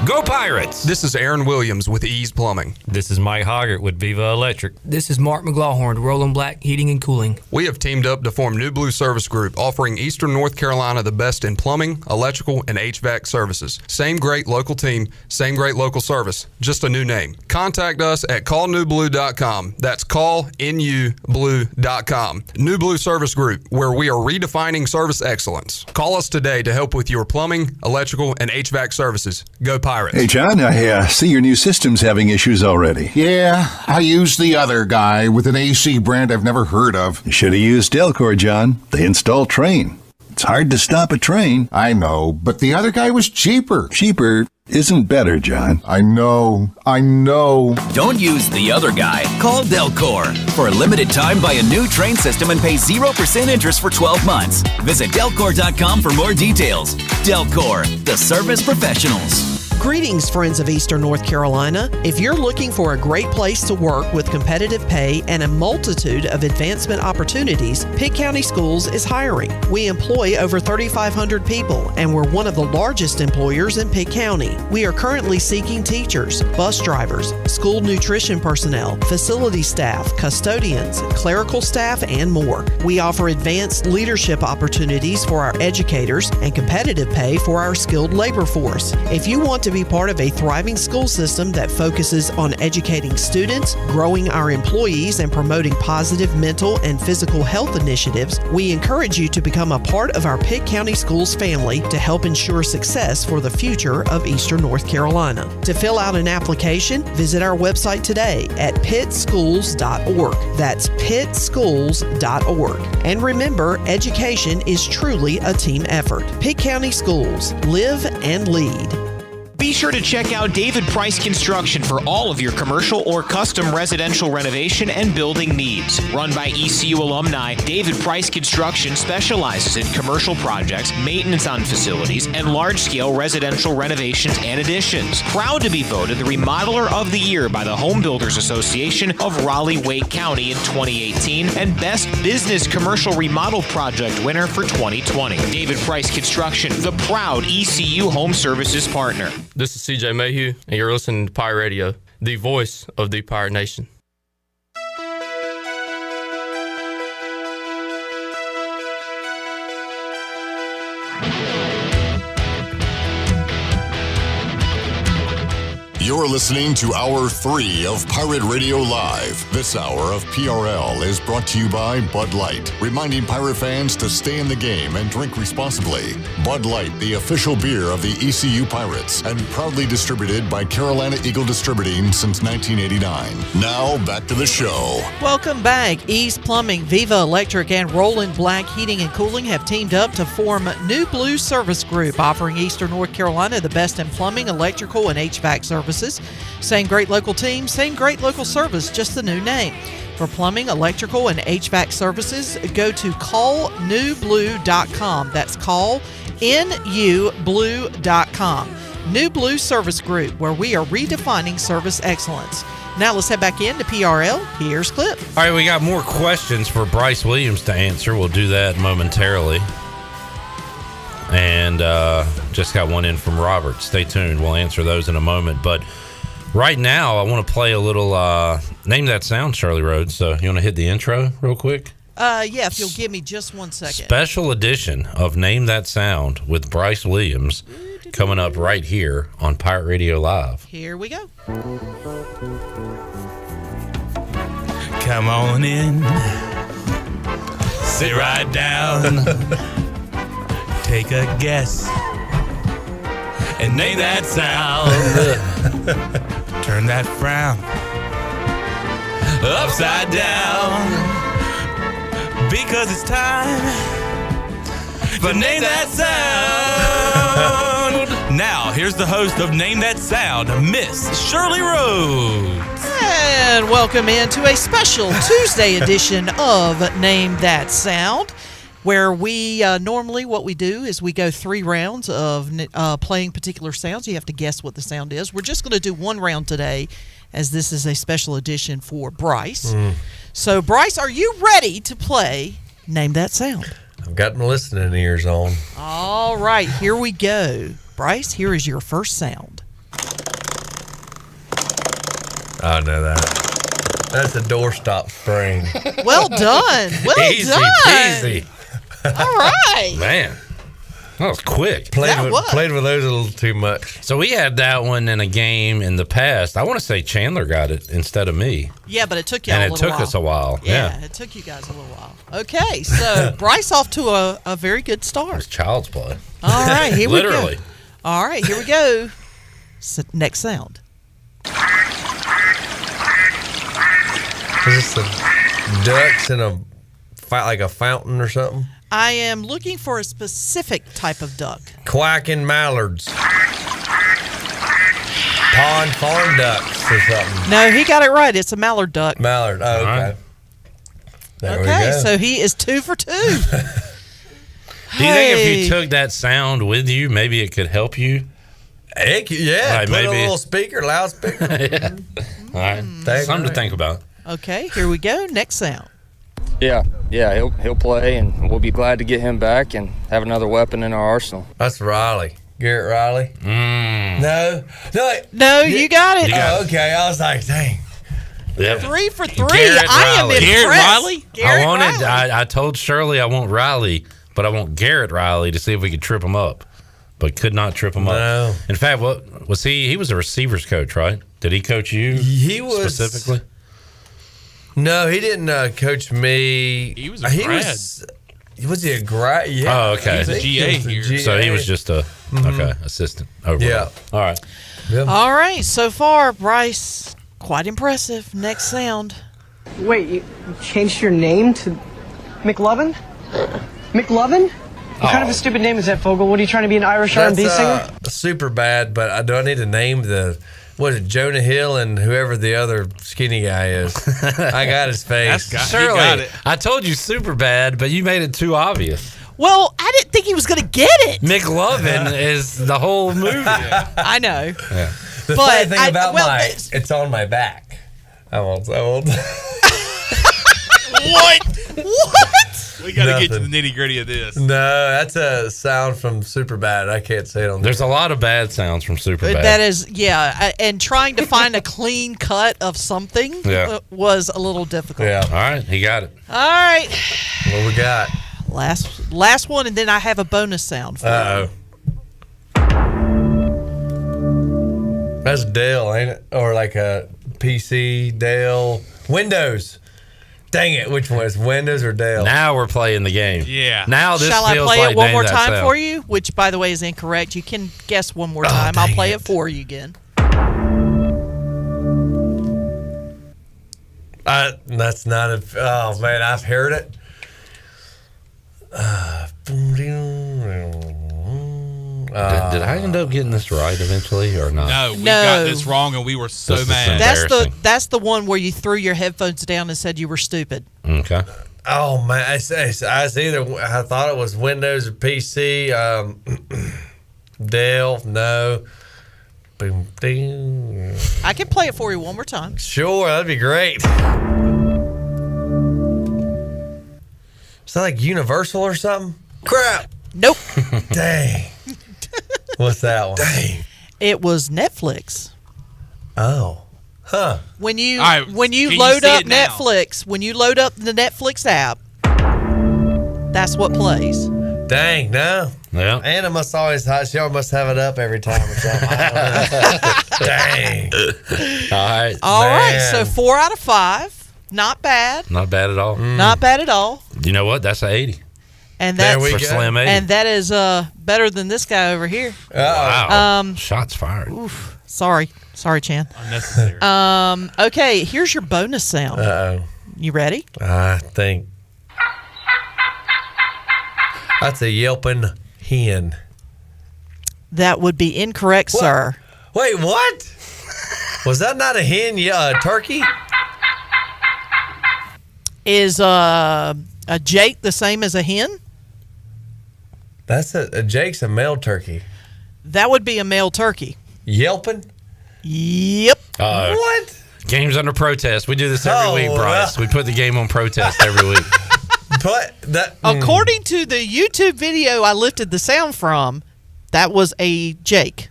Speaker 1: Go Pirates!
Speaker 11: This is Aaron Williams with Ease Plumbing.
Speaker 20: This is Mike Hoggart with Viva Electric.
Speaker 21: This is Mark McGlawhorn, Roland Black Heating and Cooling.
Speaker 11: We have teamed up to form New Blue Service Group, offering Eastern North Carolina the best in plumbing, electrical, and HVAC services. Same great local team, same great local service, just a new name. Contact us at callnewblue.com. That's callnublue.com. New Blue Service Group, where we are redefining service excellence. Call us today to help with your plumbing, electrical, and HVAC services. Go Pirates.
Speaker 22: Hey, John, I see your new system's having issues already.
Speaker 25: Yeah, I used the other guy with an AC brand I've never heard of.
Speaker 22: You should have used Delcor, John. They install Train. It's hard to stop a train.
Speaker 25: I know, but the other guy was cheaper.
Speaker 22: Cheaper isn't better, John.
Speaker 25: I know.
Speaker 26: Don't use the other guy. Call Delcor. For a limited time, buy a new Train system and pay 0% interest for 12 months. Visit Delcor.com for more details. Delcor, the service professionals.
Speaker 16: Greetings, friends of Eastern North Carolina. If you're looking for a great place to work with competitive pay and a multitude of advancement opportunities, Pitt County Schools is hiring. We employ over 3,500 people, and we're one of the largest employers in Pitt County. We are currently seeking teachers, bus drivers, school nutrition personnel, facility staff, custodians, clerical staff, and more. We offer advanced leadership opportunities for our educators and competitive pay for our skilled labor force. If you want to be part of a thriving school system that focuses on educating students, growing our employees, and promoting positive mental and physical health initiatives, we encourage you to become a part of our Pitt County Schools family to help ensure success for the future of Eastern North Carolina. To fill out an application, visit our website today at pittschools.org. That's pittschools.org. And remember, education is truly a team effort. Pitt County Schools. Live and lead.
Speaker 27: Be sure to check out David Price Construction for all of your commercial or custom residential renovation and building needs. Run by ECU alumni, David Price Construction specializes in commercial projects, maintenance on facilities, and large-scale residential renovations and additions. Proud to be voted the Remodeler of the Year by the Home Builders Association of Raleigh-Wake County in 2018 and Best Business Commercial Remodel Project winner for 2020. David Price Construction, the proud ECU Home Services partner.
Speaker 28: This is CJ Mayhew, and you're listening to Pirate Radio, the voice of the Pirate Nation.
Speaker 15: You're listening to Hour 3 of Pirate Radio Live. This hour of PRL is brought to you by Bud Light, reminding pirate fans to stay in the game and drink responsibly. Bud Light, the official beer of the ECU Pirates, and proudly distributed by Carolina Eagle Distributing since 1989. Now, back to the show.
Speaker 16: Welcome back. Ease Plumbing, Viva Electric, and Roland Black Heating and Cooling have teamed up to form New Blue Service Group, offering Eastern North Carolina the best in plumbing, electrical, and HVAC services. Same great local team, same great local service, just the new name. For plumbing, electrical, and HVAC services, go to callnewblue.com. That's callnewblue.com. New Blue Service Group, where we are redefining service excellence. Now let's head back into PRL. Here's Clip.
Speaker 1: All right, we got more questions for Bryce Williams to answer. We'll do that momentarily. And just got one in from Robert. Stay tuned. We'll answer those in a moment. But right now, I want to play a little Name That Sound, Shirley Rhodes. So you want to hit the intro real quick?
Speaker 16: Yeah, if you'll give me just 1 second.
Speaker 1: Special edition of Name That Sound with Bryce Williams coming up right here on Pirate Radio Live.
Speaker 16: Here we go.
Speaker 3: Come on in. Sit right down. Take a guess. And name that sound. Turn that frown upside down. Because it's time for Name That Sound. Now, here's the host of Name That Sound, Miss Shirley Rhodes.
Speaker 16: And welcome into a special Tuesday edition of Name That Sound, where we normally what we do is we go 3 rounds of playing particular sounds. You have to guess what the sound is. We're just going to do 1 round today, as this is a special edition for Bryce. So, Bryce, are you ready to play Name That Sound?
Speaker 17: I've got my listening ears on.
Speaker 16: All right, here we go. Bryce, here is your first sound.
Speaker 17: I know that. That's a doorstop spring.
Speaker 16: Well done. Well
Speaker 1: Easy
Speaker 16: done.
Speaker 1: peasy.
Speaker 16: All right.
Speaker 1: Man, that was quick.
Speaker 17: Played with those a little too much.
Speaker 1: So we had that one in a game in the past. I want to say Chandler got it instead of me.
Speaker 16: Yeah, but it took you a
Speaker 1: And
Speaker 16: little
Speaker 1: it took
Speaker 16: while.
Speaker 1: us a while.
Speaker 16: Yeah, it took you guys a little while. Okay, so Bryce off to a very good start.
Speaker 1: It's child's play.
Speaker 16: All right, here we go.
Speaker 1: Literally.
Speaker 16: All right, here we go. Next sound.
Speaker 17: Is this the ducks in a like a fountain or something?
Speaker 16: I am looking for a specific type of duck.
Speaker 17: Quacking mallards. Pond farm ducks or something.
Speaker 16: No, he got it right. It's a mallard duck.
Speaker 17: Mallard. Oh, okay.
Speaker 1: Right.
Speaker 17: There we
Speaker 16: Okay,
Speaker 17: go.
Speaker 16: so he is 2 for 2.
Speaker 1: Do you think if you took that sound with you, maybe it could help you?
Speaker 17: Heck, yeah.
Speaker 1: Right,
Speaker 17: Put
Speaker 1: maybe.
Speaker 17: a little speaker, loudspeaker.
Speaker 1: Yeah. All right. Something to think about.
Speaker 16: Okay, here we go. Next sound.
Speaker 4: Yeah, he'll play, and we'll be glad to get him back and have another weapon in our arsenal.
Speaker 17: That's Riley. Garrett Riley. No,
Speaker 16: you got it.
Speaker 17: Okay, I was like, dang.
Speaker 1: Yep.
Speaker 16: 3 for 3.
Speaker 1: Garrett
Speaker 16: I am
Speaker 1: Riley.
Speaker 16: impressed.
Speaker 1: Garrett Riley?
Speaker 16: Garrett Riley.
Speaker 1: I told Shirley I want Riley, but I want Garrett Riley to see if we could trip him up. But could not trip him up. In fact, what was he? He was a receivers coach, right? Did he coach you?
Speaker 17: He was
Speaker 1: specifically.
Speaker 17: No, he didn't coach me.
Speaker 3: He was a grad.
Speaker 17: Was he a grad? Yeah.
Speaker 1: Oh, okay.
Speaker 3: He was a GA here.
Speaker 1: So he was just a assistant. Overall.
Speaker 17: Yeah.
Speaker 1: All right.
Speaker 16: All right, so far, Bryce, quite impressive. Next sound.
Speaker 5: Wait, you changed your name to McLovin? McLovin? What kind of a stupid name is that, Fogel? What are you trying to be, an Irish R&B singer?
Speaker 17: Super bad, but do I need to name what is it, Jonah Hill and whoever the other skinny guy is? I got his face.
Speaker 1: Shirley, I told you super bad, but you made it too obvious.
Speaker 16: Well, I didn't think he was going to get it.
Speaker 1: McLovin is the whole movie.
Speaker 16: I know.
Speaker 1: Yeah.
Speaker 17: The funny thing about it's on my back. I'm old.
Speaker 16: What?
Speaker 3: We got to get to the nitty gritty of this.
Speaker 17: No, that's a sound from Superbad. I can't say it on
Speaker 1: There's a lot of bad sounds from Superbad.
Speaker 16: That is, and trying to find a clean cut of something was a little difficult.
Speaker 17: Yeah.
Speaker 1: All right, he got it.
Speaker 16: All right.
Speaker 17: What we got?
Speaker 16: Last one, and then I have a bonus sound for you.
Speaker 17: That's Dell, ain't it? Or like a PC, Dell, Windows. Dang it, which one is Windows or Dell?
Speaker 1: Now we're playing the game.
Speaker 3: Yeah.
Speaker 1: Now this
Speaker 16: Shall I
Speaker 1: feels
Speaker 16: play
Speaker 1: like
Speaker 16: it one
Speaker 1: Name
Speaker 16: more
Speaker 1: That
Speaker 16: time
Speaker 1: Sound.
Speaker 16: for you? Which, by the way, is incorrect. You can guess one more time. I'll play it for you again.
Speaker 17: That's not a. Oh man, I've heard it.
Speaker 1: Did I end up getting this right eventually or not?
Speaker 3: No, we got this wrong, and we were so mad.
Speaker 16: That's the one where you threw your headphones down and said you were stupid.
Speaker 1: Okay.
Speaker 17: Oh man, I thought it was Windows or PC. Dell, no. Boom, ding.
Speaker 16: I can play it for you one more time.
Speaker 17: Sure, that'd be great. Is that like Universal or something? Crap.
Speaker 16: Nope.
Speaker 17: Dang. What's that one?
Speaker 11: Dang.
Speaker 16: It was Netflix.
Speaker 17: Oh. Huh.
Speaker 16: When you
Speaker 3: All right,
Speaker 16: when you
Speaker 3: can you
Speaker 16: load
Speaker 3: see
Speaker 16: up
Speaker 3: it now?
Speaker 16: Netflix, when you load up the Netflix app, that's what plays.
Speaker 17: Dang, no.
Speaker 1: Yeah.
Speaker 17: Anna must always she must have it up every time or something. Dang.
Speaker 1: All right.
Speaker 16: All right,
Speaker 17: Man.
Speaker 16: so 4 out of 5. Not bad.
Speaker 1: Not bad at all.
Speaker 16: Not bad at all.
Speaker 1: You know what? That's an 80.
Speaker 16: And
Speaker 17: There
Speaker 16: that's
Speaker 17: we
Speaker 1: For
Speaker 17: go.
Speaker 1: Slim 80.
Speaker 16: and that is better than this guy over here.
Speaker 1: Wow. Shots fired.
Speaker 16: Oof. Sorry, Chan.
Speaker 3: Unnecessary.
Speaker 16: Okay, here's your bonus sound.
Speaker 17: Uh-oh.
Speaker 16: You ready?
Speaker 17: I think that's a yelping hen.
Speaker 16: That would be incorrect,
Speaker 17: What?
Speaker 16: sir.
Speaker 17: Wait, what? Was that not a hen? Yeah, a turkey?
Speaker 16: Is a Jake the same as a hen?
Speaker 17: That's a Jake's a male turkey.
Speaker 16: That would be a male turkey.
Speaker 17: Yelping?
Speaker 16: Yep.
Speaker 17: What?
Speaker 1: Game's under protest. We do this every week, Bryce. We put the game on protest every week.
Speaker 17: But that
Speaker 16: According to the YouTube video I lifted the sound from, that was a Jake.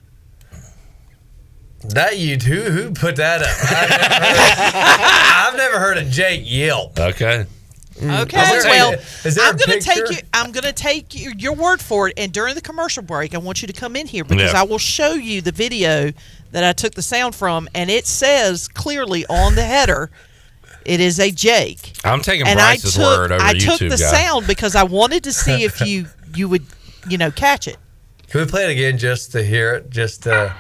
Speaker 17: That you who put that up? I've never heard a Jake yelp.
Speaker 1: Okay.
Speaker 16: Okay,
Speaker 17: Is there-
Speaker 16: well,
Speaker 17: is there a
Speaker 16: I'm gonna
Speaker 17: picture?
Speaker 16: take your word for it. And during the commercial break, I want you to come in here because
Speaker 1: Yeah.
Speaker 16: I will show you the video that I took the sound from, and it says clearly on the header, it is a Jake.
Speaker 1: I'm taking
Speaker 16: And
Speaker 1: Bryce's word over
Speaker 16: I
Speaker 1: YouTube
Speaker 16: took the
Speaker 1: guy.
Speaker 16: sound because I wanted to see if you would catch it.
Speaker 17: Can we play it again just to hear it? Just to.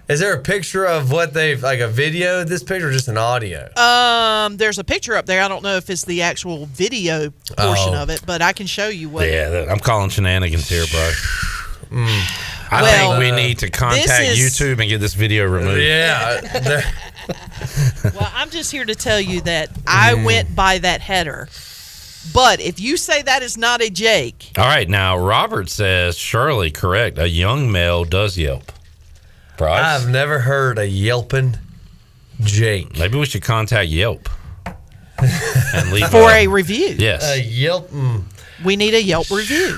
Speaker 17: Is there a picture of what they've like a video of this picture or just an audio?
Speaker 16: There's a picture up there. I don't know if it's the actual video portion of it, but I can show you what.
Speaker 1: Yeah, I'm calling shenanigans here, Bryce. I
Speaker 16: Well,
Speaker 1: think we need to contact
Speaker 16: this is-
Speaker 1: YouTube and get this video removed.
Speaker 17: Yeah.
Speaker 16: Well, I'm just here to tell you that I went by that header. But if you say that is not a Jake,
Speaker 1: All right, now Robert says, Shirley, correct. A young male does yelp. Bryce?
Speaker 17: I've never heard a yelping Jake.
Speaker 1: Maybe we should contact Yelp and leave
Speaker 16: for a review.
Speaker 1: Yes.
Speaker 17: A Yelp.
Speaker 16: We need a Yelp review.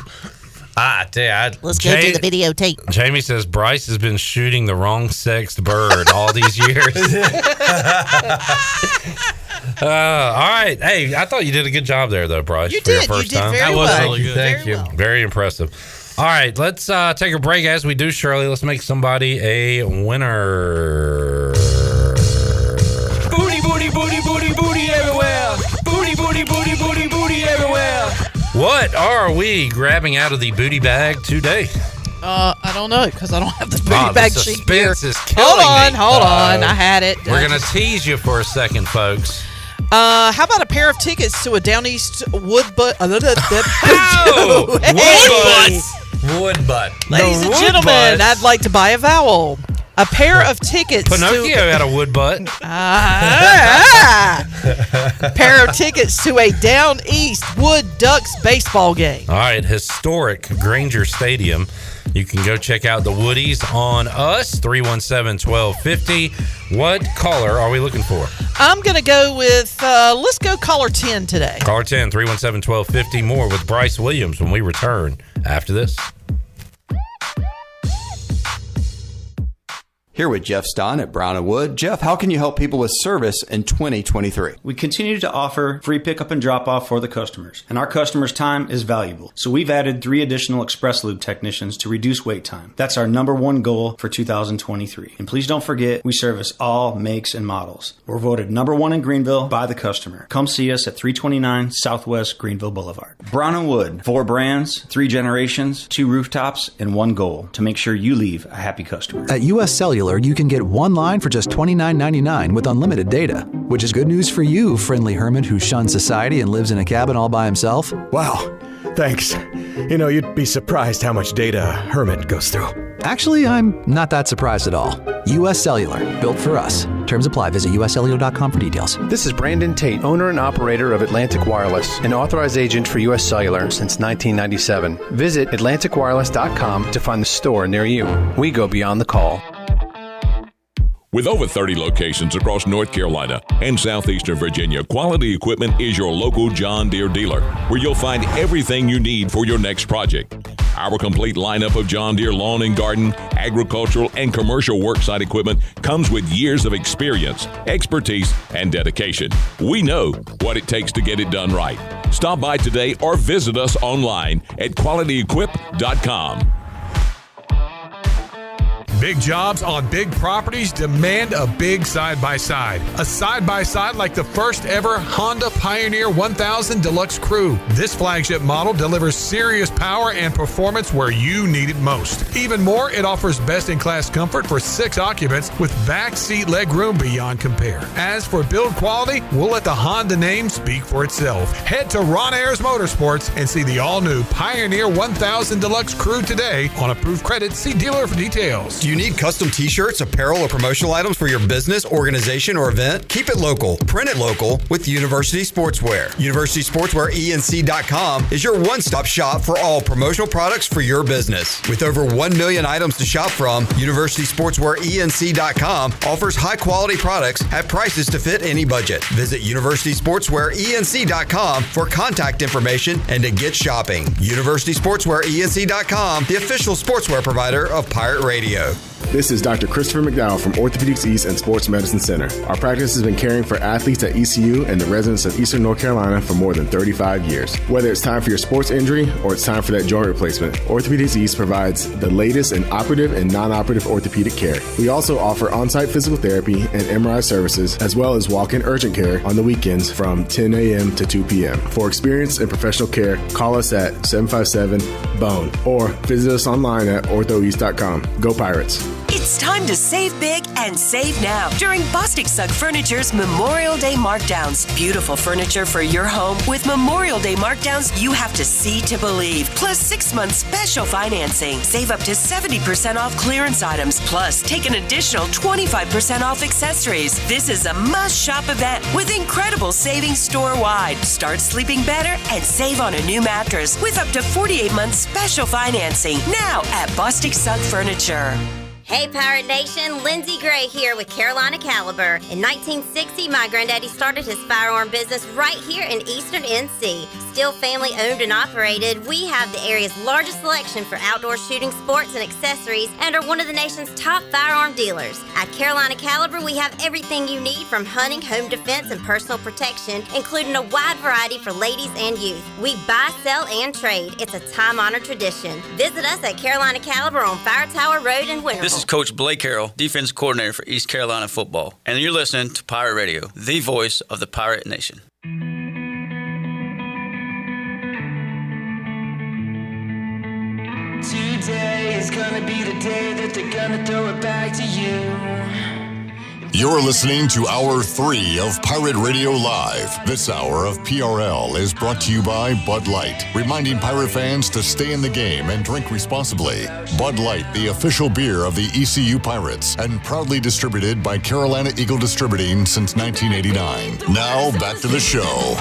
Speaker 17: I tell you,
Speaker 16: Let's go to the videotape.
Speaker 1: Jamie says Bryce has been shooting the wrong sexed bird all these years. All right. Hey, I thought you did a good job there, though, Bryce.
Speaker 16: You
Speaker 1: for your
Speaker 16: did.
Speaker 1: first
Speaker 16: You did
Speaker 1: time.
Speaker 16: very
Speaker 3: That was
Speaker 16: well.
Speaker 3: really good.
Speaker 17: Thank you.
Speaker 1: Very impressive. All right, let's take a break. As we do, Shirley, let's make somebody a winner.
Speaker 2: Booty, booty, booty, booty, booty everywhere. Booty, booty, booty, booty, booty everywhere.
Speaker 1: What are we grabbing out of the booty bag today?
Speaker 16: I don't know because I don't have the booty
Speaker 1: Ah, the
Speaker 16: bag sheet here.
Speaker 1: suspense is killing me.
Speaker 16: Hold on. I had it.
Speaker 1: We're going to tease you for a second, folks.
Speaker 16: How about a pair of tickets to a Down East Woodbutt?
Speaker 17: Woodbutt.
Speaker 16: Ladies and gentlemen, I'd like to buy a vowel. A pair of tickets.
Speaker 1: Pinocchio had a wood butt.
Speaker 16: Pair of tickets to a Down East Wood Ducks baseball game.
Speaker 1: All right, historic Granger Stadium. You can go check out the Woodies on us, 317-1250. What caller are we looking for?
Speaker 16: I'm going to go with, let's go caller 10 today.
Speaker 1: Caller 10, 317-1250. More with Bryce Williams when we return after this.
Speaker 6: Here with Jeff Stahn at Brown & Wood. Jeff, how can you help people with service in 2023?
Speaker 7: We continue to offer free pickup and drop off for the customers, and our customers' time is valuable. So we've added 3 additional Express Lube technicians to reduce wait time. That's our #1 goal for 2023. And please don't forget, we service all makes and models. We're voted #1 in Greenville by the customer. Come see us at 329 Southwest Greenville Boulevard. Brown & Wood, 4 brands, 3 generations, 2 rooftops, and 1 goal to make sure you leave a happy customer.
Speaker 8: At US Cellular, you can get 1 line for just $29.99 with unlimited data, which is good news for you, friendly hermit who shuns society and lives in a cabin all by himself.
Speaker 9: Wow, thanks. You know, you'd be surprised how much data a hermit goes through.
Speaker 8: Actually, I'm not that surprised at all. US Cellular, built for us. Terms Terms apply. Visit usleo.com for details.
Speaker 10: This is Brandon Tate, owner and operator of Atlantic Wireless, an authorized agent for U.S. Cellular since 1997. Visit atlanticwireless.com to find the store near you. We go beyond the call.
Speaker 12: With over 30 locations across North Carolina and southeastern Virginia, Quality Equipment is your local John Deere dealer, where you'll find everything you need for your next project. Our complete lineup of John Deere lawn and garden, agricultural, and commercial worksite equipment comes with years of experience, expertise, and dedication. We know what it takes to get it done right. Stop by today or visit us online at qualityequip.com.
Speaker 13: Big jobs on big properties demand a big side-by-side. A side-by-side like the first ever Honda Pioneer 1000 Deluxe Crew. This flagship model delivers serious power and performance where you need it most. Even more, it offers best-in-class comfort for 6 occupants with back seat legroom beyond compare. As for build quality, we'll let the Honda name speak for itself. Head to Ron Ayers Motorsports and see the all-new Pioneer 1000 Deluxe Crew today. On approved credit, see dealer for details.
Speaker 14: Do you need custom t-shirts, apparel, or promotional items for your business, organization, or event? Keep it local. Print it local with University Sportswear. University Sportswear ENC.com is your one-stop shop for all promotional products for your business. With over 1 million items to shop from, University Sportswear ENC.com offers high-quality products at prices to fit any budget. Visit University Sportswear ENC.com for contact information and to get shopping. University Sportswear ENC.com, the official sportswear provider of Pirate Radio.
Speaker 18: This is Dr. Christopher McDowell from Orthopedics East and Sports Medicine Center. Our practice has been caring for athletes at ECU and the residents of Eastern North Carolina for more than 35 years. Whether it's time for your sports injury or it's time for that joint replacement, Orthopedics East provides the latest in operative and non-operative orthopedic care. We also offer on-site physical therapy and MRI services, as well as walk-in urgent care on the weekends from 10 a.m. to 2 p.m. For experience and professional care, call us at 757-BONE or visit us online at orthoeast.com. Go Pirates!
Speaker 19: It's time to save big and save now during Bostic Sugg Furniture's Memorial Day markdowns. Beautiful furniture for your home with Memorial Day markdowns you have to see to believe. Plus 6 months special financing. Save up to 70% off clearance items. Plus take an additional 25% off accessories. This is a must-shop event with incredible savings store-wide. Start sleeping better and save on a new mattress with up to 48 months special financing. Now at Bostic Sugg Furniture.
Speaker 23: Hey Pirate Nation, Lindsay Gray here with Carolina Caliber. In 1960, my granddaddy started his firearm business right here in Eastern NC. Still family owned and operated, we have the area's largest selection for outdoor shooting sports and accessories and are one of the nation's top firearm dealers. At Carolina Caliber, we have everything you need from hunting, home defense, and personal protection, including a wide variety for ladies and youth. We buy, sell, and trade. It's a time-honored tradition. Visit us at Carolina Caliber on Fire Tower Road in Winterville.
Speaker 24: This is Coach Blake Carroll, defense coordinator for East Carolina football, and you're listening to Pirate Radio, the voice of the Pirate Nation.
Speaker 2: Today is gonna be the day that they're gonna throw it back to you.
Speaker 15: You're listening to Hour 3 of Pirate Radio Live. This hour of PRL is brought to you by Bud Light, reminding Pirate fans to stay in the game and drink responsibly. Bud Light, the official beer of the ECU Pirates, and proudly distributed by Carolina Eagle Distributing since 1989. Now, back to the show.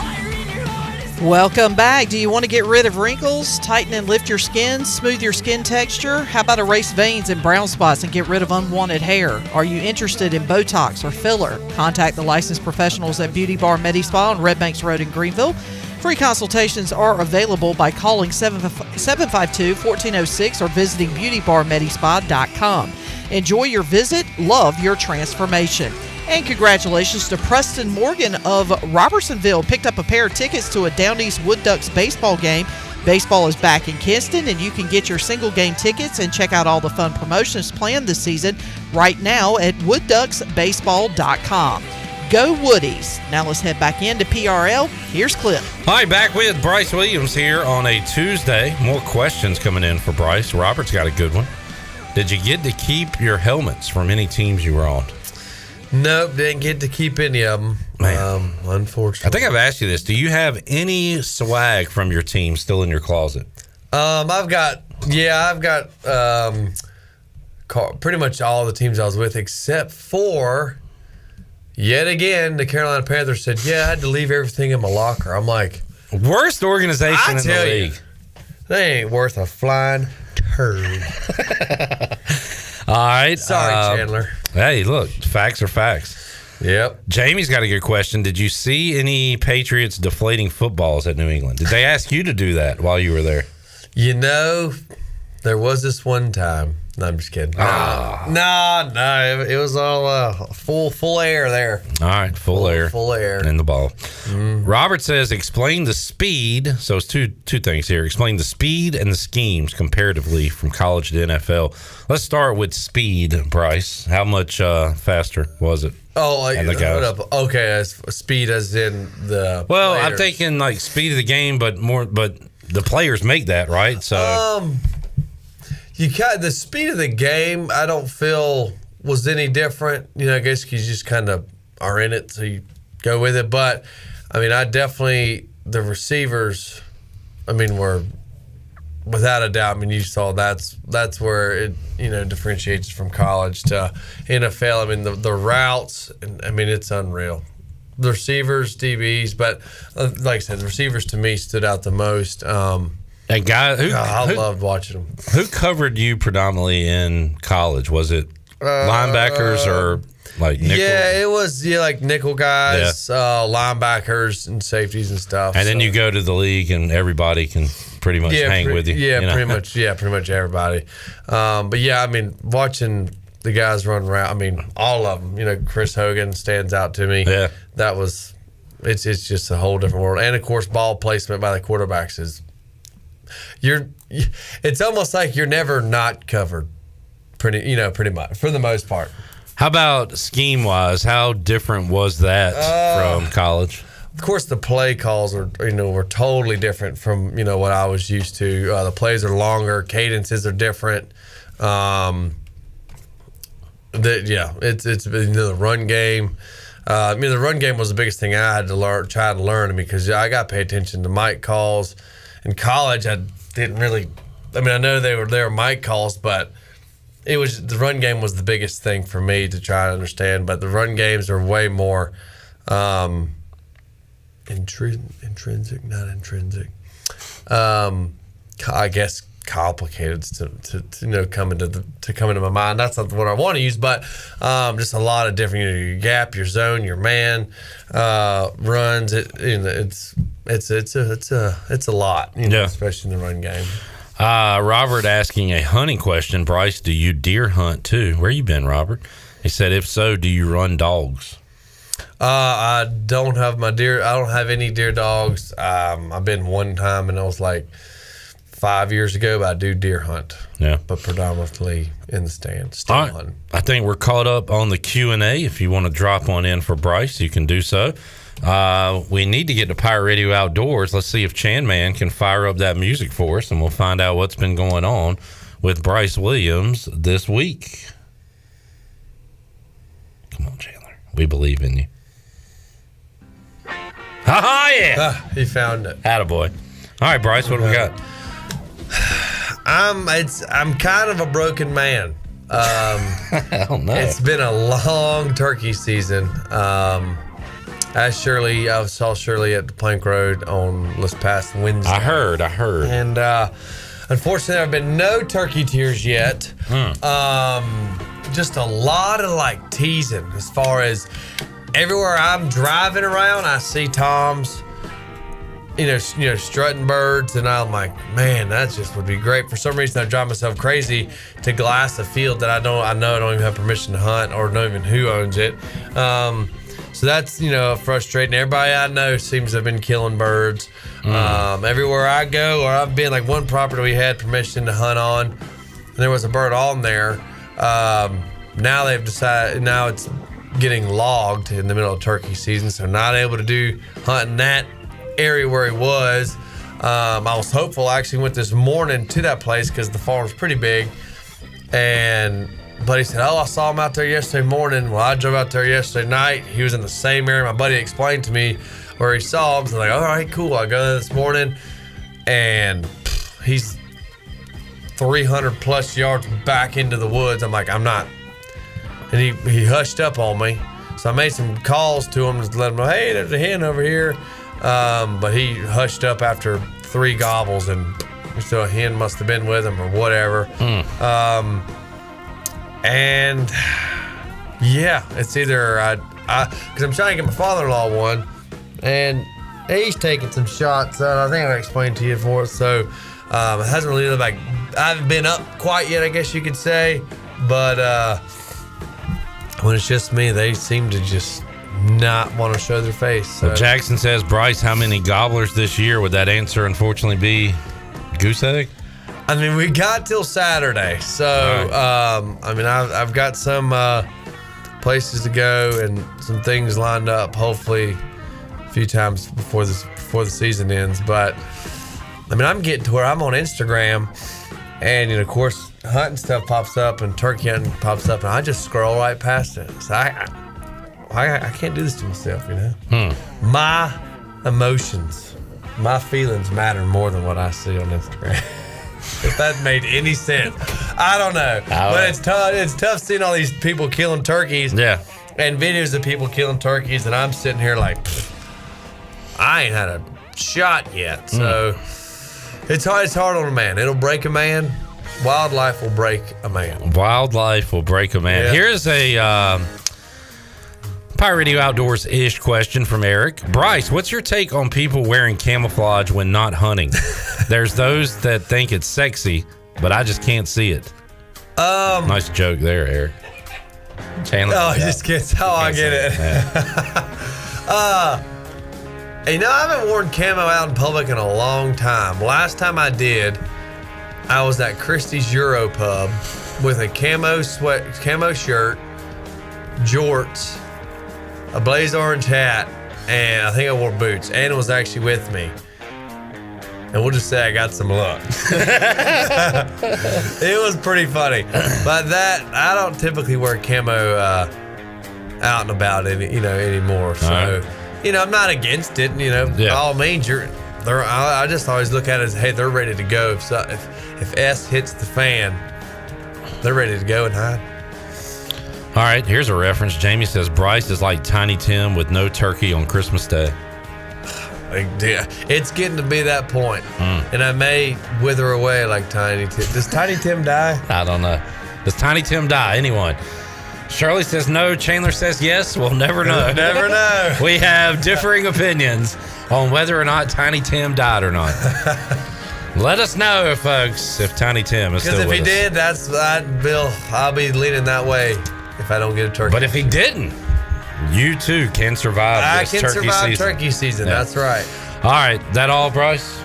Speaker 16: Welcome back. Do you want to get rid of wrinkles, tighten and lift your skin, smooth your skin texture? How about erase veins and brown spots and get rid of unwanted hair? Are you interested in Botox or filler? Contact the licensed professionals at Beauty Bar Medi Spa on Red Banks Road in Greenville. Free consultations are available by calling 752-1406 or visiting beautybarmedispa.com. Enjoy your visit. Love your transformation. And congratulations to Preston Morgan of Robertsonville. Picked up a pair of tickets to a Down East Wood Ducks baseball game. Baseball is back in Kinston, and you can get your single game tickets and check out all the fun promotions planned this season right now at woodducksbaseball.com. Go Woodies. Now let's head back into PRL. Here's Cliff.
Speaker 1: All right, back with Bryce Williams here on a Tuesday. More questions coming in for Bryce. Robert's got a good one. Did you get to keep your helmets from any teams you were on?
Speaker 17: Nope, didn't get to keep any of them. Unfortunately.
Speaker 1: I think I've asked you this. Do you have any swag from your team still in your closet?
Speaker 17: I've got pretty much all the teams I was with except for Yet again, the Carolina Panthers said, "Yeah, I had to leave everything in my locker." I'm like,
Speaker 1: worst organization in the league.
Speaker 17: They ain't worth a flying turd.
Speaker 1: All right.
Speaker 17: Sorry, Chandler.
Speaker 1: Hey, look, facts are facts.
Speaker 17: Yep.
Speaker 1: Jamie's got a good question. Did you see any Patriots deflating footballs at New England? Did they ask you to do that while you were there?
Speaker 17: You know, there was this one time. No, I'm just kidding. No. It was all full air there.
Speaker 1: All right, full air.
Speaker 17: Full air.
Speaker 1: And the ball. Robert says, explain the speed. So it's two things here. Explain the speed and the schemes comparatively from college to NFL. Let's start with speed, Bryce. How much faster was it?
Speaker 17: Oh,
Speaker 1: and the guys?
Speaker 17: Okay, as speed as in the
Speaker 1: Well,
Speaker 17: players.
Speaker 1: I'm thinking like speed of the game, but the players make that, right? So
Speaker 17: the speed of the game, I don't feel was any different. You know, I guess you just kind of are in it, so you go with it. But I mean, the receivers, I mean, were without a doubt. I mean, you saw that's where it differentiates from college to NFL. I mean, the routes, and I mean, it's unreal. The receivers, DBs, but like I said, the receivers to me stood out the most.
Speaker 1: And guy,
Speaker 17: I loved watching them.
Speaker 1: Who covered you predominantly in college? Was it linebackers or like nickel?
Speaker 17: Yeah, it was like nickel guys, linebackers, and safeties and stuff.
Speaker 1: And then you go to the league, and everybody can pretty much hang with you.
Speaker 17: Yeah,
Speaker 1: you know?
Speaker 17: pretty much everybody. But yeah, I mean, watching the guys run around. I mean, all of them. You know, Chris Hogan stands out to me.
Speaker 1: Yeah,
Speaker 17: that was. It's just a whole different world. And of course, ball placement by the quarterbacks is. It's almost like you're never not covered, pretty much for the most part.
Speaker 1: How about scheme wise? How different was that from college?
Speaker 17: Of course, the play calls were totally different from what I was used to. The plays are longer, cadences are different. It's the run game. The run game was the biggest thing I had to try to learn because I got to pay attention to mic calls. In college, I didn't really. I mean, I know they were mic calls, but it was the run game was the biggest thing for me to try to understand. But the run games are way more intrinsic, not intrinsic. I guess complicated to come into my mind. That's not what I want to use, but just a lot of different. Your gap, your zone, your man runs. It's a lot, especially in the run game.
Speaker 1: Robert asking a hunting question. Bryce, do you deer hunt too? Where you been, Robert? He said, if so, do you run dogs?
Speaker 17: I don't have I don't have any deer dogs. I've been one time, and it was like 5 years ago, but I do deer hunt.
Speaker 1: Yeah,
Speaker 17: but predominantly in the stands.
Speaker 1: All right. I think we're caught up on the Q&A. If you want to drop one in for Bryce, you can do so. We need to get to Pirate Radio Outdoors. Let's see if Chan Man can fire up that music for us, and we'll find out what's been going on with Bryce Williams this week. Come on, Chandler. We believe in you. Ha-ha, yeah!
Speaker 17: He found it.
Speaker 1: Attaboy. All right, Bryce, what do we got?
Speaker 17: I'm kind of a broken man.
Speaker 1: Oh, no.
Speaker 17: It's been a long turkey season. I saw Shirley at the Plank Road on this past Wednesday.
Speaker 1: I heard.
Speaker 17: And unfortunately, there have been no turkey tears yet. Just a lot of teasing as far as everywhere I'm driving around, I see toms, strutting birds, and I'm like, man, that just would be great. For some reason, I drive myself crazy to glass a field that I know I don't even have permission to hunt or know even who owns it. So that's, frustrating. Everybody I know seems to have been killing birds. Everywhere I go, or I've been, like one property we had permission to hunt on, and there was a bird on there. Now they've decided, now it's getting logged in the middle of turkey season, so not able to do hunting that area where he was. I was hopeful. I actually went this morning to that place because the farm's pretty big, and buddy said, I saw him out there yesterday morning. Well, I drove out there yesterday night. He was in the same area. My buddy explained to me where he saw him. So I'm like, all right, cool. I go there this morning, and he's 300 plus yards back into the woods. I'm like, I'm not. And he hushed up on me. So I made some calls to him to let him know, hey, there's a hen over here. But he hushed up after 3 gobbles, and so a hen must have been with him or whatever. And yeah, it's either because I'm trying to get my father-in-law one, and he's taking some shots. I think I explained to you before. So it hasn't really looked like I haven't been up quite yet, I guess you could say. But when it's just me, they seem to just not want to show their face. So.
Speaker 1: Well, Jackson says, Bryce, how many gobblers this year? Would that answer unfortunately be goose egg?
Speaker 17: I mean, we got till Saturday, so right. I mean, I've got some places to go and some things lined up. Hopefully, a few times before the season ends. But I mean, I'm getting to where I'm on Instagram, and of course, hunting stuff pops up and turkey hunting pops up, and I just scroll right past it. So I can't do this to myself, My emotions, my feelings matter more than what I see on Instagram. If that made any sense. I don't know. But it's tough. It's tough seeing all these people killing turkeys.
Speaker 1: Yeah.
Speaker 17: And videos of people killing turkeys, and I'm sitting here like, I ain't had a shot yet. So it's hard on a man. It'll break a man. Wildlife will break a man.
Speaker 1: Wildlife will break a man.
Speaker 17: Yeah.
Speaker 1: Here's a Pirate Radio Outdoors-ish question from Eric. Bryce, what's your take on people wearing camouflage when not hunting? There's those that think it's sexy, but I just can't see it. Nice joke there, Eric. Chandler.
Speaker 17: Oh, I just get how I get it. I haven't worn camo out in public in a long time. Last time I did, I was at Christie's Euro Pub with a camo shirt, jorts, a blaze orange hat, and I think I wore boots. Anna was actually with me. And we'll just say I got some luck. It was pretty funny. But I don't typically wear camo out and about anymore. So, I'm not against it. By all means, I just always look at it as, hey, they're ready to go. If S hits the fan, they're ready to go and hide.
Speaker 1: All right, here's a reference. Jamie says Bryce is like Tiny Tim with no turkey on Christmas Day.
Speaker 17: It's getting to be that point, and I may wither away like Tiny Tim. Does Tiny Tim die?
Speaker 1: I don't know. Does Tiny Tim die? Anyone? Shirley says no. Chandler says yes. We'll never know.
Speaker 17: Never know.
Speaker 1: We have differing opinions on whether or not Tiny Tim died or not. Let us know, folks, if Tiny Tim is still with us.
Speaker 17: Because if he did, I'll be leaning that way if I don't get a turkey.
Speaker 1: But if he didn't, you too can survive this turkey season. I can survive
Speaker 17: turkey season. Yeah. That's right.
Speaker 1: All right. That all, Bryce?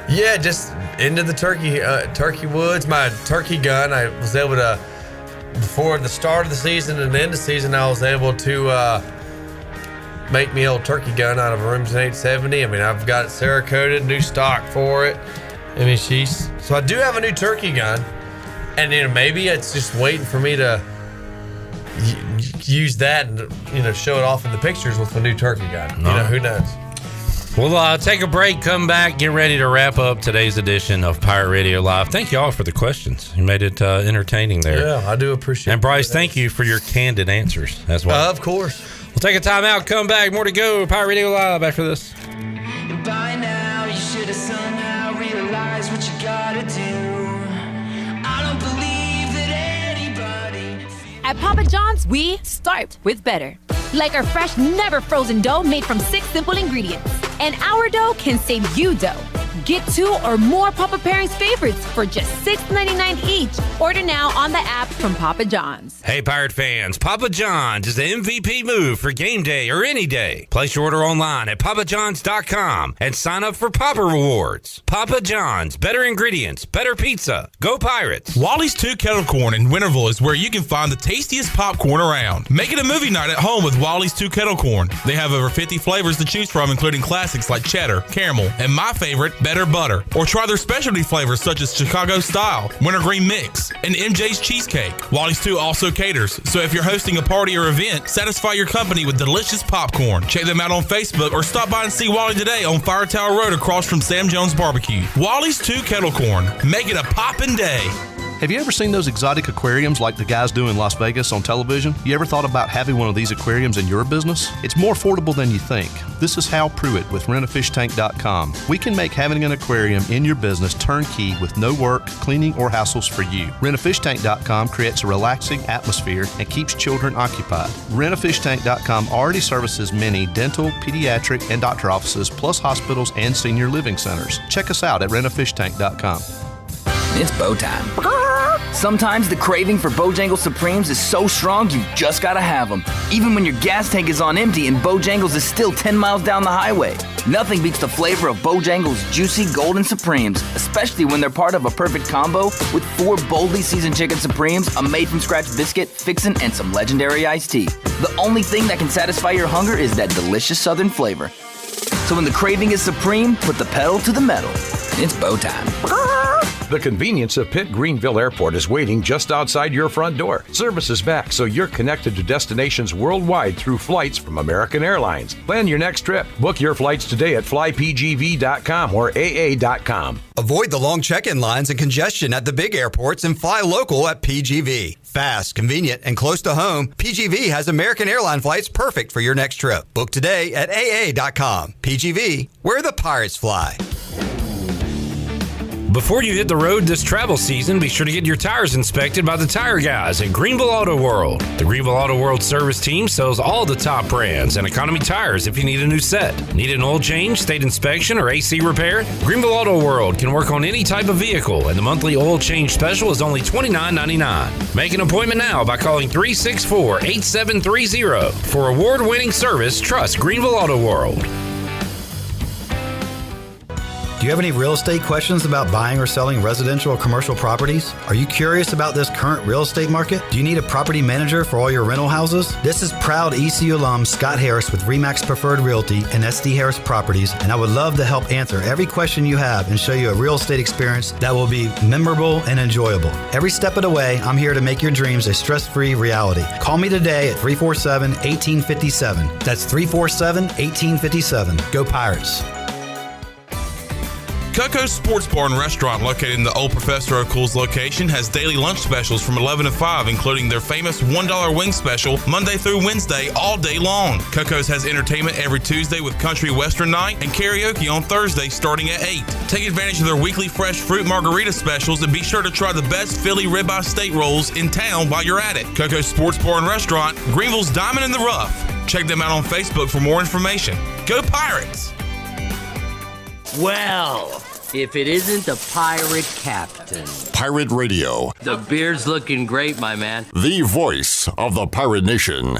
Speaker 17: Yeah, just into the turkey woods. My turkey gun, I was able to, before the start of the season and the end of the season, I was able to make me a old turkey gun out of a Remington 870. I mean, I've got it Cerakoted, new stock for it. I mean, so I do have a new turkey gun, and maybe it's just waiting for me to use that and show it off in the pictures with my new turkey gun. Who knows?
Speaker 1: We'll take a break, come back, get ready to wrap up today's edition of Pirate Radio Live. Thank you all for the questions. You made it entertaining there.
Speaker 17: Yeah, I do appreciate it.
Speaker 1: And Bryce, thank you for your candid answers as well.
Speaker 17: Of course.
Speaker 1: We'll take a time out, come back, more to go. Pirate Radio Live after this.
Speaker 2: By now, you should have somehow realized what you gotta do. I don't believe that anybody.
Speaker 4: At Papa John's, we start with better. Like our fresh, never frozen dough made from 6 simple ingredients. And our dough can save you dough. Get 2 or more Papa Pairings favorites for just $6.99 each. Order now on the app from Papa John's.
Speaker 1: Hey, Pirate fans, Papa John's is the MVP move for game day or any day. Place your order online at papajohns.com and sign up for Papa Rewards. Papa John's, better ingredients, better pizza. Go Pirates.
Speaker 3: Wally's 2 Kettle Corn in Winterville is where you can find the tastiest popcorn around. Make it a movie night at home with Wally's 2 Kettle Corn. They have over 50 flavors to choose from, including classics like cheddar, caramel, and my favorite, better butter. Or try their specialty flavors such as Chicago Style, Wintergreen Mix, and MJ's Cheesecake. Wally's 2 also caters, so if you're hosting a party or event, satisfy your company with delicious popcorn. Check them out on Facebook or stop by and see Wally today on Fire Tower Road across from Sam Jones Barbecue. Wally's 2 Kettle Corn. Make it a poppin' day.
Speaker 5: Have you ever seen those exotic aquariums like the guys do in Las Vegas on television? You ever thought about having one of these aquariums in your business? It's more affordable than you think. This is Hal Pruitt with rentafishtank.com. We can make having an aquarium in your business turnkey with no work, cleaning, or hassles for you. Rentafishtank.com creates a relaxing atmosphere and keeps children occupied. Rentafishtank.com already services many dental, pediatric, and doctor offices, plus hospitals and senior living centers. Check us out at rentafishtank.com.
Speaker 20: It's bow time. Sometimes the craving for Bojangles Supremes is so strong you just gotta have them. Even when your gas tank is on empty and Bojangles is still 10 miles down the highway. Nothing beats the flavor of Bojangles Juicy Golden Supremes, especially when they're part of a perfect combo with 4 boldly seasoned chicken Supremes, a made-from-scratch biscuit, fixin', and some legendary iced tea. The only thing that can satisfy your hunger is that delicious southern flavor. So when the craving is supreme, put the pedal to the metal. It's bow time.
Speaker 21: The convenience of Pitt Greenville Airport is waiting just outside your front door. Service is back, so you're connected to destinations worldwide through flights from American Airlines. Plan your next trip. Book your flights today at flypgv.com or aa.com.
Speaker 14: Avoid the long check-in lines and congestion at the big airports and fly local at PGV. Fast, convenient, and close to home, PGV has American airline flights perfect for your next trip. Book today at aa.com. PGV, where the pirates fly.
Speaker 1: Before you hit the road this travel season, be sure to get your tires inspected by the tire guys at Greenville Auto World. The Greenville Auto World service team sells all the top brands and economy tires if you need a new set. Need an oil change, state inspection, or AC repair? Greenville Auto World can work on any type of vehicle, and the monthly oil change special is only $29.99. Make an appointment now by calling 364-8730. For award-winning service, trust Greenville Auto World.
Speaker 22: Do you have any real estate questions about buying or selling residential or commercial properties? Are you curious about this current real estate market? Do you need a property manager for all your rental houses? This is proud ECU alum Scott Harris with RE/MAX Preferred Realty and SD Harris Properties, and I would love to help answer every question you have and show you a real estate experience that will be memorable and enjoyable. Every step of the way, I'm here to make your dreams a stress-free reality. Call me today at 347-1857. That's 347-1857. Go Pirates.
Speaker 3: Coco's Sports Bar and Restaurant, located in the old Professor O'Cool's location, has daily lunch specials from 11 to 5, including their famous $1 wing special Monday through Wednesday all day long. Coco's has entertainment every Tuesday with country western night and karaoke on Thursday starting at 8. Take advantage of their weekly fresh fruit margarita specials and be sure to try the best Philly ribeye steak rolls in town while you're at it. Coco's Sports Bar and Restaurant, Greenville's Diamond in the Rough. Check them out on Facebook for more information. Go Pirates!
Speaker 25: Well, if it isn't the Pirate Captain.
Speaker 15: Pirate Radio.
Speaker 25: The beard's looking great, my man.
Speaker 15: The voice of the Pirate Nation.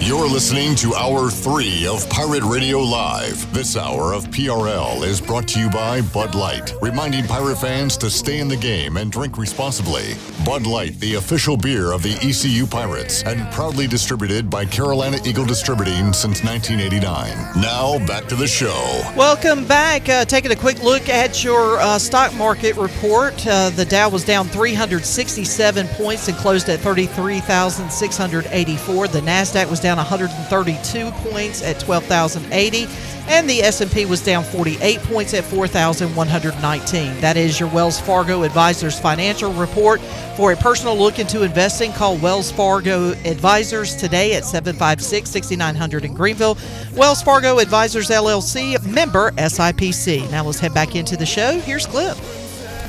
Speaker 15: You're listening to Hour 3 of Pirate Radio Live. This hour of PRL is brought to you by Bud Light, reminding Pirate fans to stay in the game and drink responsibly. Bud Light, the official beer of the ECU Pirates, and proudly distributed by Carolina Eagle Distributing since 1989. Now, back to the show.
Speaker 16: Welcome back. Taking a quick look at your stock market report. The Dow was down 367 points and closed at 33,684. The NASDAQ was down 132 points at 12,080, and the S&P was down 48 points at 4,119. That is your Wells Fargo Advisors financial report. For a personal look into investing, call Wells Fargo Advisors today at 756-6900 in Greenville. Wells Fargo Advisors, LLC, member SIPC. Now let's head back into the show. Here's Cliff.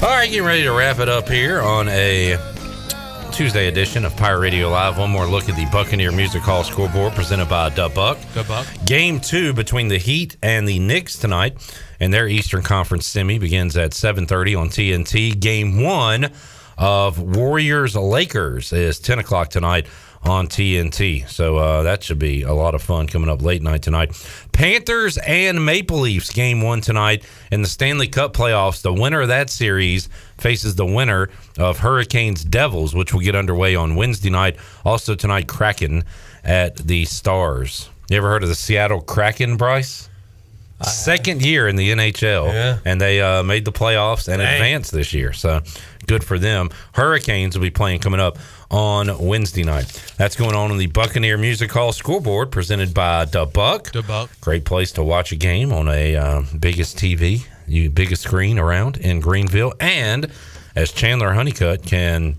Speaker 1: All right, getting ready to wrap it up here on a Tuesday edition of Pirate Radio Live. One more look at the Buccaneer Music Hall scoreboard presented by Buck. Game 2 between the Heat and the Knicks tonight, and their Eastern Conference semi begins at 7:30 on TNT. Game 1 of Warriors-Lakers is 10 o'clock tonight on TNT. So that should be a lot of fun coming up late night tonight. Panthers and Maple Leafs game 1 tonight in the Stanley Cup playoffs. The winner of that series faces the winner of Hurricanes Devils, which will get underway on Wednesday night. Also tonight, Kraken at the Stars. You ever heard of the Seattle Kraken, Bryce? Second year in the NHL, and they made the playoffs and advanced this year. So good for them. Hurricanes will be playing coming up on Wednesday night. That's going on in the Buccaneer Music Hall scoreboard presented by Da Buck. Great place to watch a game on a biggest TV, biggest screen around in Greenville. And as Chandler Honeycutt can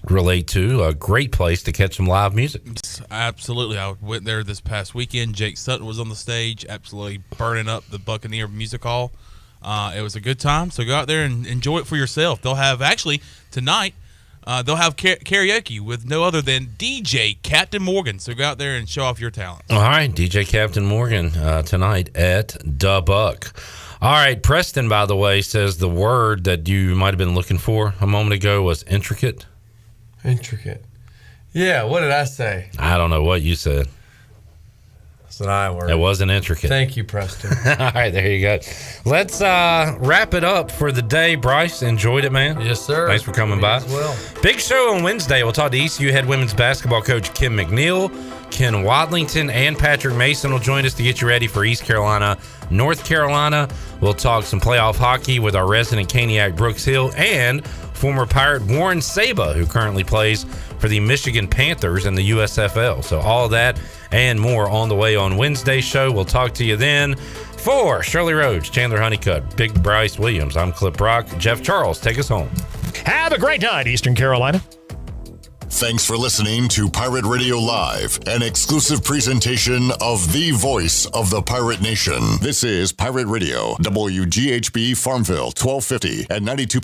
Speaker 1: relate to, a great place to catch some live music.
Speaker 3: Absolutely. I went there this past weekend. Jake Sutton was on the stage, absolutely burning up the Buccaneer Music Hall. It was a good time, so go out there and enjoy it for yourself. They'll have, actually, tonight, they'll have karaoke with no other than DJ Captain Morgan. So go out there and show off your talent.
Speaker 1: All right, DJ Captain Morgan tonight at Da Buck. All right, Preston, by the way, says the word that you might have been looking for a moment ago was intricate.
Speaker 17: Intricate. Yeah, what did I say?
Speaker 1: I don't know what you said.
Speaker 17: It's an I word.
Speaker 1: It wasn't intricate.
Speaker 17: Thank you, Preston.
Speaker 1: All right, there you go. Let's wrap it up for the day. Bryce, enjoyed it, man.
Speaker 17: Yes, sir.
Speaker 1: Thanks for coming by.
Speaker 17: As well.
Speaker 1: Big show on Wednesday. We'll talk to ECU head women's basketball coach Kim McNeil. Ken Wadlington and Patrick Mason will join us to get you ready for East Carolina, North Carolina. We'll talk some playoff hockey with our resident Caniac Brooks Hill and former Pirate Warren Saba, who currently plays for the Michigan Panthers in the USFL. So all of that and more on the way on Wednesday's show. We'll talk to you then. For Shirley Rhodes, Chandler Honeycutt, Big Bryce Williams, I'm Clip Brock. Jeff Charles, take us home.
Speaker 6: Have a great night, Eastern Carolina.
Speaker 15: Thanks for listening to Pirate Radio Live, an exclusive presentation of the voice of the Pirate Nation. This is Pirate Radio, WGHB Farmville, 1250 at 92.